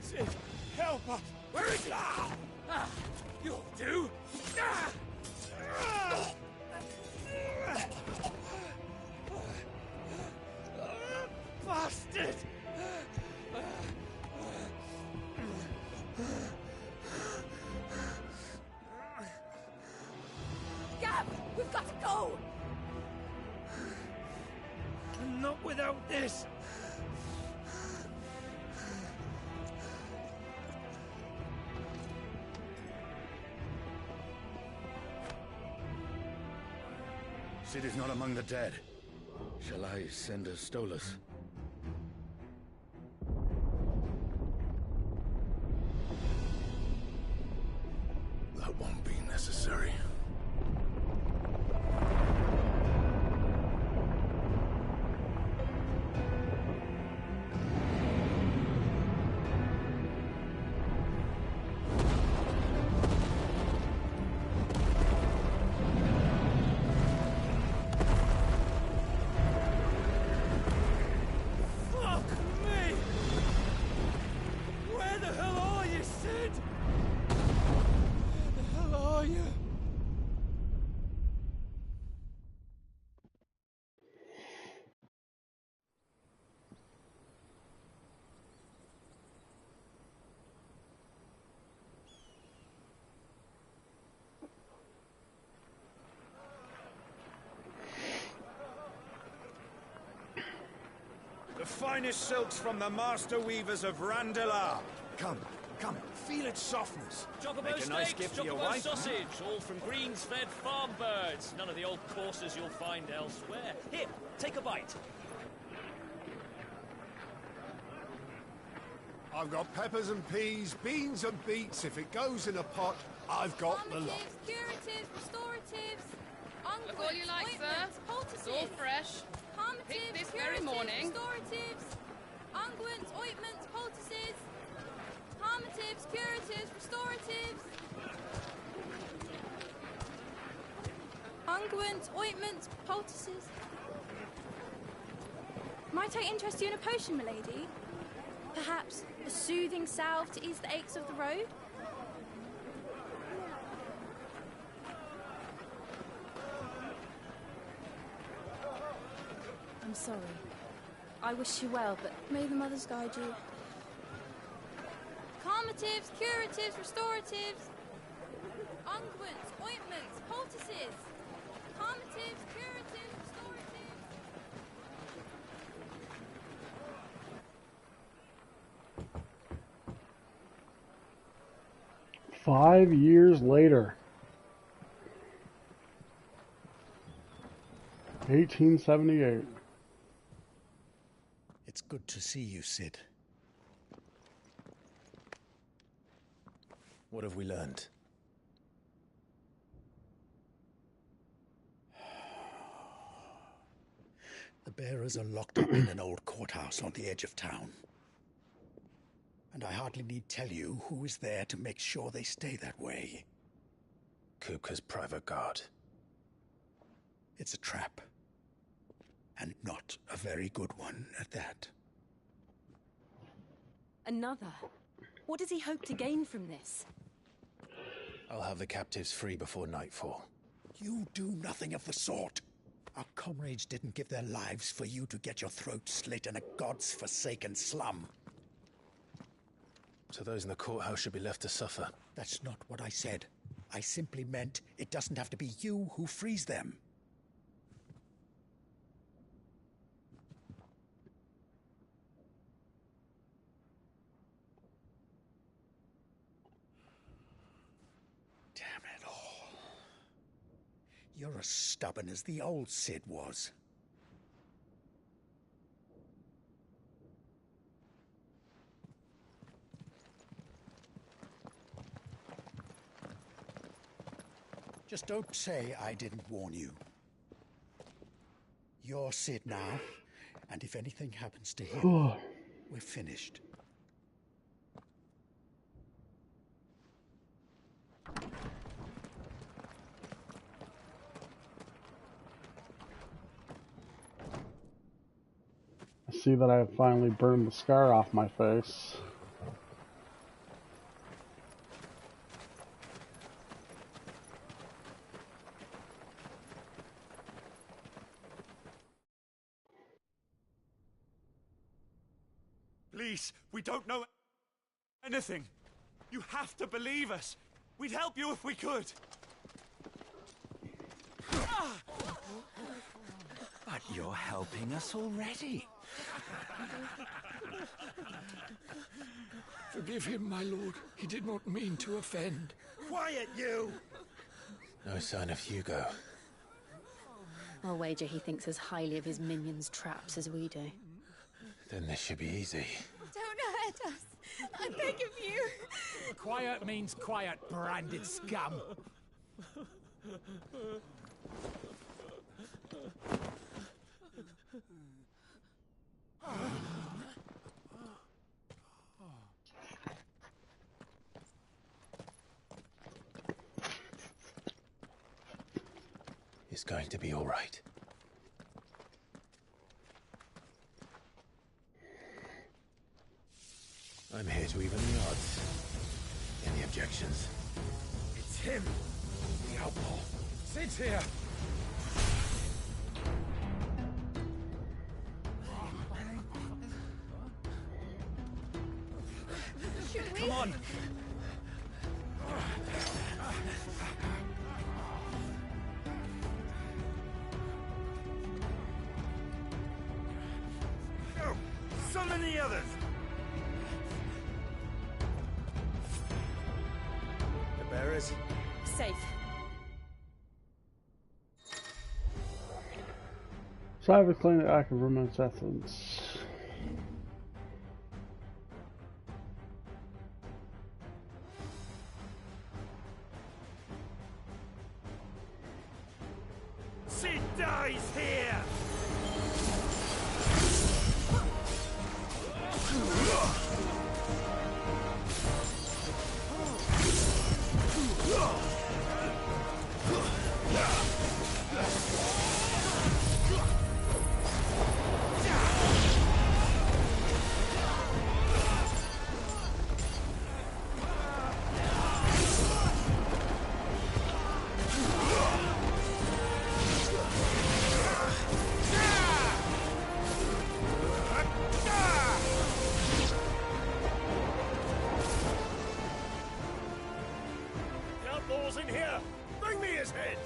Sid, help us! Where is he? You'll do! Bastard! Gab, we've got to go! Not without this! Sid is not among the dead. Shall I send a Stolas? That won't be necessary. Fuck me! Where the hell are you, Sid? Where the hell are you? The finest silks from the master weavers of Randalar. Come, come, feel its softness. Chocobo Make a nice steaks, gift for your chocobo wife. sausage, all from greens-fed farm birds. None of the old courses you'll find elsewhere. Here, take a bite. I've got peppers and peas, beans and beets. If it goes in a pot, I've got the lot. Curatives, restoratives, Look all you like, sir. It's all fresh. Picked this very morning. Restoratives, unguents, ointments, poultices, harmatives, curatives, restoratives. Unguents, ointments, poultices. Might I interest you in a potion, milady? Perhaps a soothing salve to ease the aches of the road? I'm sorry. I wish you well, but may the mothers guide you. Calmatives, curatives, restoratives, unguents, ointments, poultices, calmatives, curatives, restoratives. 5 years later. 1878. It's good to see you, Sid. What have we learned? The bearers are locked up in an old courthouse on the edge of town. And I hardly need tell you who is there to make sure they stay that way. Kupka's private guard. It's a trap. And not a very good one at that. Another? What does he hope to gain from this? I'll have the captives free before nightfall. You do nothing of the sort. Our comrades didn't give their lives for you to get your throat slit in a god's forsaken slum. So those in the courthouse should be left to suffer. That's not what I said. I simply meant it doesn't have to be you who frees them. Damn it all. You're as stubborn as the old Sid was. Just don't say I didn't warn you. You're Sid now, and if anything happens to him, we're finished. I see that I have finally burned the scar off my face. Please, we don't know anything. You have to believe us. We'd help you if we could. But you're helping us already. Forgive him, my lord. He did not mean to offend. Quiet, you! No sign of Hugo. I'll wager he thinks as highly of his minions' traps as we do. Then this should be easy. Don't hurt us. I beg of you. Quiet means quiet, branded scum. It's going to be all right. I'm here to even the odds. Any objections? It's him, the outlaw. Sit here. Come on. Go! Summon the others! The bearers? Safe. Cyber claim the act of romance essence. She dies here! The outlaw's in here! Bring me his head!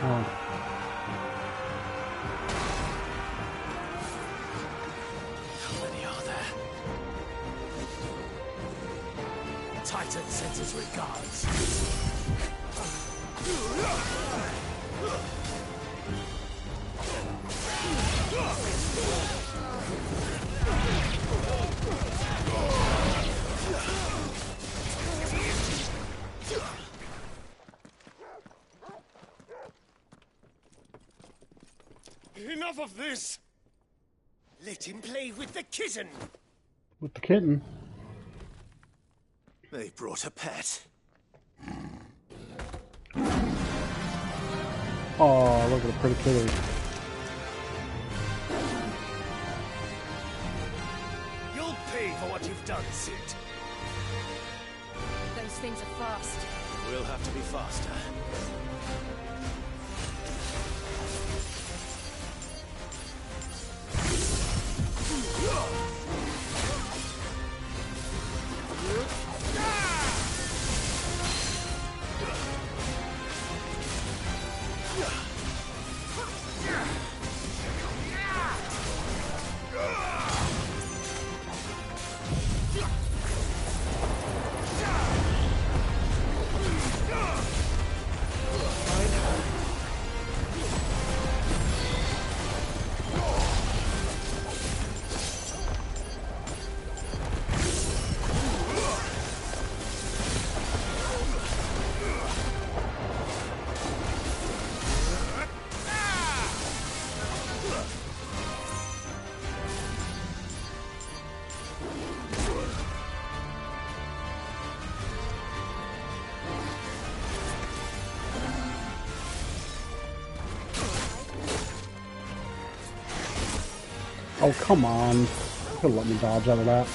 How many are there? Titan sends his regards. Enough of this! Let him play with the kitten! With the kitten. They brought a pet. Oh, look at the pretty kitty. You'll pay for what you've done, Sid. Those things are fast. We'll have to be faster. Oh, come on. You could let me dodge out of that.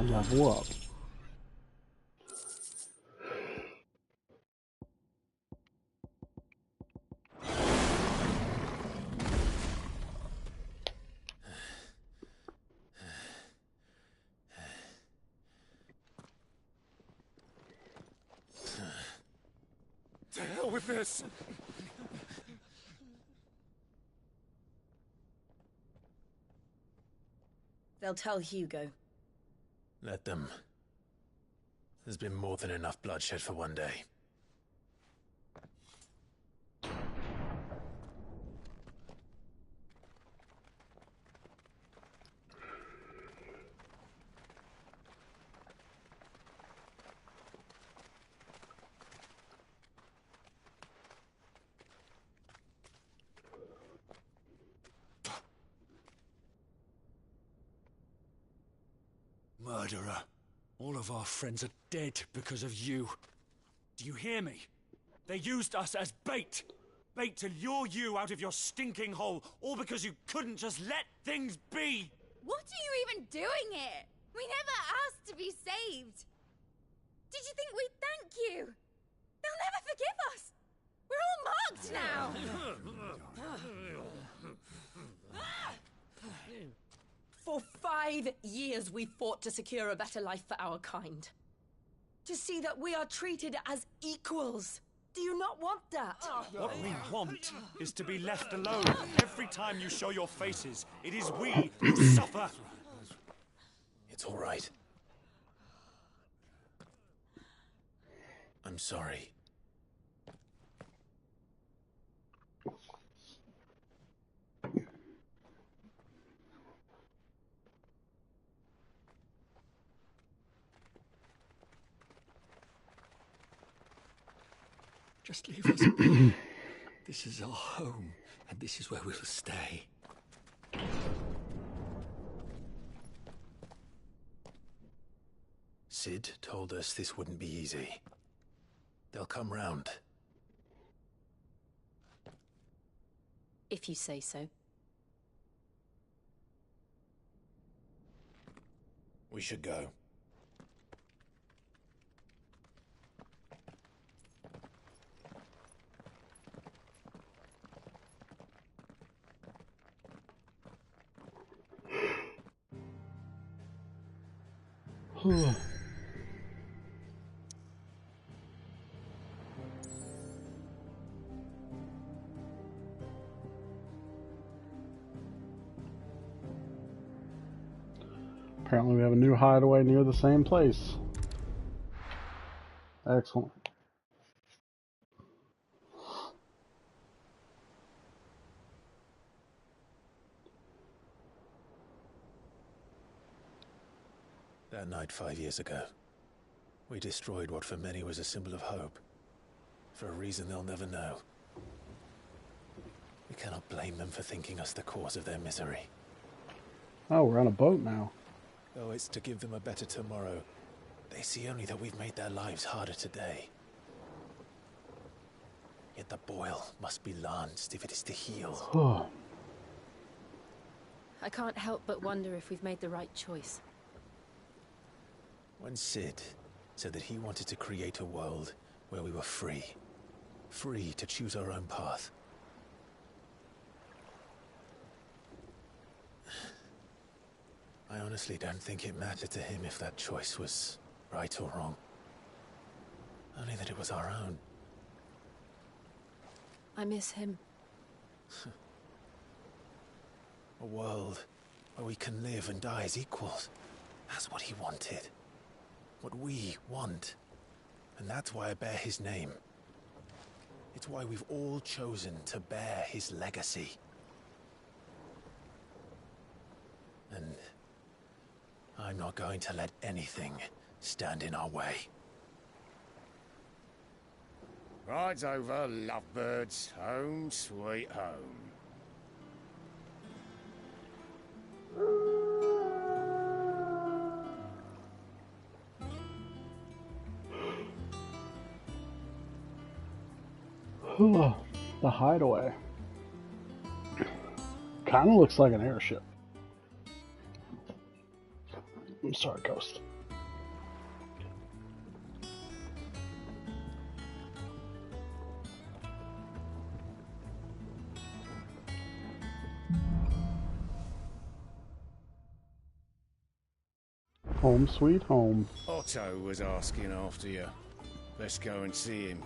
level up. To hell with this! They'll tell Hugo. Let them. There's been more than enough bloodshed for one day. Murderer. All of our friends are dead because of you. Do you hear me? They used us as bait. Bait to lure you out of your stinking hole, all because you couldn't just let things be. What are you even doing here? We never asked to be saved. Did you think we'd thank you? They'll never forgive us. We're all marked now. For 5 years we fought to secure a better life for our kind. To see that we are treated as equals. Do you not want that? What we want is to be left alone. Every time you show your faces, it is we who suffer. It's all right. I'm sorry. Just leave us be. This is our home, and this is where we'll stay. Sid told us this wouldn't be easy. They'll come round. If you say so. We should go. Apparently we have a new hideaway near the same place. Excellent. That night 5 years ago, we destroyed what for many was a symbol of hope. For a reason they'll never know. We cannot blame them for thinking us the cause of their misery. Oh, we're on a boat now. Though it's to give them a better tomorrow, they see only that we've made their lives harder today. Yet the boil must be lanced if it is to heal. I can't help but wonder if we've made the right choice. When Sid said that he wanted to create a world where we were free. Free to choose our own path. I honestly don't think it mattered to him if that choice was right or wrong. Only that it was our own. I miss him. A world where we can live and die as equals. That's what he wanted. What we want. And that's why I bear his name. It's why we've all chosen to bear his legacy. And I'm not going to let anything stand in our way. Ride's over, lovebirds. Home sweet home. The hideaway. Kind of looks like an airship. I'm sorry, Ghost. Home sweet home. Otto was asking after you. Let's go and see him.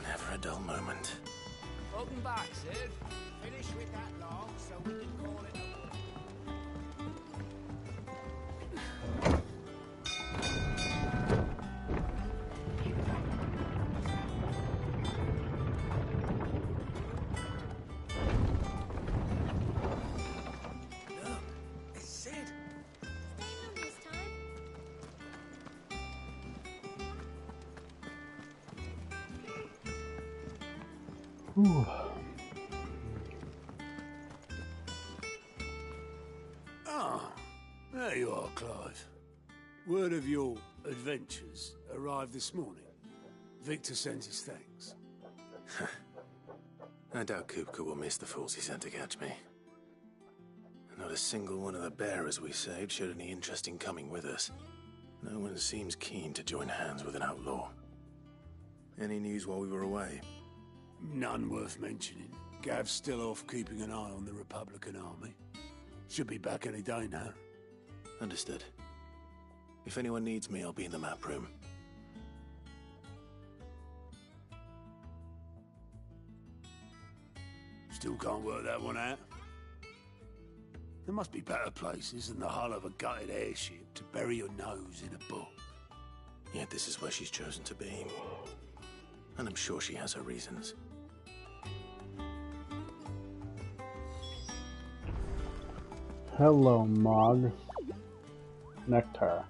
Never a dull moment. Welcome back, Sid. Finish with that log so we can call it a Look, it's Sid. Stay home this time. Whew. Ah, there you are, Clive. Word of your adventures arrived this morning. Victor sends his thanks. I doubt Kupka will miss the fools he sent to catch me. Not a single one of the bearers we saved showed any interest in coming with us. No one seems keen to join hands with an outlaw. Any news while we were away? None worth mentioning. Gav's still off keeping an eye on the Republican army. Should be back any day now. Understood. If anyone needs me, I'll be in the map room. Still can't work that one out. There must be better places than the hull of a gutted airship to bury your nose in a book. Yet this is where she's chosen to be. And I'm sure she has her reasons. Hello, Mog. Nectar.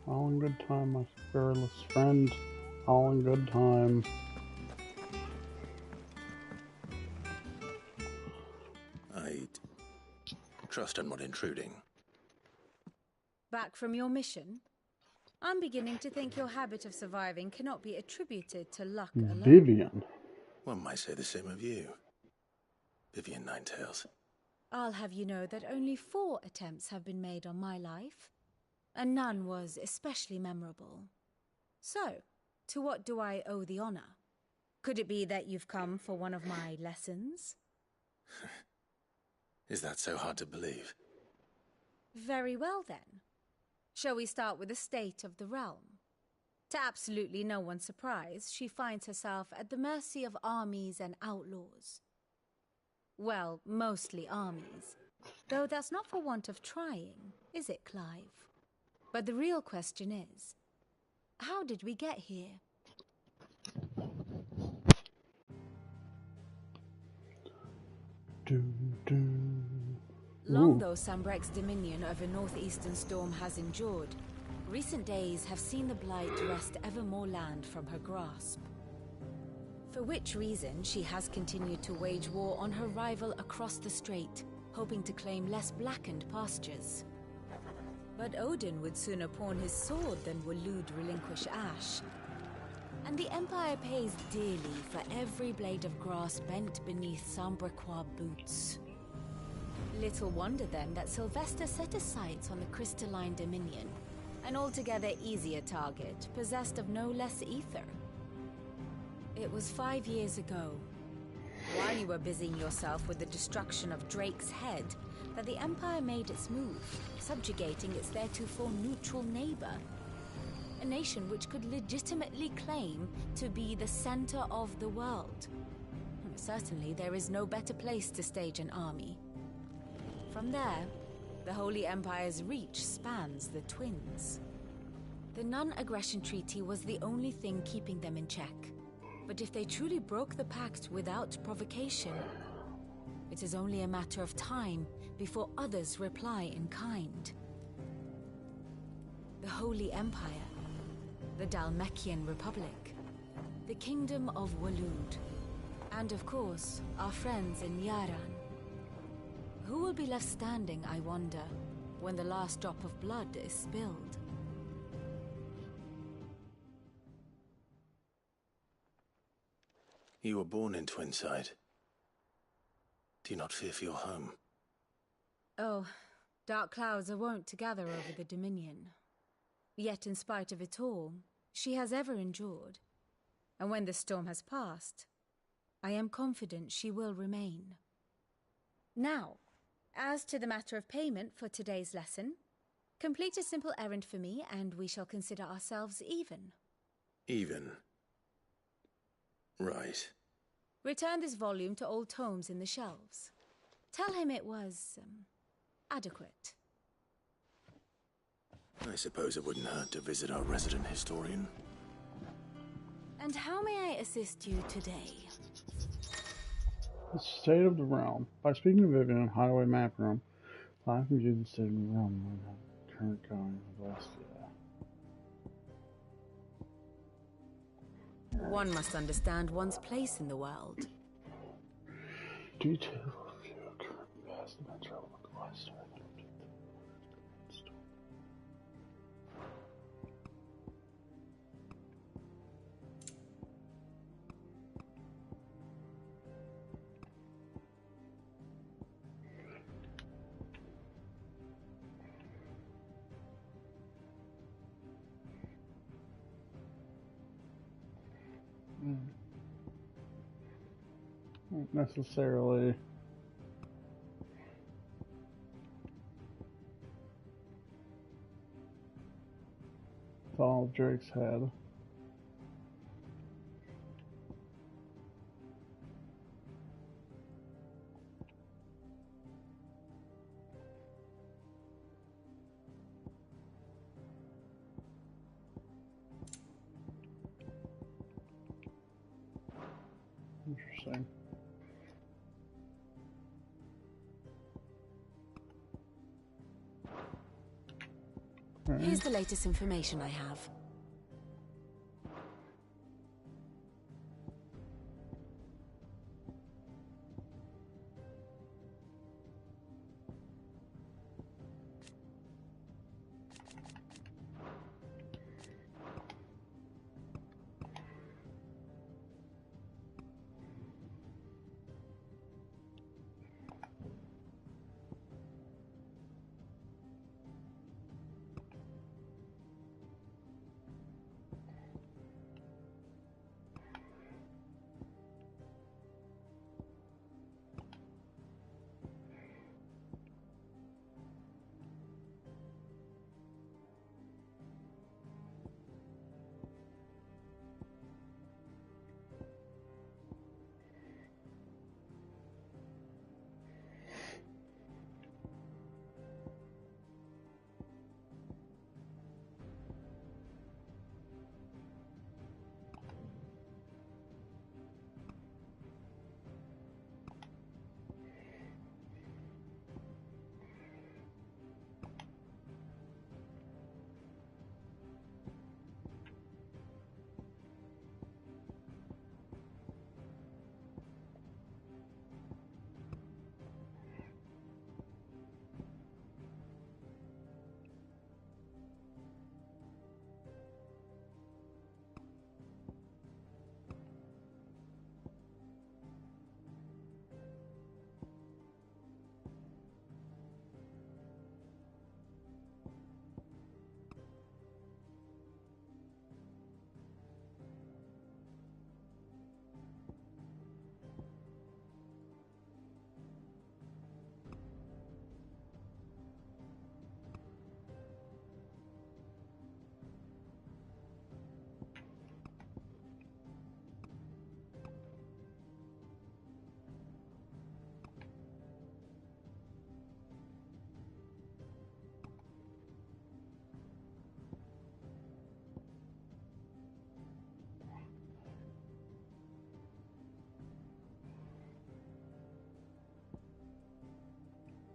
All in good time, my spiritless friend. All in good time. I trust I'm not intruding. Back from your mission? I'm beginning to think your habit of surviving cannot be attributed to luck alone. Vivian. One might say the same of you, Vivian Ninetails. I'll have you know that only 4 attempts have been made on my life, and none was especially memorable. So, to what do I owe the honor? Could it be that you've come for one of my lessons? Is that so hard to believe? Very well then. Shall we start with the state of the realm? To absolutely no one's surprise, she finds herself at the mercy of armies and outlaws. Well, mostly armies. Though that's not for want of trying, is it, Clive? But the real question is, how did we get here? Long though Sambrek's dominion over northeastern Storm has endured, recent days have seen the Blight wrest ever more land from her grasp. For which reason she has continued to wage war on her rival across the strait, hoping to claim less blackened pastures. But Odin would sooner pawn his sword than Waloed relinquish Ash. And the Empire pays dearly for every blade of grass bent beneath Sambrequois boots. Little wonder then that Sylvester set his sights on the crystalline dominion, an altogether easier target, possessed of no less ether. It was 5 years ago, while you were busying yourself with the destruction of Drake's head, that the Empire made its move, subjugating its theretofore neutral neighbor. A nation which could legitimately claim to be the center of the world. Certainly there is no better place to stage an army. From there, the Holy Empire's reach spans the Twins. The non-aggression treaty was the only thing keeping them in check. But if they truly broke the pact without provocation, it is only a matter of time before others reply in kind. The Holy Empire, the Dhalmekian Republic, the Kingdom of Waloed, and of course, our friends in Yaran. Who will be left standing, I wonder, when the last drop of blood is spilled? You were born in Twinside. Do you not fear for your home? Oh, dark clouds are wont to gather over the Dominion. Yet in spite of it all, she has ever endured. And when the storm has passed, I am confident she will remain. Now, as to the matter of payment for today's lesson, complete a simple errand for me and we shall consider ourselves even. Even. Right. Return this volume to old tomes in the shelves. Tell him it was, adequate. I suppose it wouldn't hurt to visit our resident historian. And how may I assist you today? The state of the realm. By speaking to Vivian, Hideaway Map Room, I can view the state of the realm and the current going of Celestia. One must understand one's place in the world. Detail of your current past events relevant to life story. Not necessarily. It's all Drake's head. Interesting. Here's the latest information I have.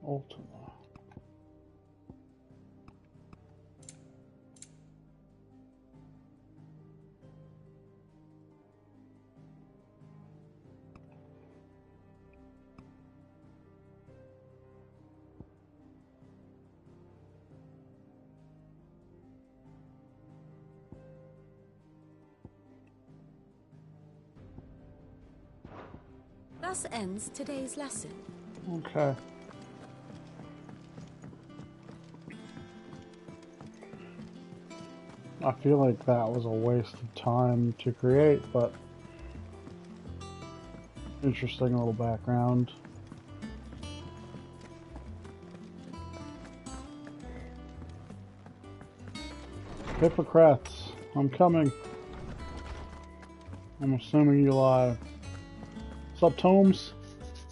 Ultima. Thus ends today's lesson. Okay. I feel like that was a waste of time to create, but interesting little background. Hippocrates, I'm coming. I'm assuming you lie. Sup, Tomes?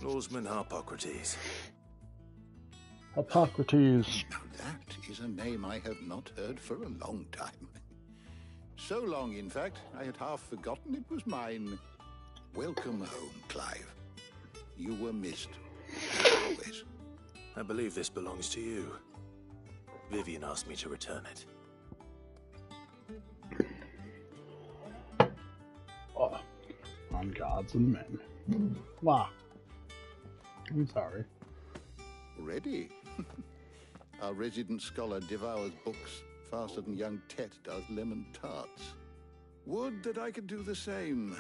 Lawsman Harpocrates. Hippocrates. That is a name I have not heard for a long time. So long, in fact, I had half forgotten it was mine. Welcome home, Clive. You were missed. As always. I believe this belongs to you. Vivian asked me to return it. Oh, on gods and men. Wow. I'm sorry. Ready? Our resident scholar devours books faster than young Tet does lemon tarts. Would that I could do the same.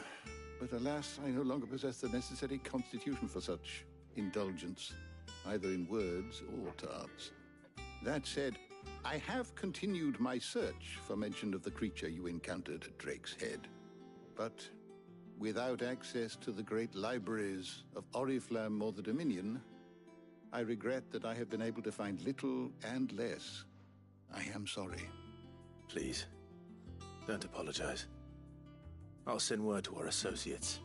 But alas, I no longer possess the necessary constitution for such indulgence, either in words or tarts. That said, I have continued my search for mention of the creature you encountered at Drake's Head. But without access to the great libraries of Oriflamme or the Dominion, I regret that I have been able to find little and less. I am sorry. Please, don't apologize. I'll send word to our associates.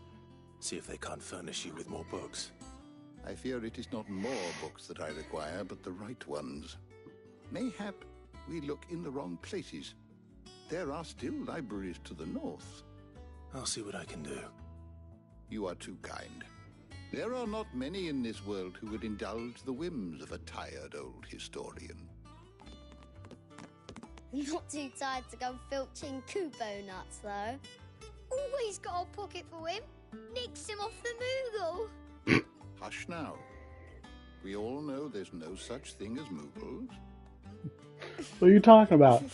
See if they can't furnish you with more books. I fear it is not more books that I require, but the right ones. Mayhap we look in the wrong places. There are still libraries to the north. I'll see what I can do. You are too kind. There are not many in this world who would indulge the whims of a tired old historian. Not too tired to go filching Kubo nuts, though. Always got a pocket for him. Nicks him off the Moogle. Hush now. We all know there's no such thing as Moogles. What are you talking about?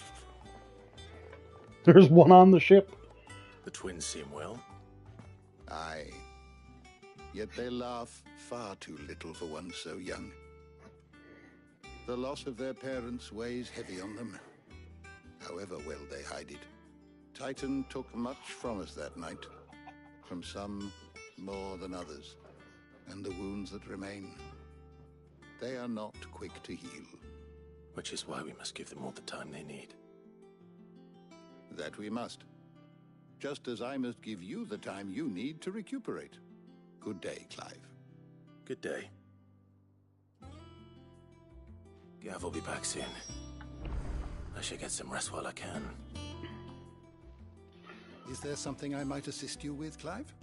There's one on the ship. The twins seem well. Aye. Yet they laugh far too little for one so young. The loss of their parents weighs heavy on them, however well they hide it. Titan took much from us that night, from some more than others, and the wounds that remain, they are not quick to heal. Which is why we must give them all the time they need. That we must. Just as I must give you the time you need to recuperate. Good day, Clive. Good day. Gav will be back soon. I should get some rest while I can. Is there something I might assist you with, Clive?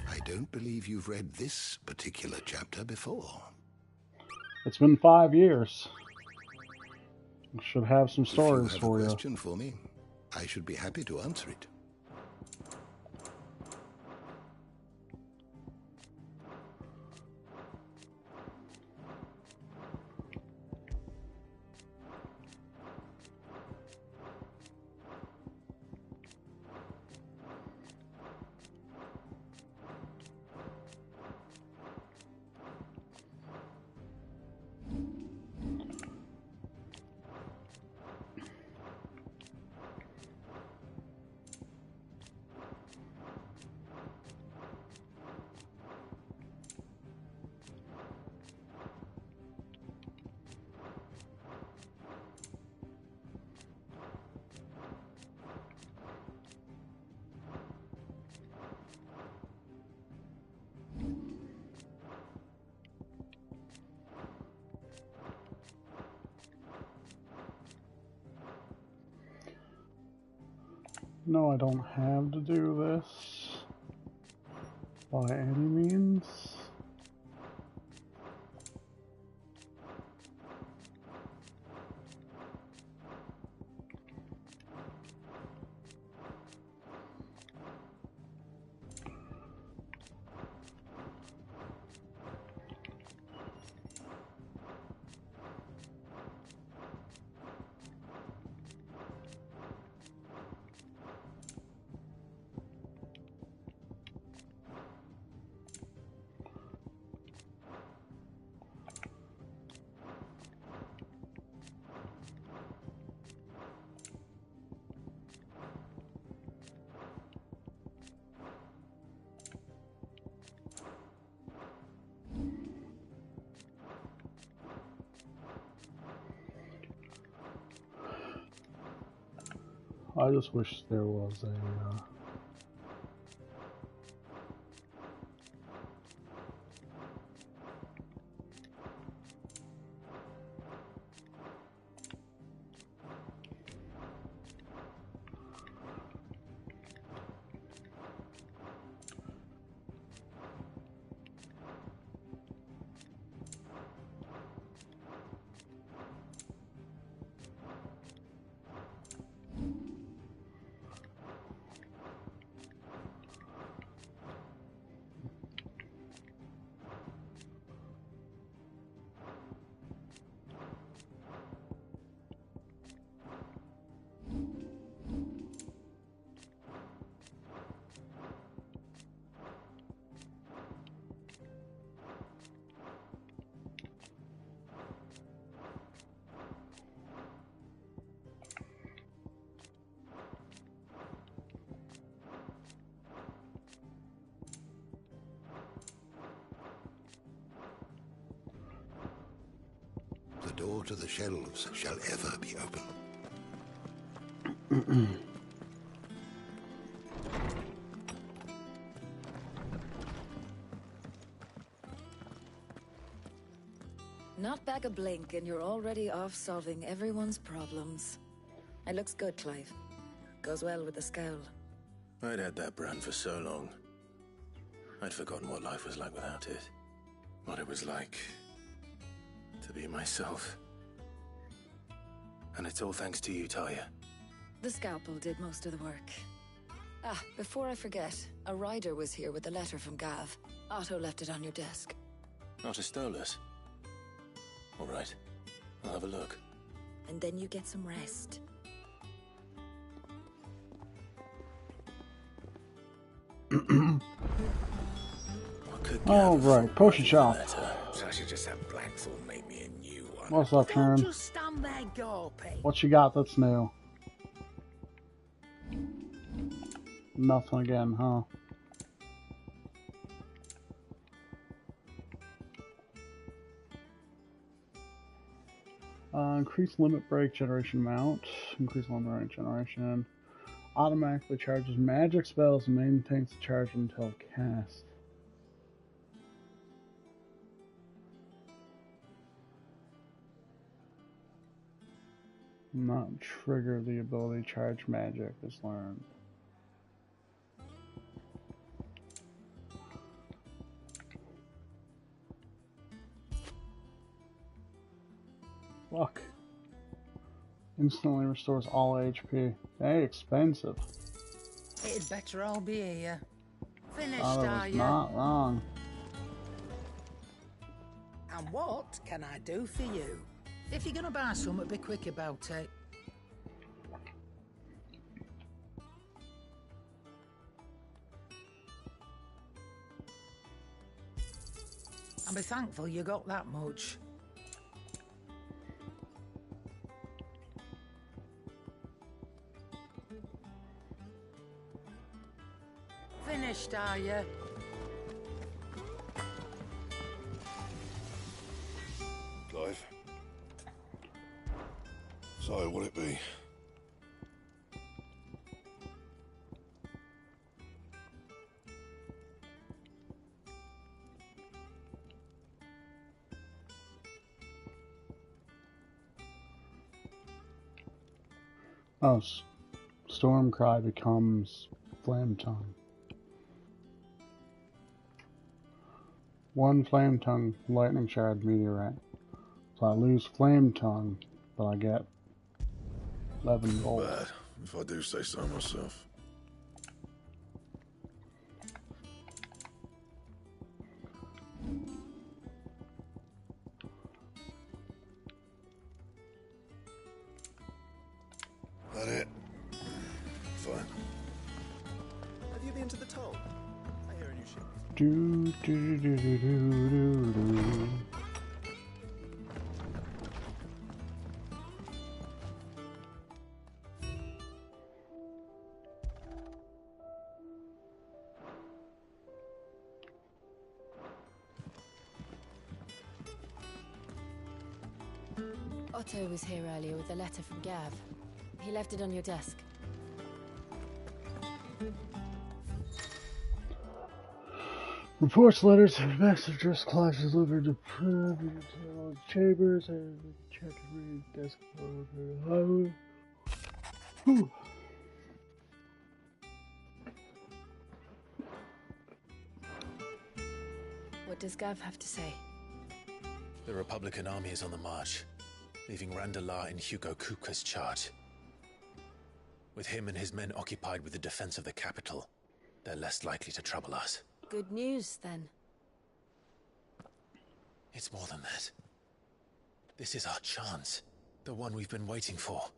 I don't believe you've read this particular chapter before. It's been 5 years. I should have some stories if you have for a you. question for me, I should be happy to answer it. No, I don't have to do this by any means. I just wish there was a... The door to the shelves shall ever be open. Not back a blink and you're already off solving everyone's problems. It looks good, Clive. Goes well with the scowl. I'd had that brand for so long. I'd forgotten what life was like without it. What it was like to be myself. And it's all thanks to you, Talia. The scalpel did most of the work. Ah, before I forget, a rider was here with a letter from Gav. Otto left it on your desk. Not a stole us. All right, I'll have a look. And then you get some rest. All right, potion shop. So I should just have Blackthorn make me a new one. What's up, Sharon? Just stand there gawping. What you got that's new? Nothing again, huh? Increase limit break generation amount. Increase limit break generation. Automatically charges magic spells and maintains the charge until cast. Not trigger the ability charge magic is learned. Fuck. Instantly restores all HP. Hey, expensive. It'd better all be here. Finished, Oh, that are was you? not wrong. And what can I do for you? If you're gonna buy something, be quick about it. And be thankful you got that much. Finished, are you? Clive. So, will it be? Oh, Stormcry becomes Flame Tongue. One Flame Tongue, Lightning Shard, Meteorite. So I lose Flame Tongue, but I get 11 gold. Not bad, if I do say so myself. That it? Fine. Have you been to the toll? I hear a new ship. Do do do do do do do. Otto was here earlier with a letter from Gav. He left it on your desk. Reports, letters, and messages Clive delivered to Privy Chambers and checked read desk over the highway. Whew. What does Gav have to say? The Republican army is on the march, leaving Randalar in Hugo Kupka's charge. With him and his men occupied with the defense of the capital, they're less likely to trouble us. Good news, then. It's more than that. This is our chance. The one we've been waiting for.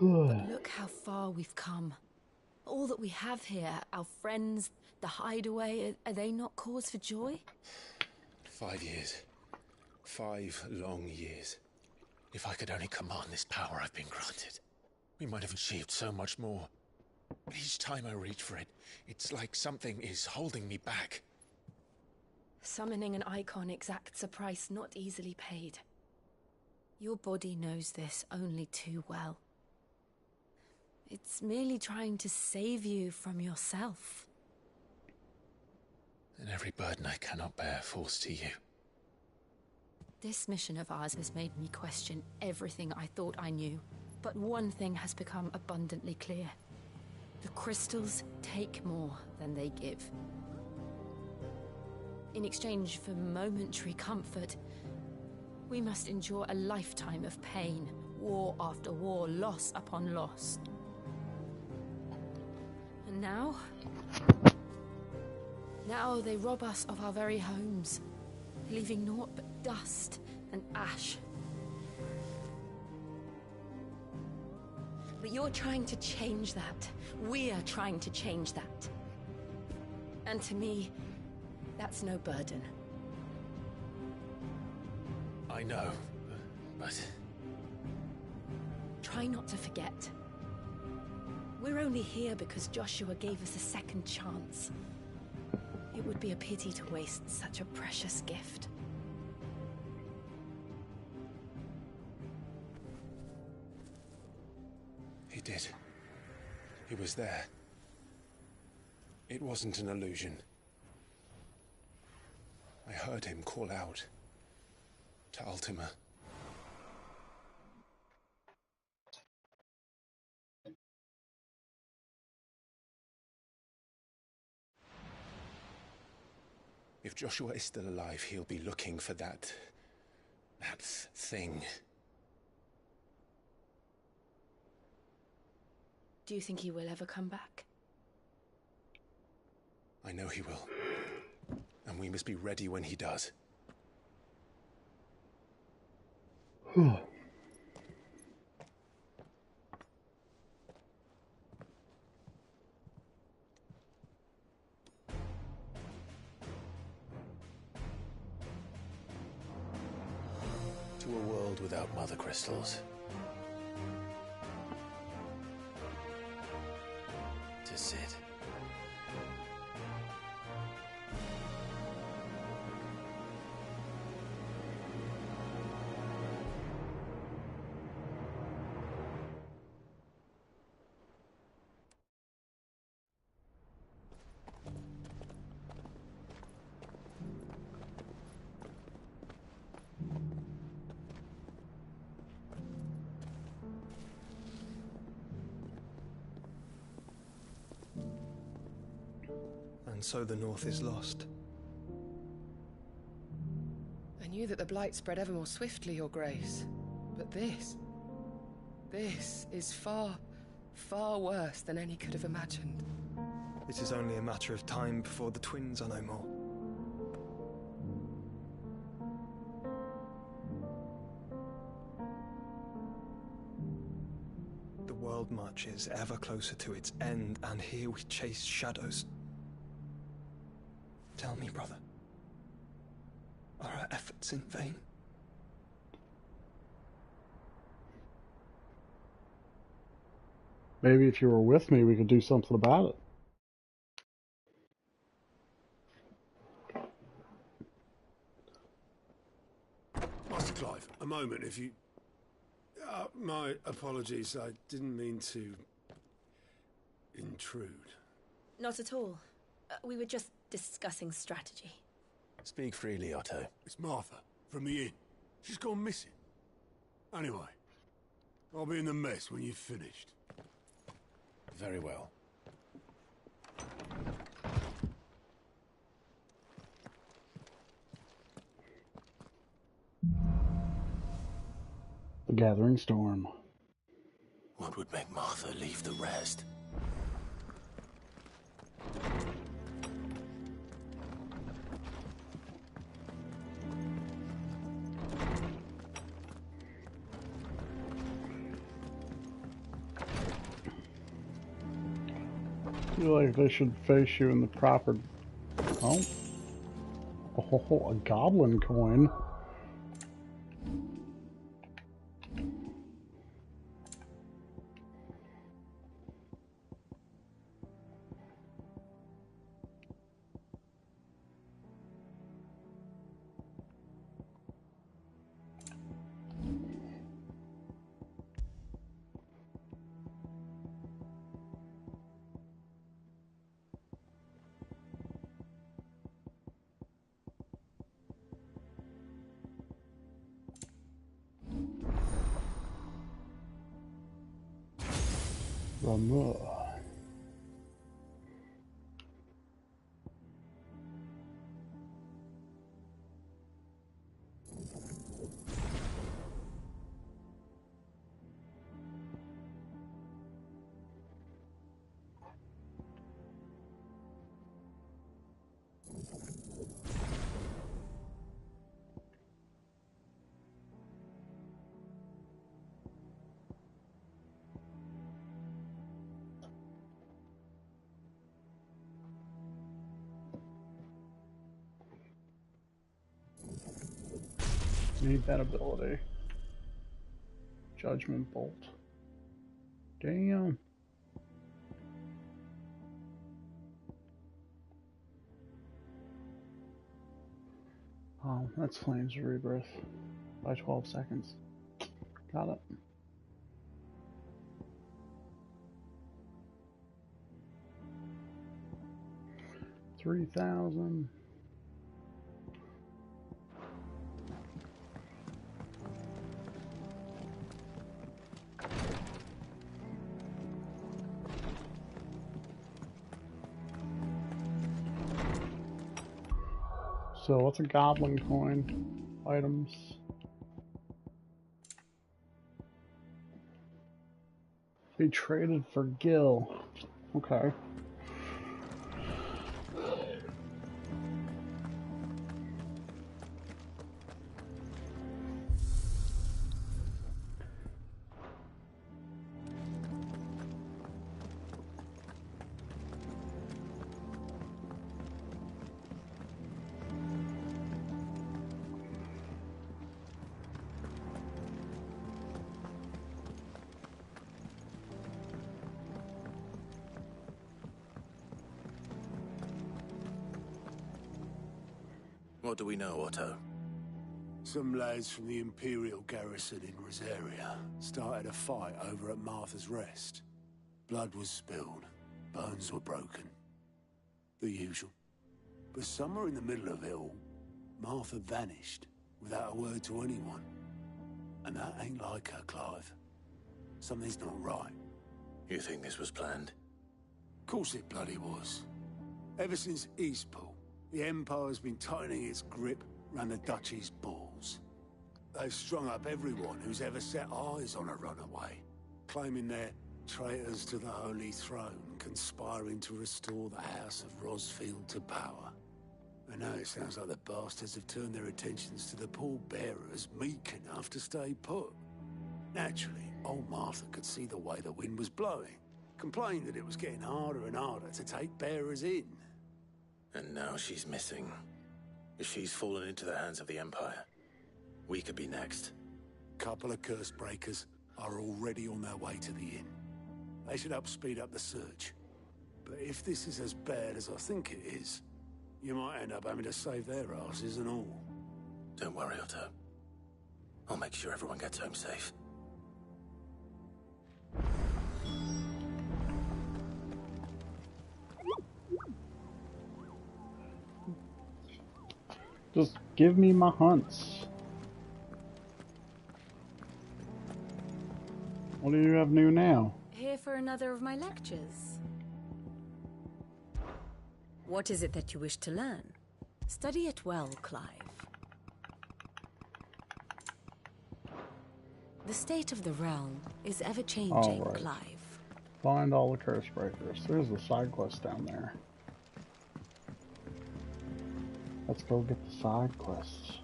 But look how far we've come. All that we have here, our friends, the hideaway, are they not cause for joy? 5 years. 5 long years. If I could only command this power I've been granted, we might have achieved so much more. But each time I reach for it, it's like something is holding me back. Summoning an icon exacts a price not easily paid. Your body knows this only too well. It's merely trying to save you from yourself. And every burden I cannot bear falls to you. This mission of ours has made me question everything I thought I knew. But one thing has become abundantly clear. The crystals take more than they give. In exchange for momentary comfort, we must endure a lifetime of pain, war after war, loss upon loss. And now they rob us of our very homes, leaving naught but dust and ash. But you're trying to change that. We're trying to change that. And to me, that's no burden. I know, but... Try not to forget. We're only here because Joshua gave us a second chance. It would be a pity to waste such a precious gift. He did. He was there. It wasn't an illusion. I heard him call out to Ultima. If Joshua is still alive, he'll be looking for that thing. Do you think he will ever come back? I know he will. And we must be ready when he does. To a world without mother crystals. To Sid. And so the North is lost. I knew that the Blight spread ever more swiftly, Your Grace. But this is far, far worse than any could have imagined. It is only a matter of time before the twins are no more. The world marches ever closer to its end, and here we chase shadows. Tell me, brother, are our efforts in vain? Maybe if you were with me, we could do something about it. Clive, a moment, if you... my apologies, I didn't mean to... intrude. Not at all. We were just discussing strategy. Speak freely, Otto. It's Martha, from the inn. She's gone missing. Anyway, I'll be in the mess when you've finished. Very well. The gathering storm. What would make Martha leave the rest? I feel like they should face you in the proper... Oh. Oh, a goblin coin. Need that ability. Judgment Bolt. Damn. Oh, that's Flames of Rebirth. By 12 seconds. Got it. $3,000. So what's a goblin coin? Items. Be traded for Gil. Okay. What do we know, Otto? Some lads from the Imperial garrison in Rosaria started a fight over at Martha's Rest. Blood was spilled, bones were broken. The usual. But somewhere in the middle of it all, Martha vanished without a word to anyone. And that ain't like her, Clive. Something's not right. You think this was planned? Of course it bloody was. Ever since Eastpool, the Empire's been tightening its grip round the Duchy's balls. They've strung up everyone who's ever set eyes on a runaway, claiming they're traitors to the Holy Throne, conspiring to restore the House of Rosfield to power. And now it sounds like the bastards have turned their attentions to the pallbearers meek enough to stay put. Naturally, old Martha could see the way the wind was blowing, complained that it was getting harder and harder to take bearers in. And now she's missing. If she's fallen into the hands of the Empire, we could be next. Couple of curse breakers are already on their way to the inn. They should help speed up the search. But if this is as bad as I think it is, you might end up having to save their asses and all. Don't worry, Otto. I'll make sure everyone gets home safe. Just give me my hunts. What do you have new now? Here for another of my lectures. What is it that you wish to learn? Study it well, Clive. The state of the realm is ever-changing, Right. Clive. Find all the curse breakers. There's the side quest down there. Let's go get the side quests.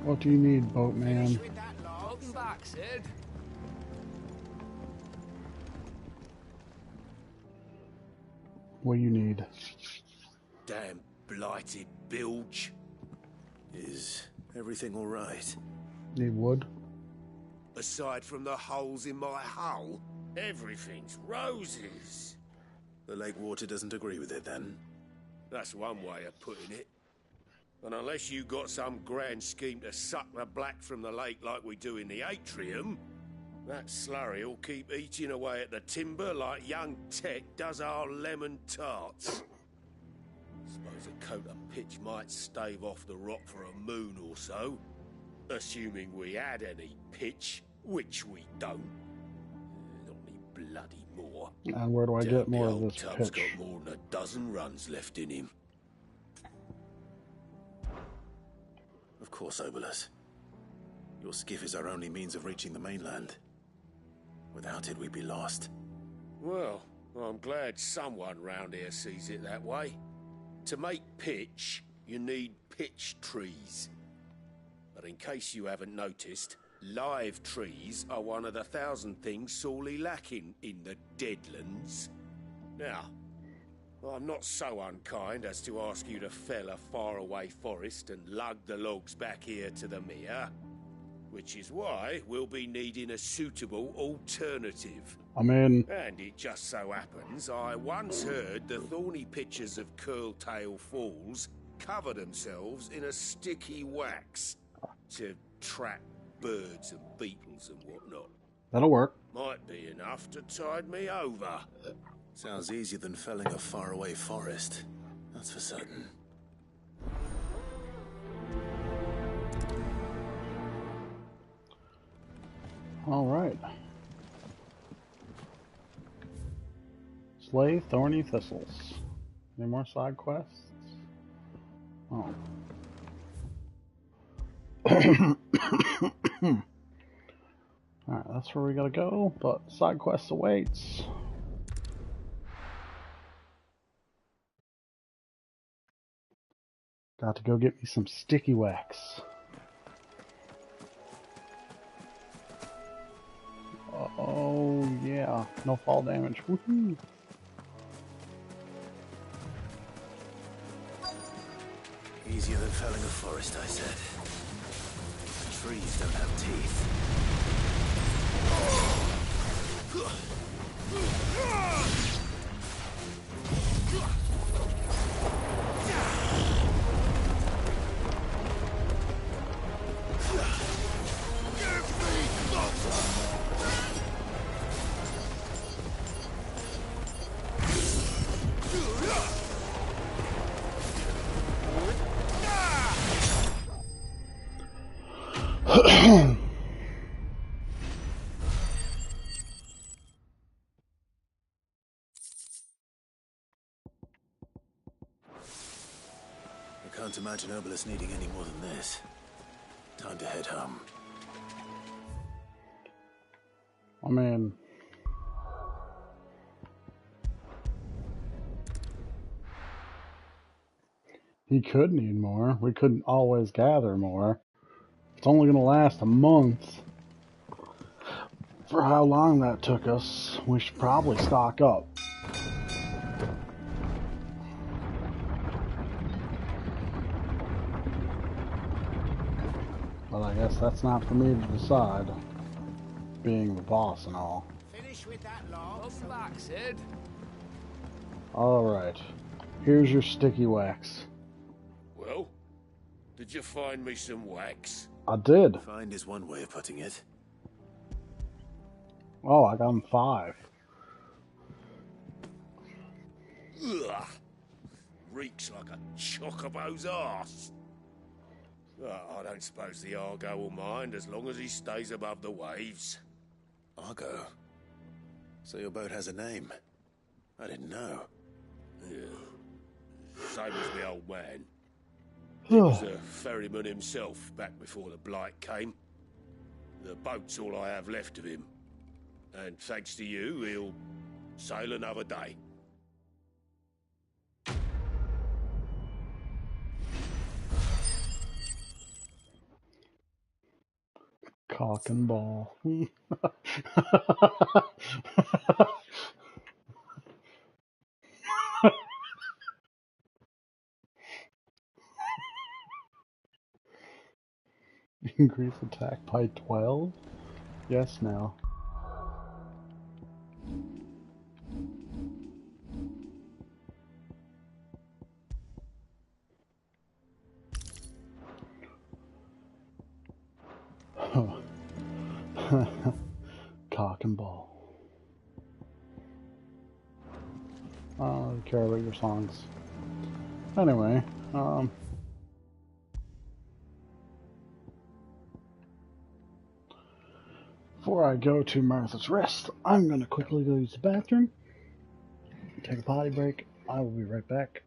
What do you need, boatman? Welcome back, Sid. What do you need? Damn blighted bilge. Is everything all right? Need wood? Aside from the holes in my hull, everything's roses. The lake water doesn't agree with it, then? That's one way of putting it. And unless you got some grand scheme to suck the black from the lake like we do in the atrium, that slurry'll keep eating away at the timber like young Tech does our lemon tarts. Suppose a coat of pitch might stave off the rock for a moon or so, assuming we had any pitch, which we don't. Not any bloody more. And where do I get more of this Tub's pitch? got more than a dozen runs left in him. Of course, Obolus. Your skiff is our only means of reaching the mainland. Without it, we'd be lost. Well, I'm glad someone round here sees it that way. To make pitch, you need pitch trees. But in case you haven't noticed, live trees are one of the 1,000 things sorely lacking in the Deadlands. Now, I'm not so unkind as to ask you to fell a faraway forest and lug the logs back here to the mere, which is why we'll be needing a suitable alternative. I'm in. And it just so happens I once heard the thorny pitchers of Curltail Falls cover themselves in a sticky wax to trap birds and beetles and whatnot. That'll work. Might be enough to tide me over. Sounds easier than felling a faraway forest. That's for certain. All right. Slay thorny thistles. Any more side quests? Oh. Alright, that's where we gotta go, but side quest awaits. Got to go get me some sticky wax. Oh yeah, no fall damage. Woohoo! Easier than felling a forest, I said. Trees don't have teeth. I can't imagine Obolus needing any more than this. Time to head home. I mean, he could need more. We couldn't always gather more. It's only going to last a month. For how long that took us, we should probably stock up. But I guess that's not for me to decide, being the boss and all. Finish with that log. Welcome back, Sid. Alright, here's your sticky wax. Well, did you find me some wax? I did. Find is one way of putting it. Oh, I got him 5. Ugh. Reeks like a chocobo's arse. I don't suppose the Argo will mind as long as he stays above the waves. Argo? So your boat has a name? I didn't know. Yeah. Same as the old man. He was a ferryman himself back before the blight came. The boat's all I have left of him. And thanks to you, he'll sail another day. Cock and ball. Increase attack by 12? Yes, now. Cock and ball. I don't care about your songs. Anyway, before I go to Martha's Rest, I'm going to quickly go use the bathroom, take a potty break. I will be right back.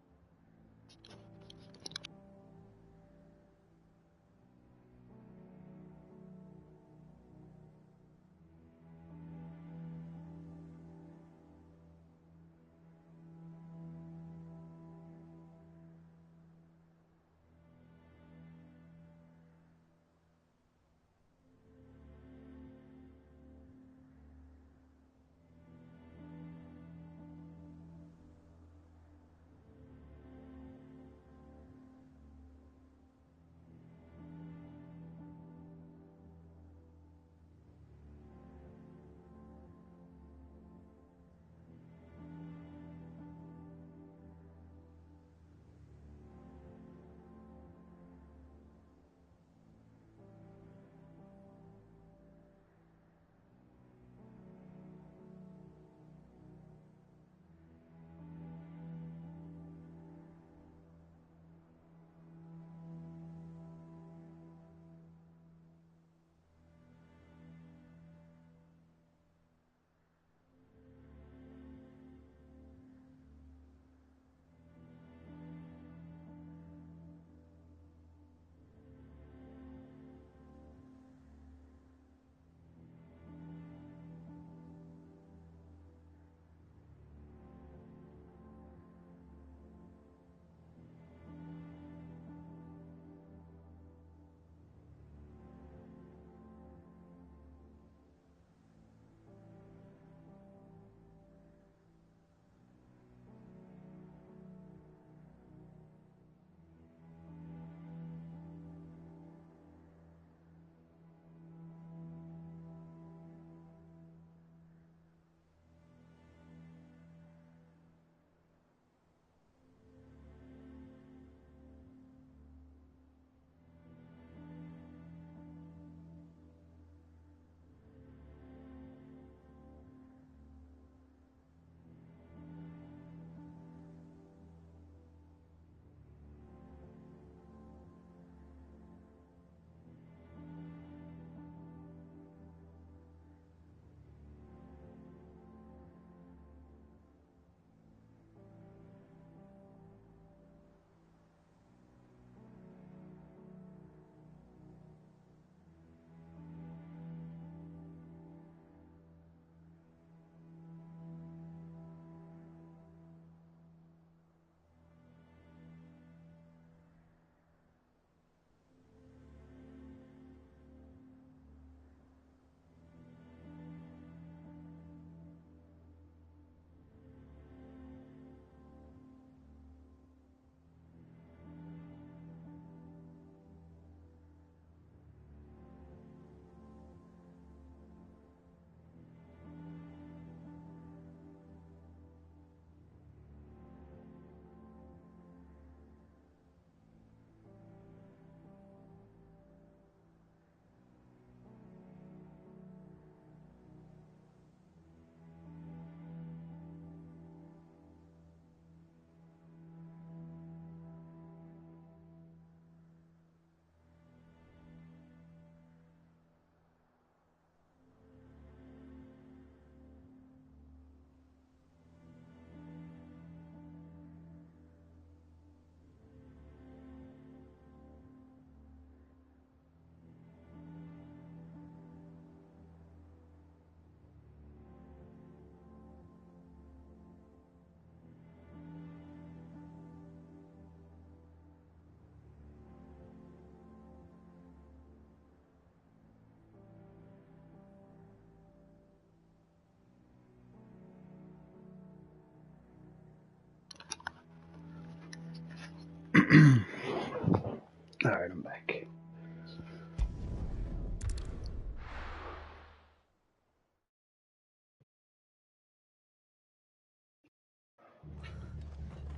Alright, I'm back.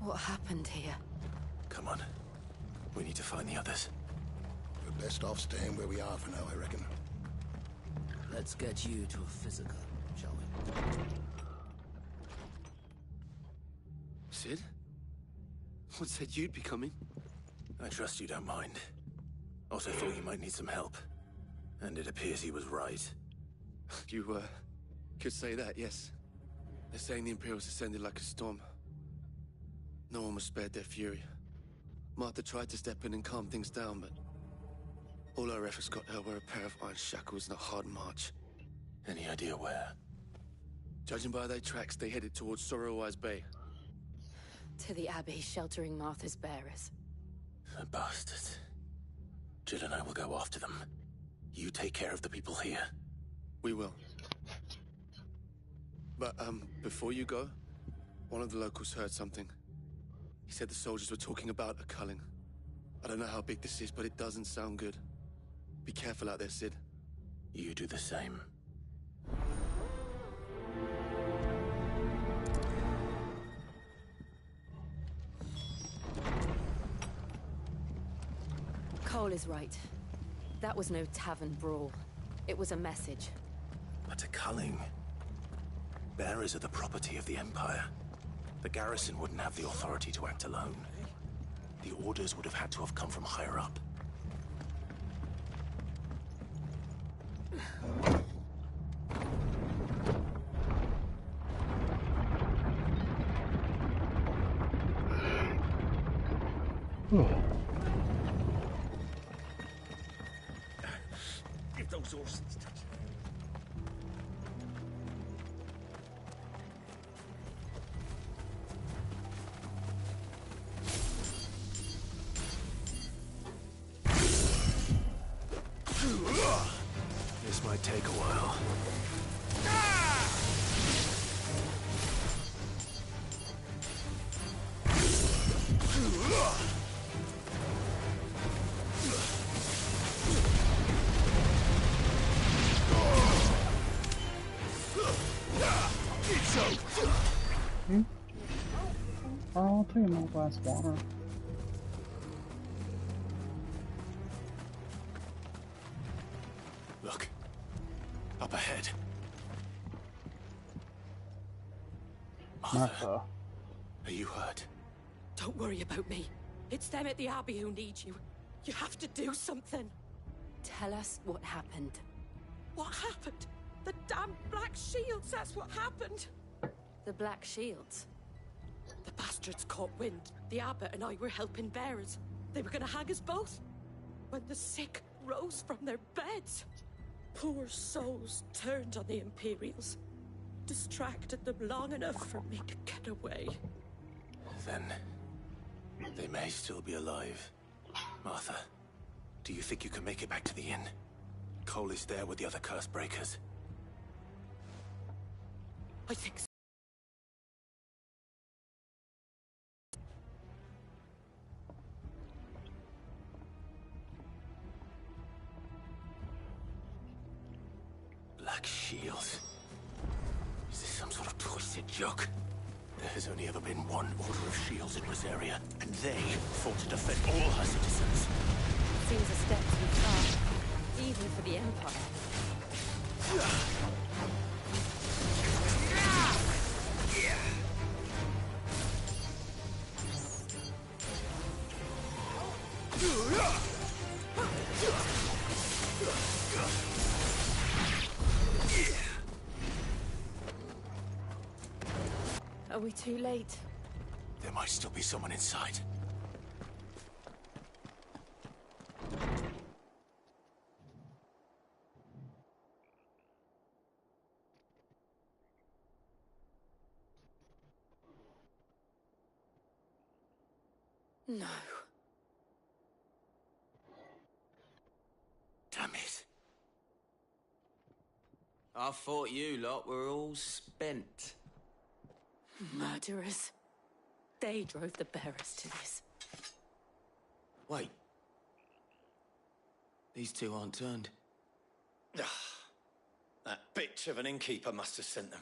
What happened here? Come on. We need to find the others. We're best off staying where we are for now, I reckon. Let's get you to a physical, shall we? Sid? What said you'd be coming? I trust you don't mind. Also thought you might need some help. And it appears he was right. You, could say that, yes. They're saying the Imperials ascended like a storm. No one was spared their fury. Martha tried to step in and calm things down, but all our efforts got her were a pair of iron shackles and a hard march. Any idea where? Judging by their tracks, they headed towards Sorrowwise Bay. To the Abbey, sheltering Martha's bearers. The bastards. Jill and I will go after them. You take care of the people here. We will. But, before you go, one of the locals heard something. He said the soldiers were talking about a culling. I don't know how big this is, but it doesn't sound good. Be careful out there, Sid. You do the same. Cole is right. That was no tavern brawl. It was a message. But a culling. Bearers are the property of the Empire. The garrison wouldn't have the authority to act alone. The orders would have had to have come from higher up. If those horses touch This might take a while. I'll take another glass of water. Look. Up ahead. Martha. Are you hurt? Don't worry about me. It's them at the Abbey who need you. You have to do something. Tell us what happened. What happened? The damn Black Shields, that's what happened. The Black Shields? The bastards caught wind. The abbot and I were helping bearers. They were gonna hang us both. When the sick rose from their beds, poor souls turned on the Imperials. Distracted them long enough for me to get away. Then they may still be alive. Martha, do you think you can make it back to the inn? Cole is there with the other curse breakers. I think so. Black Shields? Is this some sort of twisted joke? There has only ever been one Order of Shields in Rosaria, and they fought to defend all her citizens. Seems a step too far, even for the Empire. Are we too late? There might still be someone inside. No. Damn it. I thought you lot were all spent. Murderers. They drove the bearers to this. Wait. These two aren't turned. That bitch of an innkeeper must have sent them.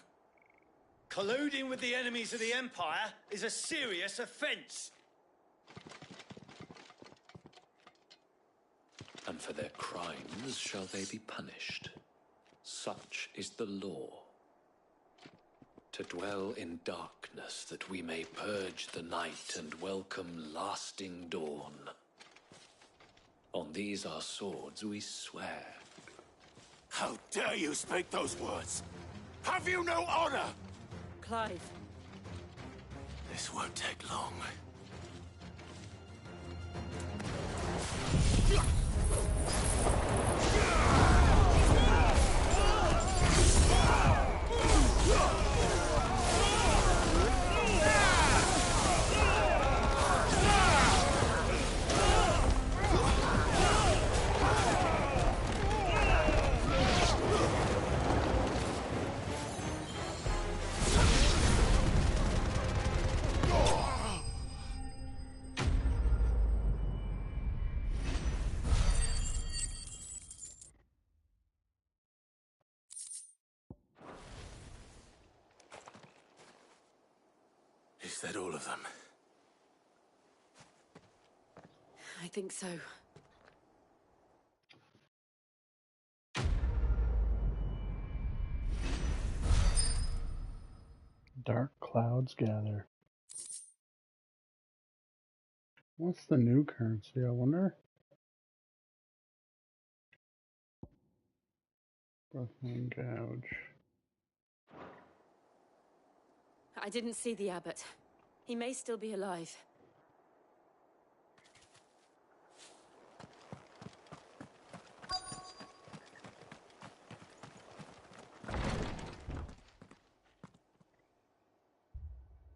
Colluding with the enemies of the Empire is a serious offence. And for their crimes shall they be punished. Such is the law. To dwell in darkness that we may purge the night and welcome lasting dawn. On these our swords we swear. How dare you speak those words? Have you no honor? Clive. This won't take long. Is that all of them? I think so. Dark clouds gather. What's the new currency, I wonder? Breathing gouge. I didn't see the abbot. He may still be alive.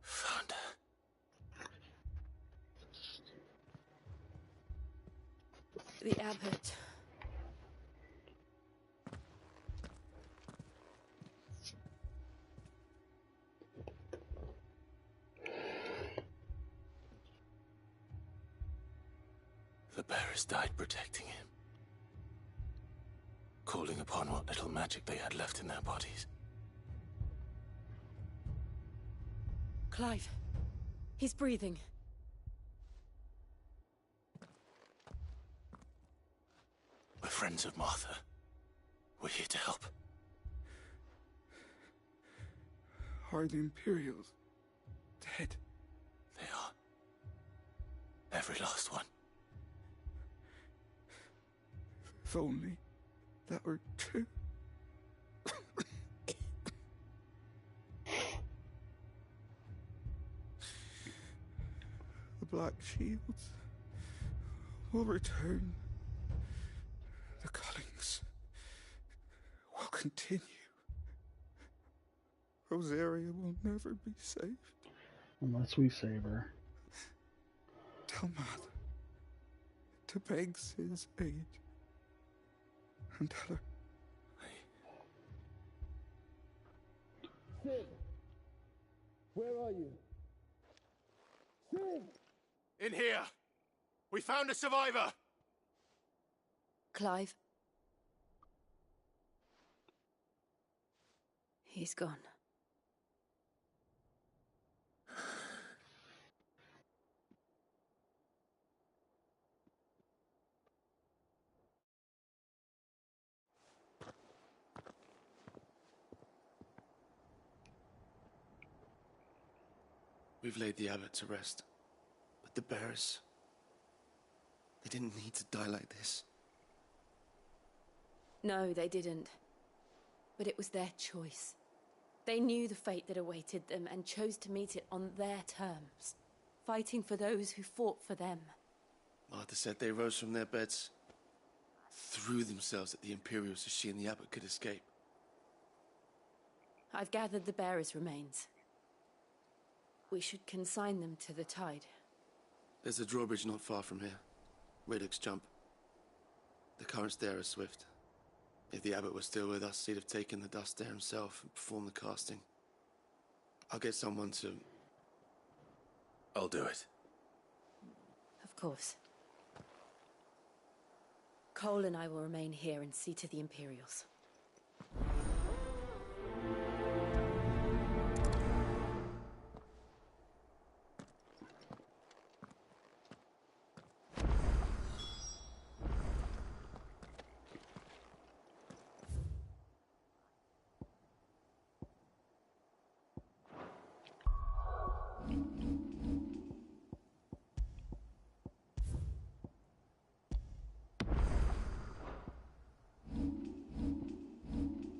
Found her. The abbot. The bearers died protecting him. Calling upon what little magic they had left in their bodies. Clive. He's breathing. We're friends of Martha. We're here to help. Are the Imperials dead? They are. Every last one. If only that were true. The Black Shields will return. The Cullings will continue. Rosaria will never be saved. Unless we save her. Tell Martha to beg Sid's aid. And tell her. Sid! Where are you? Sid! In here! We found a survivor! Clive. He's gone. We've laid the abbot to rest. But the bearers... they didn't need to die like this. No, they didn't. But it was their choice. They knew the fate that awaited them and chose to meet it on their terms, fighting for those who fought for them. Martha said they rose from their beds, threw themselves at the Imperials so she and the abbot could escape. I've gathered the bearers' remains. We should consign them to the tide. There's a drawbridge not far from here. Redux jump. The currents there are swift. If the abbot was still with us, he'd have taken the dust there himself and performed the casting. I'll get someone to... I'll do it. Of course. Cole and I will remain here and see to the Imperials.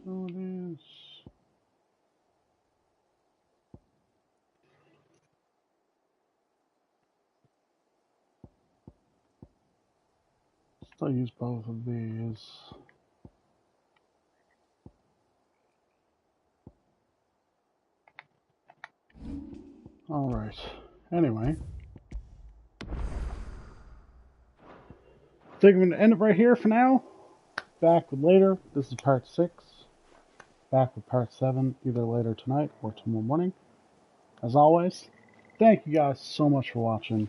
Oh, it is. Still use both of these. Alright. Anyway. I think I'm going to end it right here for now. Back with later. This is part 6. Back with part 7 either later tonight or tomorrow morning. As always, thank you guys so much for watching.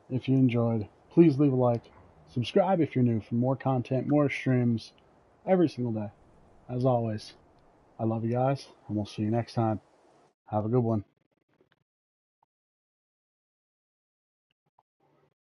If you enjoyed, please leave a like. Subscribe if you're new for more content, more streams, every single day. As always, I love you guys, and we'll see you next time. Have a good one.